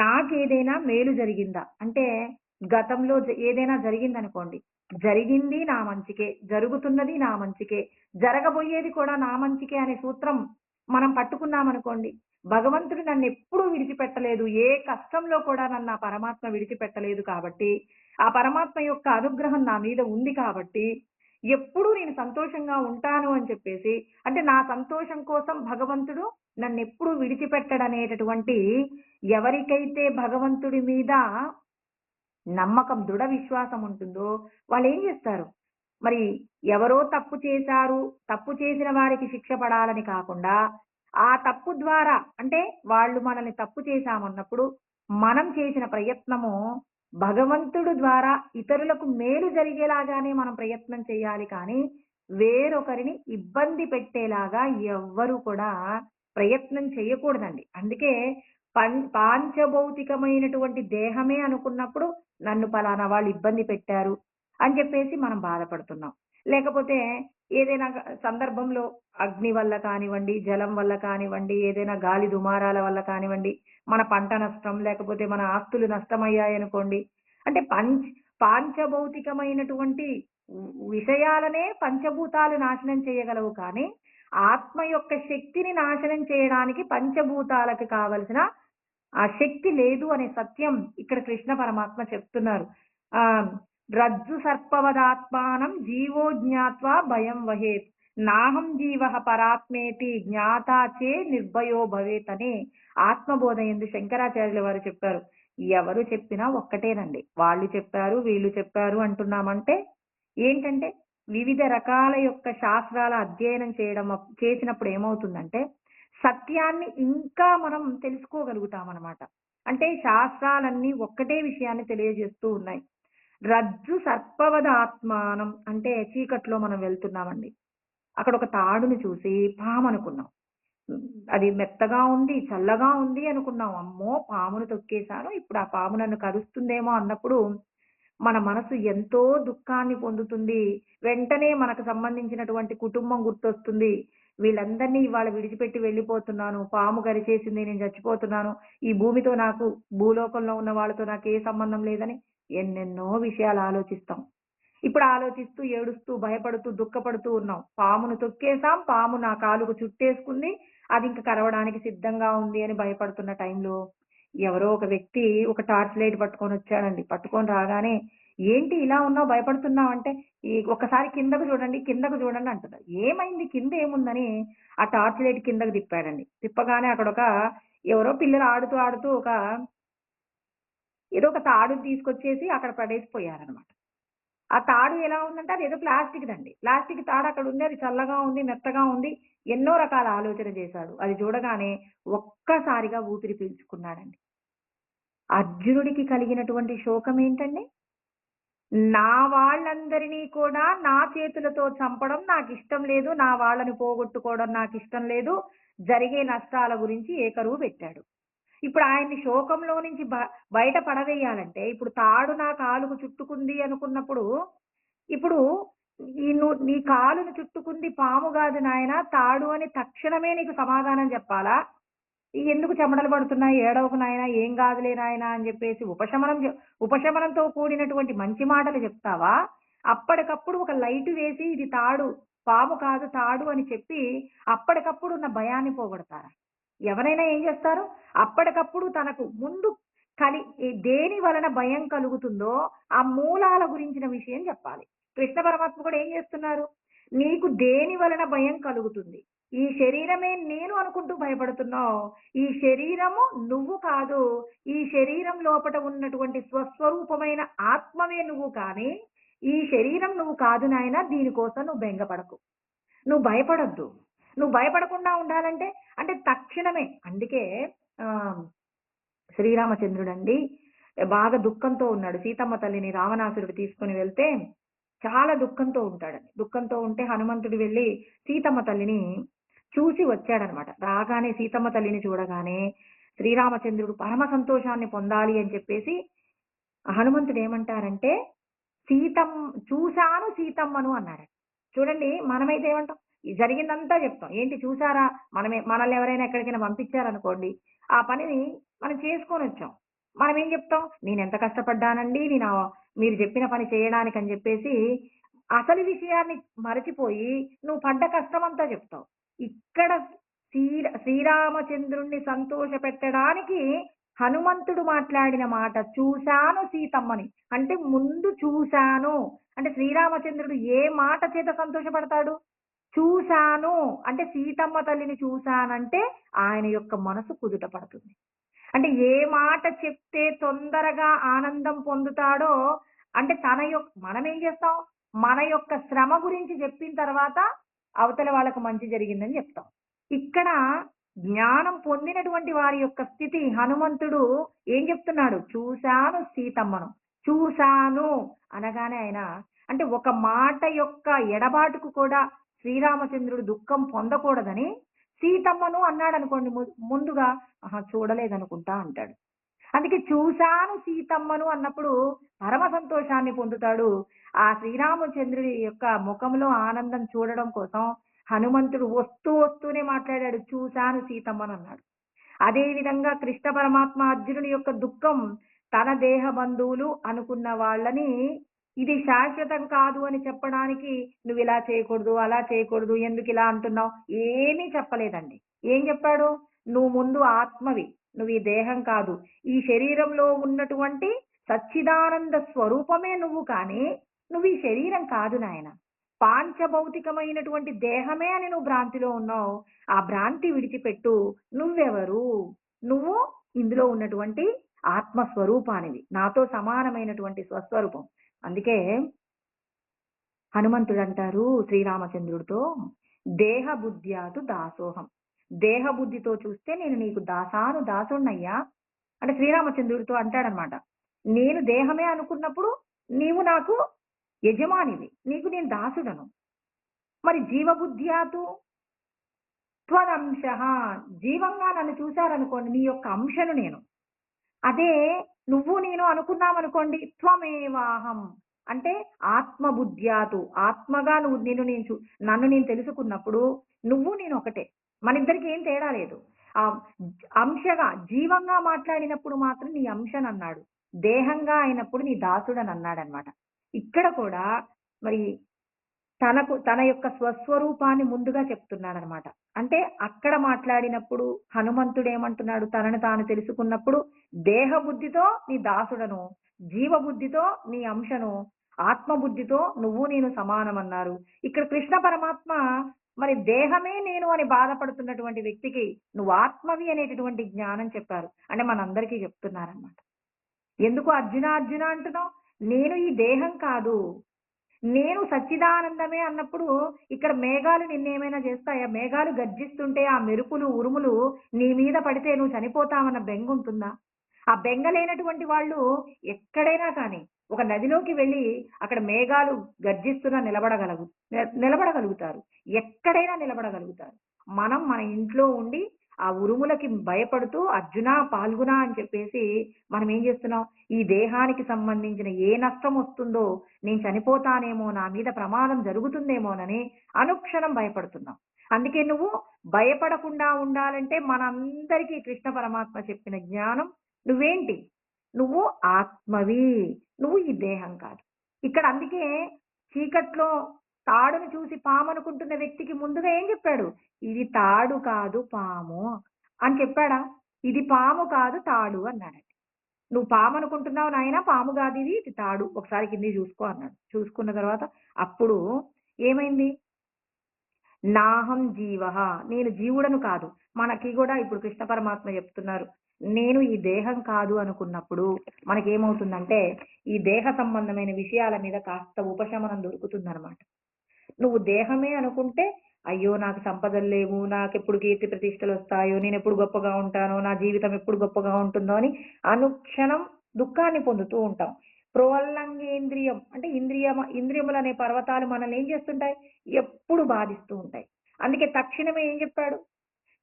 నాకేదైనా మేలు జరిగిందా? అంటే గతంలో ఏదైనా జరిగిందనుకోండి. జరిగింది నా మంచికే, జరుగుతున్నది నా మంచికే, జరగబోయేది కూడా నా మంచికే అనే సూత్రం మనం పట్టుకున్నామనుకోండి. భగవంతుడు నన్నెప్పుడూ విడిచిపెట్టలేదు. ఏ కష్టంలో కూడా నన్ను ఆ పరమాత్మ విడిచిపెట్టలేదు కాబట్టి, ఆ పరమాత్మ యొక్క అనుగ్రహం నా మీద ఉంది కాబట్టి, ఎప్పుడూ నేను సంతోషంగా ఉంటాను అని చెప్పేసి, అంటే నా సంతోషం కోసం భగవంతుడు నన్నెప్పుడూ విడిచిపెట్టడనేటటువంటి ఎవరికైతే భగవంతుడి మీద నమ్మకం, దృఢ విశ్వాసం ఉంటుందో వాళ్ళేం జేస్తారు? మరి ఎవరో తప్పు చేశారు, తప్పు చేసిన వారికి శిక్ష పడాలని కాకుండా, ఆ తప్పు ద్వారా అంటే వాళ్ళు మనల్ని తప్పు చేశామన్నప్పుడు, మనం చేసిన ప్రయత్నము భగవంతుడు ద్వారా ఇతరులకు మేలు జరిగేలాగానే మనం ప్రయత్నం చేయాలి కానీ, వేరొకరిని ఇబ్బంది పెట్టేలాగా ఎవ్వరు కూడా ప్రయత్నం చేయకూడదండి. అందుకే పాంచభౌతికమైనటువంటి దేహమే అనుకున్నప్పుడు నన్ను పలానా వాళ్ళు ఇబ్బంది పెట్టారు అని చెప్పేసి మనం బాధపడుతున్నాం. లేకపోతే ఏదైనా సందర్భంలో అగ్ని వల్ల కానివ్వండి, జలం వల్ల కానివ్వండి, ఏదైనా గాలి దుమారాల వల్ల కానివ్వండి, మన పంట నష్టం, లేకపోతే మన ఆస్తులు నష్టమయ్యాయనుకోండి. అంటే పాంచభౌతికమైనటువంటి విషయాలనే పంచభూతాలు నాశనం చేయగలవు కానీ, ఆత్మ యొక్క శక్తిని నాశనం చేయడానికి పంచభూతాలకు కావలసిన ఆ శక్తి లేదు అనే సత్యం ఇక్కడ కృష్ణ పరమాత్మ చెప్తున్నారు. ఆ రజ్జు సర్పవదాత్మానం జీవో జ్ఞాత్వా భయం వహేత్. నాహం జీవ పరాత్మేతి జ్ఞాతాచే నిర్భయో భవేత్ అని ఆత్మబోధ ఎందు శంకరాచార్యుల వారు చెప్పారు. ఎవరు చెప్పినా ఒక్కటేనండి. వాళ్ళు చెప్పారు, వీళ్ళు చెప్పారు అంటున్నామంటే ఏంటంటే వివిధ రకాల యొక్క శాస్త్రాల అధ్యయనం చేసినప్పుడు ఏమవుతుందంటే సత్యాన్ని ఇంకా మనం తెలుసుకోగలుగుతామనమాట. అంటే శాస్త్రాలన్నీ ఒక్కటే విషయాన్ని తెలియజేస్తూ ఉన్నాయి. రజ్జు సర్పవద ఆత్మానం అంటే చీకట్లో మనం వెళ్తున్నామండి. అక్కడ ఒక తాడుని చూసి పామనుకున్నాం. అది మెత్తగా ఉంది, చల్లగా ఉంది అనుకున్నాం. అమ్మో! పామును తొక్కేసాను. ఇప్పుడు ఆ పాము నన్ను కరుస్తుందేమో అన్నప్పుడు మన మనసు ఎంతో దుఃఖాన్ని పొందుతుంది. వెంటనే మనకు సంబంధించినటువంటి కుటుంబం గుర్తొస్తుంది. వీళ్ళందరినీ ఇవాళ విడిచిపెట్టి వెళ్ళిపోతున్నాను. పాము కరిచేసింది. నేను చచ్చిపోతున్నాను. ఈ భూమితో నాకు భూలోకంలో ఉన్న వాళ్ళతో నాకు ఏ సంబంధం లేదని ఎన్నెన్నో విషయాలు ఆలోచిస్తాం. ఇప్పుడు ఆలోచిస్తూ, ఏడుస్తూ, భయపడుతూ, దుఃఖపడుతూ ఉన్నాం. పామును తొక్కేసాం. పాము నా కాలుకు చుట్టేసుకుంది. అది ఇంక కరవడానికి సిద్ధంగా ఉంది అని భయపడుతున్న టైంలో ఎవరో ఒక వ్యక్తి ఒక టార్చ్ లైట్ పట్టుకొనొచ్చాడండి. పట్టుకొని రాగానే, "ఏంటి ఇలా ఉన్నావు? భయపడుతున్నావు" అంటే, ఒక్కసారి కిందకు చూడండి" అంటున్నారు. ఏమైంది? కింద ఏముందని ఆ టార్చ్ లైట్ కిందకి తిప్పాడండి. తిప్పగానే అక్కడొక ఎవరో పిల్లలు ఆడుతూ, ఆడుతూ ఏదో ఒక తాడుని తీసుకొచ్చేసి అక్కడ పడేసిపోయారనమాట. ఆ తాడు ఎలా ఉందంటే అదేదో ప్లాస్టిక్‌దండి. ప్లాస్టిక్ తాడు అక్కడుంది. అది చల్లగా ఉంది, మెత్తగా ఉంది. ఎన్నో రకాల ఆలోచన చేశాడు. అది చూడగానే ఒక్కసారిగా ఊపిరి పీల్చుకున్నాడండి. అర్జునుడికి కలిగినటువంటి శోకం ఏంటండి? నా వాళ్ళందరినీ కూడా నా చేతులతో చంపడం నాకిష్టం లేదు. నా వాళ్ళని పోగొట్టుకోవడం నాకిష్టం లేదు. జరిగే నష్టాల గురించి ఏకరువు పెట్టాడు. ఇప్పుడు ఆయన్ని శోకంలో నుంచి బయట పడవేయాలంటే ఇప్పుడు తాడు నా కాలుకు చుట్టుకుంది అనుకున్నప్పుడు, ఇప్పుడు నీ కాలుని చుట్టుకుంది పాము గాదు నాయనా తాడు అని తక్షణమే నీకు సమాధానం చెప్పాలా? ఎందుకు చెమటలు పడుతున్నాయి? ఏడవకు నాయనా! ఏం గాదులే నాయనా! అని జెప్పేసి ఉపశమనంతో కూడినటువంటి మంచి మాటలు చెప్తావా? అప్పటికప్పుడు ఒక లైట్ వేసి ఇది తాడు, పాము కాదు తాడు అని చెప్పి అప్పటికప్పుడు ఉన్న భయాన్ని పోగొడతారా? ఎవరైనా ఏం చేస్తారు? అప్పటికప్పుడు తనకు ముందు దేని వలన భయం కలుగుతుందో ఆ మూలాల గురించిన విషయం చెప్పాలి. కృష్ణ పరమాత్మ కూడా ఏం చేస్తున్నారు? నీకు దేని వలన భయం కలుగుతుంది? ఈ శరీరమే నేను అనుకుంటూ భయపడుతున్నావు. ఈ శరీరము నువ్వు కాదు. ఈ శరీరం లోపట ఉన్నటువంటి స్వస్వరూపమైన ఆత్మవే నువ్వు కానీ, ఈ శరీరం నువ్వు కాదు నాయనా! దీనికోసం నువ్వు బెంగపడకు. నువ్వు భయపడొద్దు. నువ్వు భయపడకుండా ఉండాలంటే అంటే తక్షణమే అందుకే ఆహ్, శ్రీరామచంద్రుడండి బాగా దుఃఖంతో ఉన్నాడు. సీతమ్మ తల్లిని రావణాసురుడు తీసుకొని వెళ్తే చాలా దుఃఖంతో ఉంటాడండి. దుఃఖంతో ఉంటే హనుమంతుడు వెళ్లి సీతమ్మ తల్లిని చూసి వచ్చాడనమాట. రాగానే సీతమ్మ తల్లిని చూడగానే శ్రీరామచంద్రుడు పరమ సంతోషాన్ని పొందాలి అని చెప్పేసి హనుమంతుడు ఏమంటారంటే సీతం చూశాను సీతమ్మను అన్నాడు. చూడండి మనమైతే ఏమంటాం? ఈ జరిగిందంతా చెప్తాం. ఏంటి చూసారా? మనల్ని ఎవరైనా ఎక్కడికైనా పంపించారనుకోండి, ఆ పనిని మనం చేసుకొనొచ్చాం. మనం ఏం చెప్తాం? నేనెంత కష్టపడ్డానండి. మీరు చెప్పిన పని చేయడానికి అని చెప్పేసి అసలు విషయాన్ని మరచిపోయి నువ్వు పడ్డ కష్టమంతా చెప్తావు. ఇక్కడ శ్రీరామచంద్రుణ్ణి సంతోషపెట్టడానికి హనుమంతుడు మాట్లాడిన మాట చూశాను సీతమ్మని. అంటే ముందు చూశాను అంటే శ్రీరామచంద్రుడు ఏ మాట చేత సంతోషపడతాడు? చూశాను అంటే సీతమ్మ తల్లిని చూశానంటే ఆయన యొక్క మనసు కుదుట పడుతుంది. అంటే ఏ మాట చెప్తే తొందరగా ఆనందం పొందుతాడో అంటే మనం ఏం చేస్తాం? మన యొక్క శ్రమ గురించి చెప్పిన తర్వాత అవతల వాళ్ళకు మంచి జరిగిందని చెప్తాం. ఇక్కడ జ్ఞానం పొందినటువంటి వారి యొక్క స్థితి హనుమంతుడు ఏం చెప్తున్నాడు? చూశాను సీతమ్మను. చూశాను అనగానే ఆయన అంటే ఒక మాట యొక్క ఎడబాటుకు కూడా శ్రీరామచంద్రుడు దుఃఖం పొందకూడదని సీతమ్మను అన్నాడు అనుకోండి. ముందుగా చూడలేదనుకుంటా అంటాడు. అందుకే చూశాను సీతమ్మను అన్నప్పుడు పరమ సంతోషాన్ని పొందుతాడు. ఆ శ్రీరామచంద్రుడి యొక్క ముఖంలో ఆనందం చూడడం కోసం హనుమంతుడు వస్తూనే మాట్లాడాడు. చూశాను సీతమ్మను అన్నాడు. అదే విధంగా కృష్ణ పరమాత్మ అర్జునుడి యొక్క దుఃఖం తన దేహ బంధువులు అనుకున్న వాళ్ళని ఇది శాశ్వతం కాదు అని చెప్పడానికి నువ్వు ఇలా చేయకూడదు, అలా చేయకూడదు, ఎందుకు ఇలా అంటున్నావు ఏమీ చెప్పలేదండి. ఏం చెప్పాడు? నువ్వు ముందు ఆత్మవి, నువ్వు ఈ దేహం కాదు, ఈ శరీరంలో ఉన్నటువంటి సచ్చిదానంద స్వరూపమే నువ్వు, కానీ నువ్వు ఈ శరీరం కాదు నాయన. పాంచభౌతికమైనటువంటి దేహమే అని నువ్వు భ్రాంతిలో ఉన్నావు. ఆ భ్రాంతి విడిచిపెట్టు. నువ్వెవరు? నువ్వు ఇందులో ఉన్నటువంటి ఆత్మస్వరూపానివి, నాతో సమానమైనటువంటి స్వస్వరూపం. అందుకే హనుమంతుడు అంటారు శ్రీరామచంద్రుడితో, దేహ బుద్ధ్యాతు దాసోహం. దేహ బుద్ధితో చూస్తే నేను నీకు దాసుణ్ణయ్యా అంటే శ్రీరామచంద్రుడితో అంటాడనమాట. నేను దేహమే అనుకున్నప్పుడు నీవు నాకు యజమానివి, నీకు నేను దాసుడను. మరి జీవబుద్ధ్యాతు త్వదంశ, జీవంగా నన్ను చూశారనుకోండి, నీ యొక్క అంశను నేను. అదే నువ్వు నేను అనుకున్నామనుకోండి, త్వమేవాహం అంటే ఆత్మబుద్ధ్యాతు, ఆత్మగా నన్ను నేను తెలుసుకున్నప్పుడు నువ్వు నేను ఒకటే. మన ఇద్దరికి ఏం తేడా లేదు. ఆ అంశగా జీవంగా మాట్లాడినప్పుడు మాత్రం నీ అంశనన్నాడు, దేహంగా అయినప్పుడు నీ దాసుడని అన్నాడనమాట. ఇక్కడ కూడా మరి తన యొక్క స్వస్వరూపాన్ని ముందుగా చెప్తున్నాడనమాట. అంటే అక్కడ మాట్లాడినప్పుడు హనుమంతుడు ఏమంటున్నాడు? తనను తాను తెలుసుకున్నప్పుడు దేహ బుద్ధితో నీ దాసుడను, జీవబుద్ధితో నీ అంశను, ఆత్మబుద్ధితో నువ్వు నేను సమానమన్నారు. ఇక్కడ కృష్ణ పరమాత్మ మరి దేహమే నేను అని బాధపడుతున్నటువంటి వ్యక్తికి నువ్వు ఆత్మవి అనేటటువంటి జ్ఞానం చెప్పారు. అంటే మనందరికీ చెప్తున్నారనమాట. ఎందుకు అర్జున అర్జున అంటున్నావు? నేను ఈ దేహం కాదు, నేను సచ్చిదానందమే అన్నప్పుడు ఇక్కడ మేఘాలు నిన్నేమైనా చేస్తాయా? మేఘాలు గర్జిస్తుంటే ఆ మెరుపులు ఉరుములు నీ మీద పడితే నువ్వు చనిపోతావన్న బెంగ ఉంటుందా? ఆ బెంగ లేనటువంటి వాళ్ళు ఎక్కడైనా కానీ ఒక నదిలోకి వెళ్ళి అక్కడ మేఘాలు గర్జిస్తున్నా నిలబడగలుగుతారు. ఎక్కడైనా నిలబడగలుగుతారు. మనం మన ఇంట్లో ఉండి ఆ ఉరుములకి భయపడుతూ అర్జున పాల్గొన అని చెప్పేసి మనం ఏం చేస్తున్నాం? ఈ దేహానికి సంబంధించిన ఏ నష్టం వస్తుందో, నేను చనిపోతానేమో, నా మీద ప్రమాదం జరుగుతుందేమోనని అనుక్షణం భయపడుతున్నాం. అందుకే నువ్వు భయపడకుండా ఉండాలంటే మనందరికీ కృష్ణ పరమాత్మ చెప్పిన జ్ఞానం నువ్వేంటి? నువ్వు ఆత్మవి, నువ్వు ఈ దేహం కాదు. ఇక్కడ అందుకే చీకట్లో తాడును చూసి పాము అనుకుంటున్న వ్యక్తికి ముందుగా ఏం చెప్పాడు? ఇది తాడు కాదు పాము అని చెప్పాడా? ఇది పాము కాదు తాడు అన్నాడు. నువ్వు పాము అనుకుంటున్నావు నాయన, పాము కాదు, ఇది తాడు, ఒకసారి కింది చూసుకో అన్నాడు. చూసుకున్న తర్వాత అప్పుడు ఏమైంది? నాహం జీవ, నేను జీవుడను కాదు. మనకి కూడా ఇప్పుడు కృష్ణ పరమాత్మ చెప్తున్నారు, నేను ఈ దేహం కాదు అనుకున్నప్పుడు మనకేమవుతుందంటే ఈ దేహ సంబంధమైన విషయాల మీద కాస్త ఉపశమనం దొరుకుతుందన్నమాట. నువ్వు దేహమే అనుకుంటే అయ్యో నాకు సంపదలు లేవు, నాకెప్పుడు కీర్తి ప్రతిష్టలు వస్తాయో, నేను ఎప్పుడు గొప్పగా ఉంటానో, నా జీవితం ఎప్పుడు గొప్పగా ఉంటుందో అని అనుక్షణం దుఃఖాన్ని పొందుతూ ఉంటాం. ప్రోల్లంగేంద్రియం అంటే ఇంద్రియములు అనే పర్వతాలు మనల్ని ఏం చేస్తుంటాయి? ఎప్పుడు బాధిస్తూ ఉంటాయి. అందుకే తక్షణమే ఏం చెప్పాడు?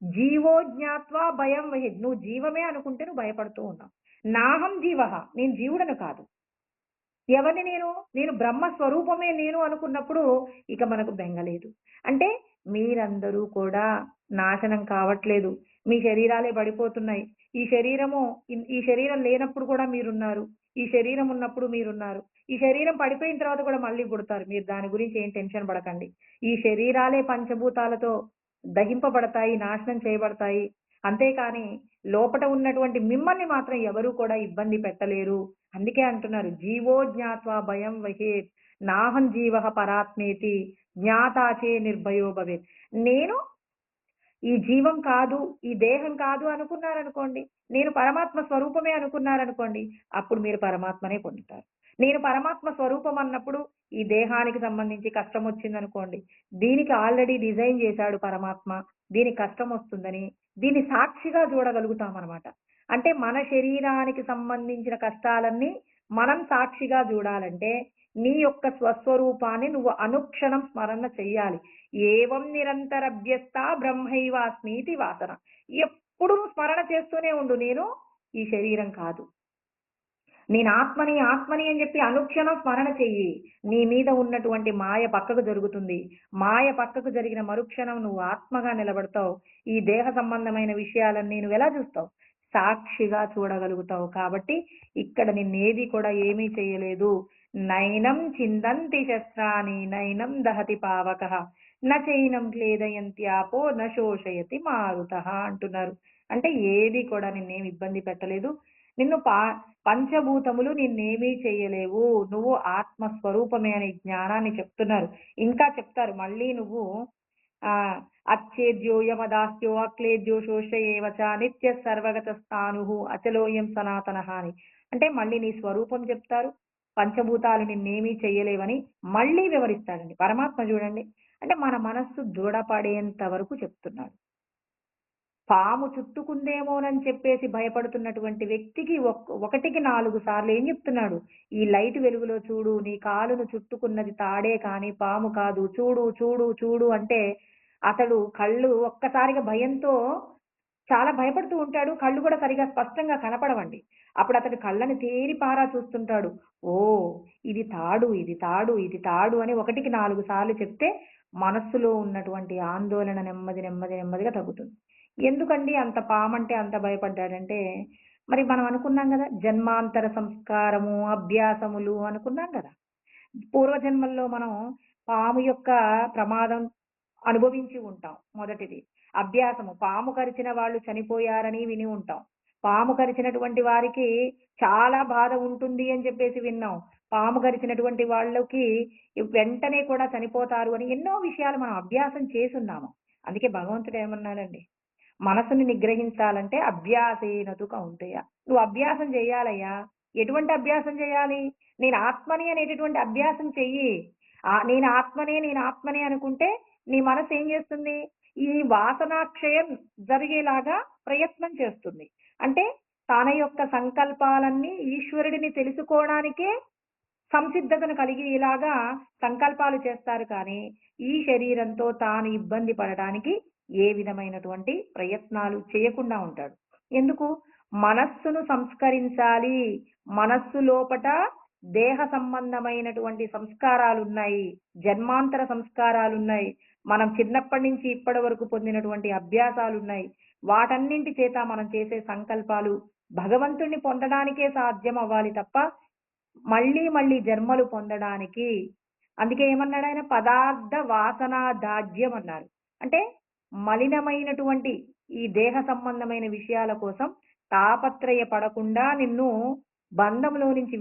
జీవో జ్ఞాత్వా భయం వహేద్. నువ్వు జీవమే అనుకుంటే నువ్వు భయపడుతూ ఉన్నావు. నాహం జీవః, నేను జీవుడను కాదు. ఎవరిని నేను? నేను బ్రహ్మ స్వరూపమే నేను అనుకున్నప్పుడు ఇక మనకు బెంగలేదు. అంటే మీరందరూ కూడా నాశనం కావట్లేదు. మీ శరీరాలే పడిపోతున్నాయి. ఈ శరీరము ఈ శరీరం లేనప్పుడు కూడా మీరున్నారు. ఈ శరీరం ఉన్నప్పుడు మీరున్నారు. ఈ శరీరం పడిపోయిన తర్వాత కూడా మళ్ళీ పుడతారు. మీరు దాని గురించి ఏం టెన్షన్ పడకండి. ఈ శరీరాలే పంచభూతాలతో దహింపబడతాయి, నాశనం చేయబడతాయి. అంతేకాని లోపట ఉన్నటువంటి మిమ్మల్ని మాత్రం ఎవరు కూడా ఇబ్బంది పెట్టలేరు. అందుకే అంటున్నారు జీవో జ్ఞాత్వా భయం వహేత్, నాహం జీవః పరాత్మేతి జ్ఞాతాచే నిర్భయో భవేత్. నేను ఈ జీవం కాదు, ఈ దేహం కాదు అనుకున్నారనుకోండి, నేను పరమాత్మ స్వరూపమే అనుకున్నారనుకోండి, అప్పుడు మీరు పరమాత్మనే పొందుతారు. నేను పరమాత్మ స్వరూపం అన్నప్పుడు ఈ దేహానికి సంబంధించి కష్టం వచ్చిందనుకోండి, దీనికి ఆల్రెడీ డిజైన్ చేశాడు పరమాత్మ, దీనికి కష్టం వస్తుందని దీన్ని సాక్షిగా చూడగలుగుతాం అనమాట. అంటే మన శరీరానికి సంబంధించిన కష్టాలన్నీ మనం సాక్షిగా చూడాలంటే నీ యొక్క స్వస్వరూపాన్ని నువ్వు అనుక్షణం స్మరణ చెయ్యాలి. ఏవం నిరంతరభ్యస్త బ్రహ్మైవాస్మీతి వాసన. ఎప్పుడు స్మరణ చేస్తూనే ఉండు, నేను ఈ శరీరం కాదు, నేను ఆత్మని ఆత్మని అని చెప్పి అనుక్షణం స్మరణ చెయ్యి. నీ మీద ఉన్నటువంటి మాయ పక్కకు జరుగుతుంది. మాయ పక్కకు జరిగిన మరుక్షణం నువ్వు ఆత్మగా నిలబడతావు. ఈ దేహ సంబంధమైన విషయాలన్నీ నువ్వు ఎలా చూస్తావు? సాక్షిగా చూడగలుగుతావు. కాబట్టి ఇక్కడ నిన్నేది కూడా ఏమీ చేయలేదు. నైనం చిందంతి శస్త్రాని నైనం దహతి పావక నైనం క్లేదయంత్యాపో నశోషయతి మారుత అంటున్నారు. అంటే ఏది కూడా నిన్నేమి ఇబ్బంది పెట్టలేదు. నిన్ను పంచభూతములు నిన్నేమీ చేయలేవు. నువ్వు ఆత్మస్వరూపమే అనే జ్ఞానాన్ని చెప్తున్నారు. ఇంకా చెప్తారు మళ్ళీ నువ్వు ఆ అచ్చేద్యోయమదాస్యో అక్లేద్యో శోషయేవచ నిత్య సర్వగత స్థాను అచలోయం సనాతన అని. అంటే మళ్ళీ నీ స్వరూపం చెప్తారు. పంచభూతాలు నిన్నేమీ చెయ్యలేవని మళ్ళీ వివరిస్తాడండి పరమాత్మ. చూడండి, అంటే మన మనస్సు దృఢపడేంత వరకు చెప్తున్నాడు. పాము చుట్టుకుందేమోనని చెప్పేసి భయపడుతున్నటువంటి వ్యక్తికి ఒకటికి 4 సార్లు ఏం చెప్తున్నాడు? ఈ లైట్ వెలుగులో చూడు, నీ కాలును చుట్టుకున్నది తాడే కాని పాము కాదు, చూడు చూడు చూడు అంటే అతడు కళ్ళు ఒక్కసారిగా భయంతో చాలా భయపడుతూ ఉంటాడు. కళ్ళు కూడా సరిగా స్పష్టంగా కనపడవండి. అప్పుడు అతడు కళ్ళని తేరిపారా చూస్తుంటాడు. ఓ, ఇది తాడు, ఇది తాడు, ఇది తాడు అని ఒకటికి 4 సార్లు చెప్తే మనస్సులో ఉన్నటువంటి ఆందోళన నెమ్మదిగా తగ్గుతుంది. ఎందుకండి అంత పామంటే అంత భయపడ్డాడంటే, మరి మనం అనుకున్నాం కదా, జన్మాంతర సంస్కారము అభ్యాసములు అనుకున్నాం కదా. పూర్వజన్మల్లో మనం పాము యొక్క ప్రమాదం అనుభవించి ఉంటాం. మొదటిది అభ్యాసము. పాము కరిచిన వాళ్ళు చనిపోయారని విని ఉంటాం. పాము కరిచినటువంటి వారికి చాలా బాధ ఉంటుంది అని చెప్పేసి విన్నాం. పాము కరిచినటువంటి వాళ్ళకి వెంటనే కూడా చనిపోతారు అని ఎన్నో విషయాలు మనం అభ్యాసం చేసున్నాము. అందుకే భగవంతుడు ఏమన్నాడండి, మనసుని నిగ్రహించాలంటే అభ్యాసేనతు కౌంతేయ. నువ్వు అభ్యాసం చేయాలయ్యా. ఎటువంటి అభ్యాసం చేయాలి? నేను ఆత్మని అనేటటువంటి అభ్యాసం చెయ్యి. నేను ఆత్మనే అనుకుంటే నీ మనసు ఏం చేస్తుంది? ఈ వాసనాక్షయం జరిగేలాగా ప్రయత్నం చేస్తుంది. అంటే తన యొక్క సంకల్పాలన్నీ ఈశ్వరుడిని తెలుసుకోవడానికే సంసిద్ధతను కలిగేలాగా సంకల్పాలు చేస్తారు. కానీ ఈ శరీరంతో తాను ఇబ్బంది పడడానికి ఏ విధమైనటువంటి ప్రయత్నాలు చేయకుండా ఉంటాడు. ఎందుకు? మనస్సును సంస్కరించాలి. మనస్సు లోపట దేహ సంబంధమైనటువంటి సంస్కారాలు ఉన్నాయి, జన్మాంతర సంస్కారాలు ఉన్నాయి, మనం చిన్నప్పటి నుంచి ఇప్పటి వరకు పొందినటువంటి అభ్యాసాలు ఉన్నాయి. వాటన్నింటి చేత మనం చేసే సంకల్పాలు భగవంతుణ్ణి పొందడానికే సాధ్యం అవ్వాలి తప్ప మళ్ళీ జన్మలు పొందడానికి. అందుకే ఏమన్నాడు ఆయన? పదార్థ వాసనా దాజ్యం అన్నారు. అంటే మలినమైనటువంటి ఈ దేహ సంబంధమైన విషయాల కోసం తాపత్రయ పడకుండా నిన్ను బంధంలో నుంచి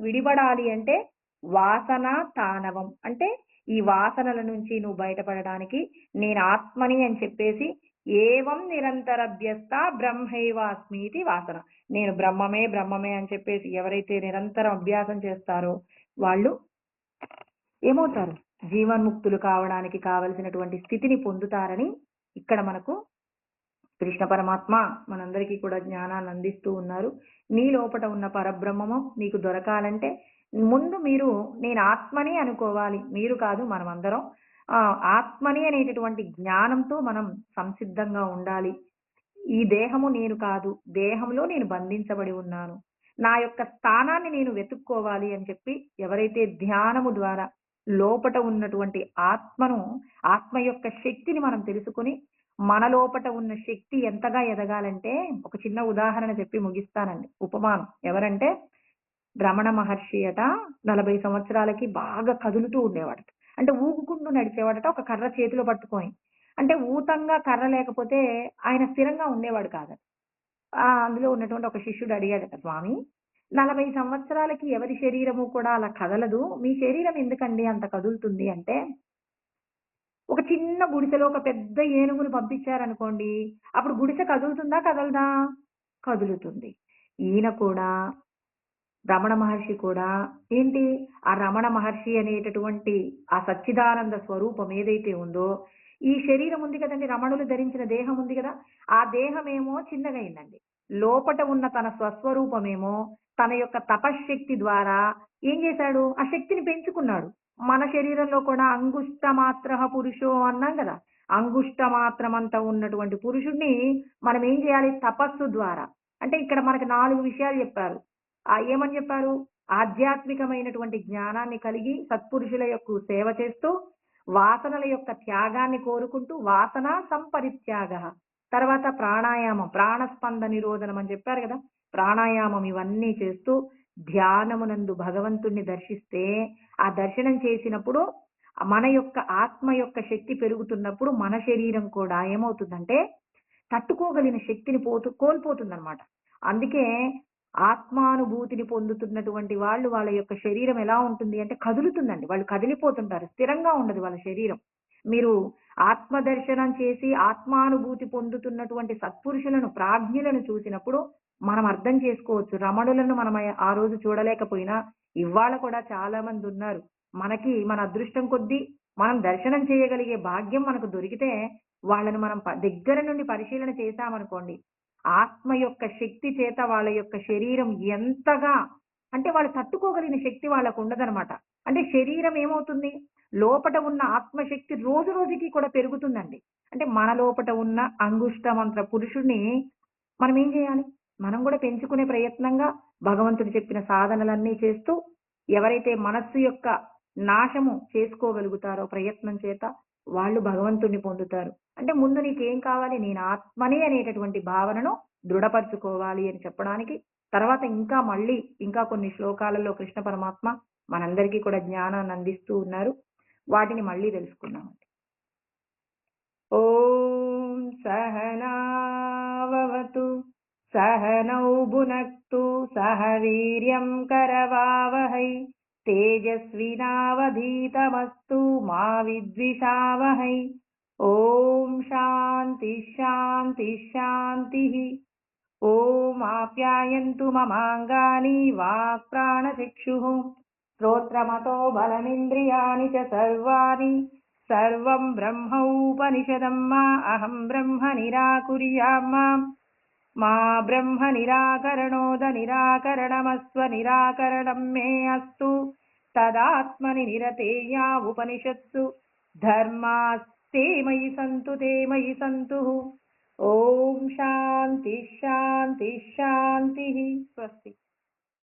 విడిపడాలి అంటే వాసన తానవం. అంటే ఈ వాసనల నుంచి నువ్వు బయటపడడానికి నేను ఆత్మని అని చెప్పేసి ఏవం నిరంతరభ్యస్త బ్రహ్మైవాస్మీతి వాసన. నేను బ్రహ్మమే అని చెప్పేసి ఎవరైతే నిరంతరం అభ్యాసం చేస్తారో వాళ్ళు ఏమవుతారు? జీవన్ముక్తులు కావడానికి కావలసినటువంటి స్థితిని పొందుతారని ఇక్కడ మనకు కృష్ణ పరమాత్మ మనందరికీ కూడా జ్ఞానాన్ని అందిస్తూ ఉన్నారు. నీ లోపట ఉన్న పరబ్రహ్మము నీకు దొరకాలంటే ముందు మీరు నేను ఆత్మని అనుకోవాలి. మీరు కాదు, మనమందరం ఆత్మని అనేటటువంటి జ్ఞానంతో మనం సంసిద్ధంగా ఉండాలి. ఈ దేహము నేను కాదు. దేహంలో నేను బంధించబడి ఉన్నాను. నా యొక్క స్థానాన్ని నేను వెతుక్కోవాలి అని చెప్పి ఎవరైతే ధ్యానము ద్వారా లోపట ఉన్నటువంటి ఆత్మను, ఆత్మ యొక్క శక్తిని మనం తెలుసుకొని, మన లోపట ఉన్న శక్తి ఎంతగా ఎదగాలంటే ఒక చిన్న ఉదాహరణ చెప్పి ముగిస్తానండి. ఉపమానం. ఎవరంటే రమణ మహర్షి అట 40 సంవత్సరాలకి బాగా కదులుతూ ఉండేవాడట. అంటే ఊగుకుంటూ నడిచేవాడట ఒక కర్ర చేతిలో పట్టుకొని. అంటే ఊతంగా కర్ర లేకపోతే ఆయన స్థిరంగా ఉండేవాడు కాదట. అందులో ఉన్నటువంటి ఒక శిష్యుడు అడిగాడట, "స్వామి, 40 సంవత్సరాలకి ఎవరి శరీరము కూడా అలా కదలదు. మీ శరీరం ఎందుకండి అంత కదులుతుంది?" అంటే, ఒక చిన్న గుడిసెలో ఒక పెద్ద ఏనుగుని పంపించారనుకోండి, అప్పుడు గుడిసె కదులుతుందా? కదలదా? కదులుతుంది. ఈయన కూడా రమణ మహర్షి కూడా ఏంటి? ఆ రమణ మహర్షి అనేటటువంటి ఆ సచ్చిదానంద స్వరూపం ఏదైతే ఉందో, ఈ శరీరం ఉంది కదండీ! రమణులు ధరించిన దేహం ఉంది గదా! ఆ దేహమేమో చిన్నగయిందండి. లోపట ఉన్న తన స్వస్వరూపమేమో తన యొక్క తపశ్శక్తి ద్వారా ఏం చేశాడు? ఆ శక్తిని పెంచుకున్నాడు. మన శరీరంలో కూడా అంగుష్ట మాత్రః పురుషో అన్నాం గదా! అంగుష్ట మాత్రమంత ఉన్నటువంటి పురుషుడిని మనం ఏం చేయాలి? తపస్సు ద్వారా. అంటే ఇక్కడ మనకు 4 విషయాలు చెప్పారు. ఏమని చెప్పారు? ఆధ్యాత్మికమైనటువంటి జ్ఞానాన్ని కలిగి సత్పురుషుల యొక్క సేవ చేస్తూ, వాసనల యొక్క త్యాగాన్ని కోరుకుంటూ, వాసన సంపరిత్యాగః. తర్వాత ప్రాణాయామం, ప్రాణస్పంద నిరోధనం అని చెప్పారు గదా! ప్రాణాయామం ఇవన్నీ చేస్తూ ధ్యానమునందు భగవంతుడిని దర్శిస్తే, ఆ దర్శనం చేసినప్పుడు మన యొక్క ఆత్మ యొక్క శక్తి పెరుగుతున్నప్పుడు మన శరీరం కూడా ఏమవుతుందంటే తట్టుకోగలిగిన శక్తిని కోల్పోతుందనమాట. అందుకే ఆత్మానుభూతిని పొందుతున్నటువంటి వాళ్ళు వాళ్ళ యొక్క శరీరం ఎలా ఉంటుంది అంటే కదులుతుందండి. వాళ్ళు కదిలిపోతుంటారు. స్థిరంగా ఉండదు వాళ్ళ శరీరం. మీరు ఆత్మ దర్శనం చేసి ఆత్మానుభూతి పొందుతున్నటువంటి సత్పురుషులను, ప్రాజ్ఞులను చూసినప్పుడు మనం అర్థం చేసుకోవచ్చు. రమణులను మనం ఆ రోజు చూడలేకపోయినా ఇవాళ కూడా చాలా మంది ఉన్నారు. మనకి మన అదృష్టం కొద్దీ మనం దర్శనం చేయగలిగే భాగ్యం మనకు దొరికితే వాళ్ళని మనం దగ్గర నుండి పరిశీలన చేశామనుకోండి, ఆత్మ యొక్క శక్తి చేత వాళ్ళ యొక్క శరీరం ఎంతగా అంటే వాళ్ళు తట్టుకోగలిగిన శక్తి వాళ్ళకుండదనమాట. అంటే శరీరం ఏమవుతుంది? లోపట ఉన్న ఆత్మశక్తి రోజు రోజుకి కూడా పెరుగుతుందండి. అంటే మన లోపట ఉన్న అంగుష్టమంత్ర పురుషుడిని మనం ఏం చేయాలి? మనం కూడా పెంచుకునే ప్రయత్నంగా భగవంతుడు చెప్పిన సాధనలన్నీ చేస్తూ, ఎవరైతే మనస్సు యొక్క నాశము చేసుకోగలుగుతారో ప్రయత్నం చేత, వాళ్ళు భగవంతుడిని పొందుతారు. అంటే ముందు నీకేం కావాలి? నేను ఆత్మనే అనేటటువంటి భావనను దృఢపరుచుకోవాలి అని చెప్పడానికి, తర్వాత ఇంకా మళ్ళీ ఇంకా కొన్ని శ్లోకాలలో కృష్ణ పరమాత్మ మనందరికీ కూడా జ్ఞానాన్ని అందిస్తూ ఉన్నారు. వాటిని మళ్ళీ తెలుసుకుందామండి. ఓం సహనావవతు సహనౌ భునక్తు సహ వీర్యం కరవావహై తేజస్వినావధీతమస్తు మా విద్విషావహై. ఓం శాంతి శాంతి శాంతి. ఓం ఆప్యాయంతు మమాంగాని వాక్ప్రాణచక్షుః శ్రోత్రమతో బలమింద్రియాణి చ సర్వాణి సర్వం బ్రహ్మోపనిషదం మా అహం బ్రహ్మ నిరాకుర్యాం మా బ్రహ్మ నిరాకరణోద నిరాకరణమస్వ నిరాకరణం మే అస్తు తదాత్మని నిరతేయా ఉపనిషత్సు ధర్మాస్తే మయి సంతు. ఓం శాంతి శాంతి శాంతి.